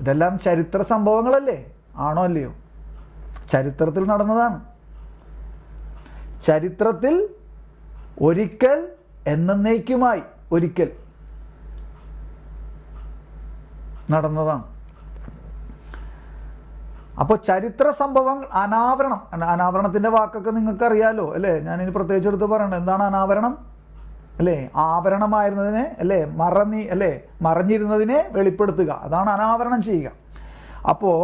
ഇതെല്ലാം ചരിത്ര സംഭവങ്ങളല്ലേ? ആണോ അല്ലയോ? ചരിത്രത്തിൽ നടന്നതാണ്. ചരിത്രത്തിൽ ഒരിക്കൽ എന്നേക്കുമായി ഒരിക്കൽ നടന്നതാണ്. അപ്പോൾ ചരിത്ര സംഭവങ്ങൾ അനാവരണത്തിൻ്റെ വാക്കൊക്കെ നിങ്ങൾക്ക് അറിയാലോ അല്ലേ? ഞാനിനി പ്രത്യേകിച്ച് എടുത്ത് പറയണ്ട. എന്താണ് അനാവരണം അല്ലേ? ആവരണമായിരുന്നതിനെ അല്ലേ, മറഞ്ഞിരുന്നതിനെ വെളിപ്പെടുത്തുക, അതാണ് അനാവരണം ചെയ്യുക. അപ്പോൾ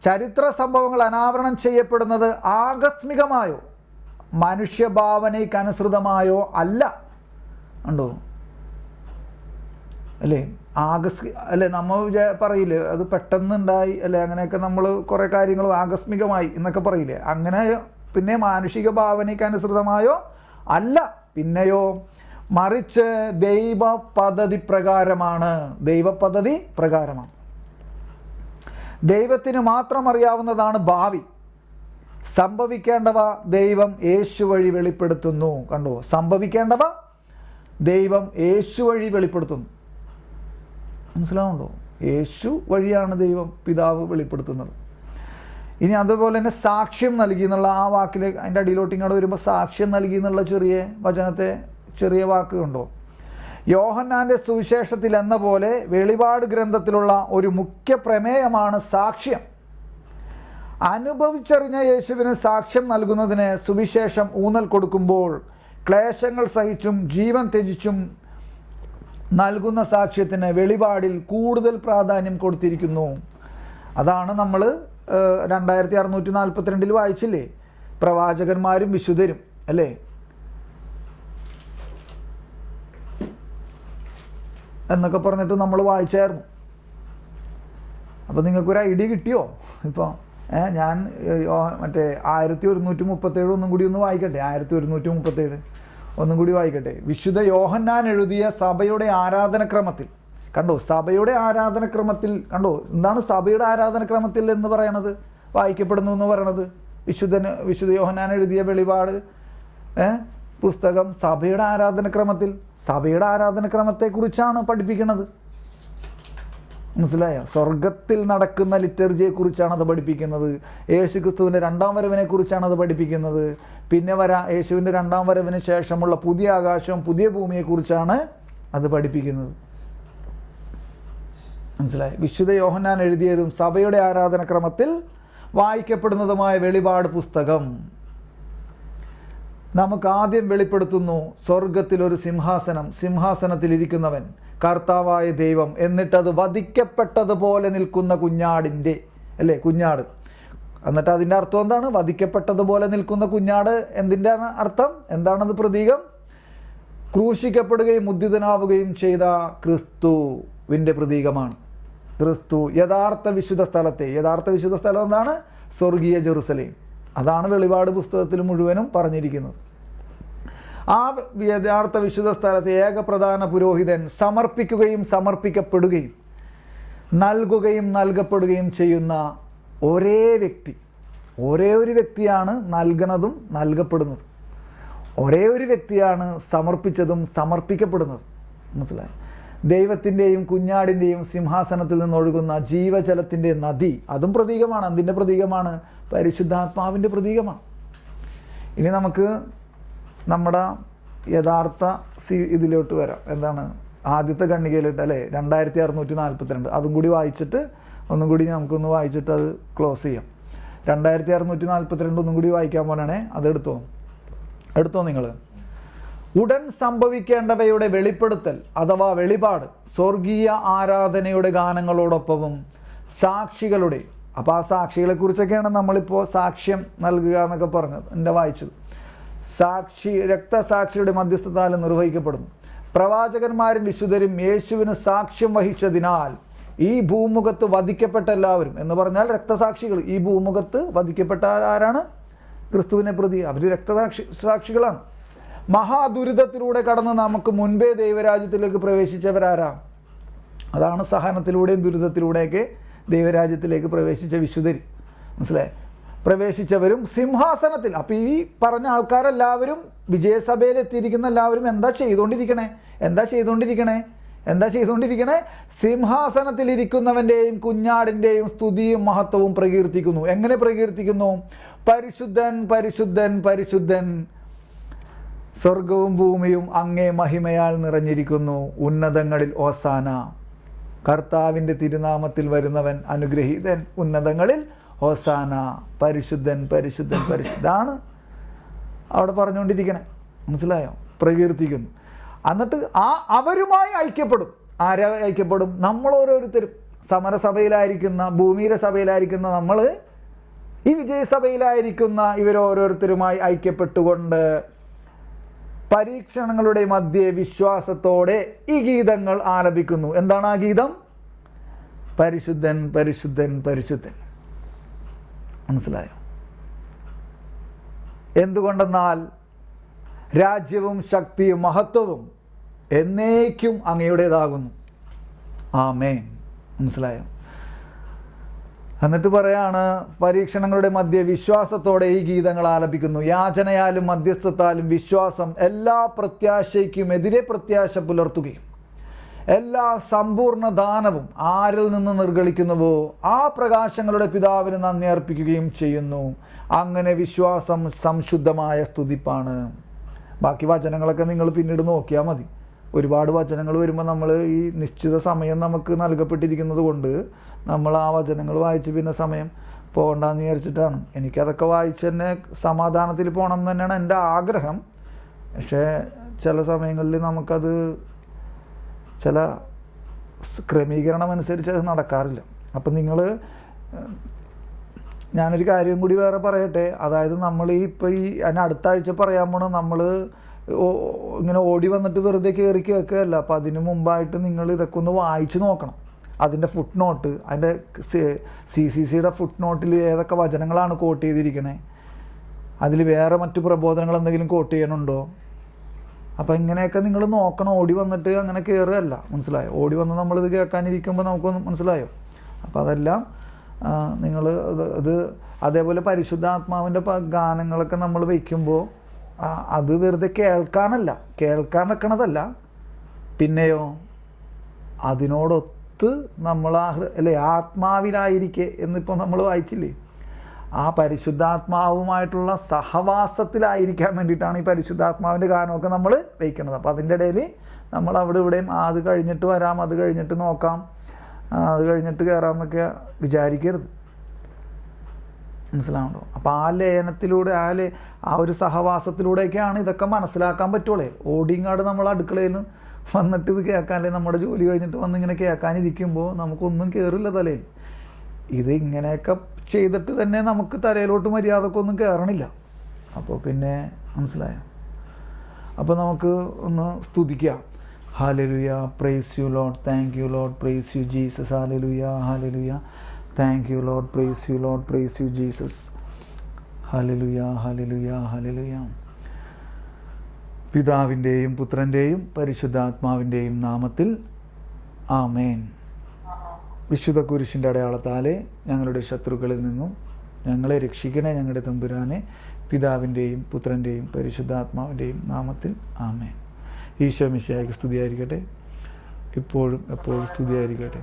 ചരിത്ര സംഭവങ്ങൾ അനാവരണം ചെയ്യപ്പെടുന്നത് ആകസ്മികമായോ മനുഷ്യഭാവനയ്ക്കനുസൃതമായോ അല്ല. ഉണ്ടോ അല്ലേ? അല്ലെ, നമ്മൾ പറയില്ലേ അത് പെട്ടെന്നുണ്ടായി അല്ലെ, അങ്ങനെയൊക്കെ നമ്മൾ കുറേ കാര്യങ്ങൾ ആകസ്മികമായി എന്നൊക്കെ പറയില്ലേ, അങ്ങനെ പിന്നെ മാനുഷിക ഭാവനയ്ക്ക് അനുസൃതമായോ അല്ല, പിന്നെയോ മറിച്ച് ദൈവ പദ്ധതി പ്രകാരമാണ്. ദൈവ പദ്ധതി പ്രകാരമാണ്. ദൈവത്തിന് മാത്രം അറിയാവുന്നതാണ് ഭാവി. സംഭവിക്കേണ്ടവ ദൈവം യേശു വഴി വെളിപ്പെടുത്തുന്നു. കണ്ടോ, സംഭവിക്കേണ്ടവ ദൈവം യേശു വഴി വെളിപ്പെടുത്തുന്നു. മനസ്സിലാവുണ്ടോ? യേശു വഴിയാണ് ദൈവം പിതാവ് വെളിപ്പെടുത്തുന്നത്. ഇനി അതുപോലെ തന്നെ സാക്ഷ്യം നൽകി എന്നുള്ള ആ വാക്കിലേക്ക്, അതിൻ്റെ അടിയിലോട്ട് ഇങ്ങോട്ട് വരുമ്പോൾ സാക്ഷ്യം നൽകി എന്നുള്ള ചെറിയ വാക്ക് കണ്ടോ. യോഹന്നാന്റെ സുവിശേഷത്തിൽ എന്ന പോലെ വെളിപാട് ഗ്രന്ഥത്തിലുള്ള ഒരു മുഖ്യ പ്രമേയമാണ് സാക്ഷ്യം. അനുഭവിച്ചറിഞ്ഞ യേശുവിന് സാക്ഷ്യം നൽകുന്നതിന് സുവിശേഷം ഊന്നൽ കൊടുക്കുമ്പോൾ ക്ലേശങ്ങൾ സഹിച്ചും ജീവൻ ത്യജിച്ചും നൽകുന്ന സാക്ഷ്യത്തിന് വെളിപാടിൽ കൂടുതൽ പ്രാധാന്യം കൊടുത്തിരിക്കുന്നു. അതാണ് നമ്മൾ 2642 വായിച്ചില്ലേ, പ്രവാചകന്മാരും വിശുദ്ധരും അല്ലേ. എന്നൊക്കെ പറഞ്ഞിട്ട് നമ്മൾ വായിച്ചായിരുന്നു. അപ്പം നിങ്ങൾക്കൊരു ഐഡിയ കിട്ടിയോ? ഇപ്പോൾ ഞാൻ മറ്റേ 1137 ഒന്നും കൂടി ഒന്ന് വായിക്കട്ടെ. 1137 ഒന്നും കൂടി വായിക്കട്ടെ. വിശുദ്ധ യോഹന്നാൻ എഴുതിയ സഭയുടെ ആരാധനക്രമത്തിൽ കണ്ടോ, സഭയുടെ ആരാധനക്രമത്തിൽ കണ്ടോ, എന്താണ് സഭയുടെ ആരാധനക്രമത്തിൽ എന്ന് പറയണത്, വായിക്കപ്പെടുന്നു എന്ന് പറയണത്. വിശുദ്ധ യോഹന്നാൻ എഴുതിയ വെളിപാട് പുസ്തകം സഭയുടെ ആരാധനക്രമത്തിൽ, സഭയുടെ ആരാധനക്രമത്തെക്കുറിച്ചാണ് പഠിപ്പിക്കുന്നത്. മനസ്സിലായോ? സ്വർഗത്തിൽ നടക്കുന്ന ലിറ്റർജിയെ കുറിച്ചാണ് അത് പഠിപ്പിക്കുന്നത്. യേശുക്രിസ്തുവിൻ്റെ 2ാം വരവിനെ കുറിച്ചാണ് അത് പഠിപ്പിക്കുന്നത്. പിന്നെ യേശുവിൻ്റെ 2ാം വരവിന് ശേഷമുള്ള പുതിയ ആകാശവും പുതിയ ഭൂമിയെക്കുറിച്ചാണ് അത് പഠിപ്പിക്കുന്നത്. മനസ്സിലായി? വിശുദ്ധ യോഹന്നാൻ എഴുതിയതും സഭയുടെ ആരാധനക്രമത്തിൽ വായിക്കപ്പെടുന്നതുമായ വെളിപാട് പുസ്തകം നമുക്ക് ആദ്യം വെളിപ്പെടുത്തുന്നു സ്വർഗത്തിൽ ഒരു സിംഹാസനം, സിംഹാസനത്തിലിരിക്കുന്നവൻ കർത്താവായ ദൈവം, എന്നിട്ടത് വധിക്കപ്പെട്ടതുപോലെ നിൽക്കുന്ന കുഞ്ഞാടിൻ്റെ അല്ലേ, കുഞ്ഞാട്. എന്നിട്ട് അതിൻ്റെ അർത്ഥം എന്താണ്? വധിക്കപ്പെട്ടതുപോലെ നിൽക്കുന്ന കുഞ്ഞാട് എന്തിൻ്റെ അർത്ഥം? എന്താണത് പ്രതീകം? ക്രൂശിക്കപ്പെടുകയും ഉദ്ധിതനാവുകയും ചെയ്ത ക്രിസ്തുവിൻ്റെ പ്രതീകമാണ്. ക്രിസ്തു യഥാർത്ഥ വിശുദ്ധ സ്ഥലം എന്താണ്? സ്വർഗീയ ജെറുസലേം. അതാണ് വെളിപാട് പുസ്തകത്തിൽ മുഴുവനും പറഞ്ഞിരിക്കുന്നത്. ആ യഥാർത്ഥ വിശുദ്ധ സ്ഥലത്തെ ഏകപ്രധാന പുരോഹിതൻ സമർപ്പിക്കുകയും സമർപ്പിക്കപ്പെടുകയും നൽകുകയും നൽകപ്പെടുകയും ചെയ്യുന്ന ഒരേ ഒരു വ്യക്തിയാണ് നൽകുന്നതും നൽകപ്പെടുന്നതും. ഒരേ ഒരു വ്യക്തിയാണ് സമർപ്പിച്ചതും സമർപ്പിക്കപ്പെടുന്നതും. മനസ്സിലായി? ദൈവത്തിൻ്റെയും കുഞ്ഞാടിൻ്റെയും സിംഹാസനത്തിൽ നിന്നൊഴുകുന്ന ജീവജലത്തിൻ്റെ നദി, അതും പ്രതീകമാണ്. അതിൻ്റെ പ്രതീകമാണ്? പരിശുദ്ധാത്മാവിൻ്റെ പ്രതീകമാണ്. ഇനി നമുക്ക് നമ്മുടെ യഥാർത്ഥ ഇതിലോട്ട് വരാം. എന്താണ്? ആദ്യത്തെ ഖണ്ഡികയിലിട്ട് അല്ലേ, 2642. അതും കൂടി വായിച്ചിട്ട് ഒന്നും കൂടി നമുക്കൊന്ന് വായിച്ചിട്ട് അത് ക്ലോസ് ചെയ്യാം. 2642 ഒന്നും കൂടി വായിക്കാൻ പോലാണേ. അതെടുത്തോ നിങ്ങൾ. ഉടൻ സംഭവിക്കേണ്ടവയുടെ വെളിപ്പെടുത്തൽ അഥവാ വെളിപാട് സ്വർഗീയ ആരാധനയുടെ ഗാനങ്ങളോടൊപ്പവും സാക്ഷികളുടെ, അപ്പോൾ ആ സാക്ഷികളെ കുറിച്ചൊക്കെയാണ് നമ്മളിപ്പോൾ സാക്ഷ്യം നൽകുക എന്നൊക്കെ പറഞ്ഞത്, എൻ്റെ വായിച്ചത്. രക്തസാക്ഷിയുടെ മധ്യസ്ഥത്താൽ നിർവഹിക്കപ്പെടുന്നു. പ്രവാചകന്മാരും വിശുദ്ധരും യേശുവിന് സാക്ഷ്യം വഹിച്ചതിനാൽ ഈ ഭൂമുഖത്ത് വധിക്കപ്പെട്ട എല്ലാവരും എന്ന് പറഞ്ഞാൽ രക്തസാക്ഷികൾ. ഈ ഭൂമുഖത്ത് വധിക്കപ്പെട്ട ആരാണ്? ക്രിസ്തുവിനെ പ്രതി. അവർ സാക്ഷികളാണ്. മഹാദുരിതത്തിലൂടെ കടന്ന് നമുക്ക് മുൻപേ ദൈവരാജ്യത്തിലേക്ക് പ്രവേശിച്ചവരാരാ? അതാണ് സഹനത്തിലൂടെയും ദുരിതത്തിലൂടെയൊക്കെ ദൈവരാജ്യത്തിലേക്ക് പ്രവേശിച്ച വിശുദ്ധരി. മനസ്സിലായി? പ്രവേശിച്ചവരും സിംഹാസനത്തിൽ. അപ്പം ഈ പറഞ്ഞ ആൾക്കാരെല്ലാവരും, വിജയസഭയിൽ എത്തിയിരിക്കുന്ന എല്ലാവരും എന്താ ചെയ്തുകൊണ്ടിരിക്കണേ? സിംഹാസനത്തിലിരിക്കുന്നവൻ്റെയും കുഞ്ഞാടിൻ്റെയും സ്തുതിയും മഹത്വവും പ്രകീർത്തിക്കുന്നു. എങ്ങനെ പ്രകീർത്തിക്കുന്നു? പരിശുദ്ധൻ പരിശുദ്ധൻ പരിശുദ്ധൻ, സ്വർഗവും ഭൂമിയും അങ്ങേ മഹിമയാൽ നിറഞ്ഞിരിക്കുന്നു. ഉന്നതങ്ങളിൽ ഓസാന, കർത്താവിൻ്റെ തിരുനാമത്തിൽ വരുന്നവൻ അനുഗ്രഹീതൻ. ഉന്നതങ്ങളിൽ ഓസാന, പരിശുദ്ധൻ പരിശുദ്ധൻ പരിശുദ്ധാണ് അവിടെ പറഞ്ഞുകൊണ്ടിരിക്കണേ. മനസ്സിലായോ? പ്രകീർത്തിക്കുന്നു. എന്നിട്ട് അവരുമായി ഐക്യപ്പെടും. ആരാ ഐക്യപ്പെടും? നമ്മൾ ഓരോരുത്തരും. സമരസഭയിലായിരിക്കുന്ന, ഭൂമിയിലെ സഭയിലായിരിക്കുന്ന നമ്മൾ, ഈ വിജയസഭയിലായിരിക്കുന്ന ഇവരോരോരുത്തരുമായി ഐക്യപ്പെട്ടുകൊണ്ട് പരീക്ഷണങ്ങളുടെ മധ്യേ വിശ്വാസത്തോടെ ഈ ഗീതങ്ങൾ ആലപിക്കുന്നു. എന്താണ് ആ ഗീതം? പരിശുദ്ധൻ പരിശുദ്ധൻ പരിശുദ്ധൻ. മനസ്സിലായോ? എന്തുകൊണ്ടെന്നാൽ രാജ്യവും ശക്തിയും മഹത്വവും എന്നേക്കും അങ്ങയുടേതാകുന്നു. ആമേൻ. മനസ്സിലായോ? എന്നിട്ട് പറയാണ്, പരീക്ഷണങ്ങളുടെ മധ്യേ വിശ്വാസത്തോടെ ഈ ഗീതങ്ങൾ ആലപിക്കുന്നു. യാചനയാലും മധ്യസ്ഥത്താലും വിശ്വാസം എല്ലാ പ്രത്യാശയ്ക്കും എതിരെ പ്രത്യാശ പുലർത്തുകയും എല്ലാ സമ്പൂർണ്ണ ദാനവും ആരിൽ നിന്ന് നിർഗളിക്കുന്നുവോ ആ പ്രകാശങ്ങളുടെ പിതാവിന് നന്ദി അർപ്പിക്കുകയും ചെയ്യുന്നു. അങ്ങനെ വിശ്വാസം സംശുദ്ധമായ സ്തുതിപ്പാണ്. ബാക്കി വചനങ്ങളൊക്കെ നിങ്ങൾ പിന്നീട് നോക്കിയാൽ മതി. ഒരുപാട് വചനങ്ങൾ വരുമ്പോൾ നമ്മൾ ഈ നിശ്ചിത സമയം നമുക്ക് നൽകപ്പെട്ടിരിക്കുന്നത് കൊണ്ട് നമ്മൾ ആ വചനങ്ങൾ വായിച്ച് പിന്നെ സമയം പോകണ്ടെന്ന് വിചാരിച്ചിട്ടാണ്. എനിക്കതൊക്കെ വായിച്ച് തന്നെ സമാധാനത്തിൽ പോകണം എന്ന് തന്നെയാണ് എൻ്റെ ആഗ്രഹം. പക്ഷേ ചില സമയങ്ങളിൽ നമുക്കത് ചില ക്രമീകരണം അനുസരിച്ച് അത് നടക്കാറില്ല. അപ്പം ഞാനൊരു കാര്യം കൂടി വേറെ പറയട്ടെ. അതായത് നമ്മൾ ഇപ്പോൾ അതിന് അടുത്ത ആഴ്ച പറയാൻ പോണത് നമ്മൾ ഇങ്ങനെ ഓടി വന്നിട്ട് വെറുതെ കയറി കേൾക്കുകയല്ല. അപ്പം അതിന് മുമ്പായിട്ട് നിങ്ങൾ ഇതൊക്കെ ഒന്ന് വായിച്ച് നോക്കണം. അതിൻ്റെ ഫുട് നോട്ട്, അതിൻ്റെ CCCയുടെ ഫുട് നോട്ടിൽ ഏതൊക്കെ വചനങ്ങളാണ് കോട്ട് ചെയ്തിരിക്കണേ, അതിൽ വേറെ മറ്റു പ്രബോധനങ്ങൾ എന്തെങ്കിലും കോട്ട് ചെയ്യണുണ്ടോ. അപ്പം ഇങ്ങനെയൊക്കെ നിങ്ങൾ നോക്കണം. ഓടി വന്നിട്ട് അങ്ങനെ കയറുകയല്ല. മനസ്സിലായോ? ഓടി വന്ന് നമ്മളിത് കേൾക്കാനിരിക്കുമ്പോൾ നമുക്കൊന്ന് മനസ്സിലായോ? അപ്പം അതെല്ലാം നിങ്ങൾ ഇത് അതേപോലെ പരിശുദ്ധാത്മാവിൻ്റെ ഗാനങ്ങളൊക്കെ നമ്മൾ വയ്ക്കുമ്പോൾ അത് വെറുതെ കേൾക്കാൻ വെക്കണതല്ല, പിന്നെയോ അതിനോടൊത്ത് നമ്മൾ അല്ലേ ആത്മാവിലായിരിക്കെ എന്നിപ്പോൾ നമ്മൾ വായിച്ചില്ലേ, ആ പരിശുദ്ധാത്മാവുമായിട്ടുള്ള സഹവാസത്തിലായിരിക്കാൻ വേണ്ടിയിട്ടാണ് ഈ പരിശുദ്ധാത്മാവിൻ്റെ ഗാനമൊക്കെ നമ്മൾ വയ്ക്കുന്നത്. അപ്പോൾ അതിൻ്റെ ഇടയിൽ നമ്മൾ അവിടെ ഇവിടെയും അത് കഴിഞ്ഞിട്ട് വരാം, അത് കഴിഞ്ഞിട്ട് നോക്കാം, അത് കഴിഞ്ഞിട്ട് കയറാം എന്നൊക്കെ വിചാരിക്കരുത്. മനസ്സിലാവുണ്ടോ? അപ്പോൾ ആ ലയനത്തിലൂടെ ആ ഒരു സഹവാസത്തിലൂടെയൊക്കെയാണ് ഇതൊക്കെ മനസ്സിലാക്കാൻ പറ്റുള്ളൂ. ഓടിങ്ങാട് നമ്മൾ അടുക്കളയിൽ നിന്ന് വന്നിട്ട് ഇത് കേൾക്കാനല്ലേ, നമ്മുടെ ജോലി കഴിഞ്ഞിട്ട് വന്നിങ്ങനെ കേൾക്കാനിരിക്കുമ്പോൾ നമുക്കൊന്നും കയറില്ല തലയിൽ. ഇത് ഇങ്ങനെയൊക്കെ ചെയ്തിട്ട് തന്നെ നമുക്ക് തലയിലോട്ട് മര്യാദക്കൊന്നും കയറണില്ല. അപ്പോൾ പിന്നെ മനസ്സിലായോ? അപ്പോൾ നമുക്ക് ഒന്ന് സ്തുതിക്കാം. Hallelujah, praise you Lord, thank you Lord, praise you Jesus. Hallelujah, hallelujah, thank you Lord, praise you Lord, praise you Jesus. Hallelujah, hallelujah, hallelujah. പിതാവിൻ്റെയും പുത്രൻ്റെയും പരിശുദ്ധാത്മാവിൻ്റെയും നാമത്തിൽ ആമേൻ. വിശുദ്ധ കുരിശിൻ്റെ അടയാളത്താലെ ഞങ്ങളുടെ ശത്രുക്കളിൽ നിന്നും ഞങ്ങളെ രക്ഷിക്കണേ ഞങ്ങളുടെ തമ്പുരാനെ. പിതാവിൻ്റെയും പുത്രൻ്റെയും പരിശുദ്ധാത്മാവിൻ്റെയും നാമത്തിൽ ആമേൻ. ഈശോ മിശിഹായ്ക്ക് സ്തുതിയായിരിക്കട്ടെ, ഇപ്പോഴും എപ്പോഴും സ്തുതിയായിരിക്കട്ടെ.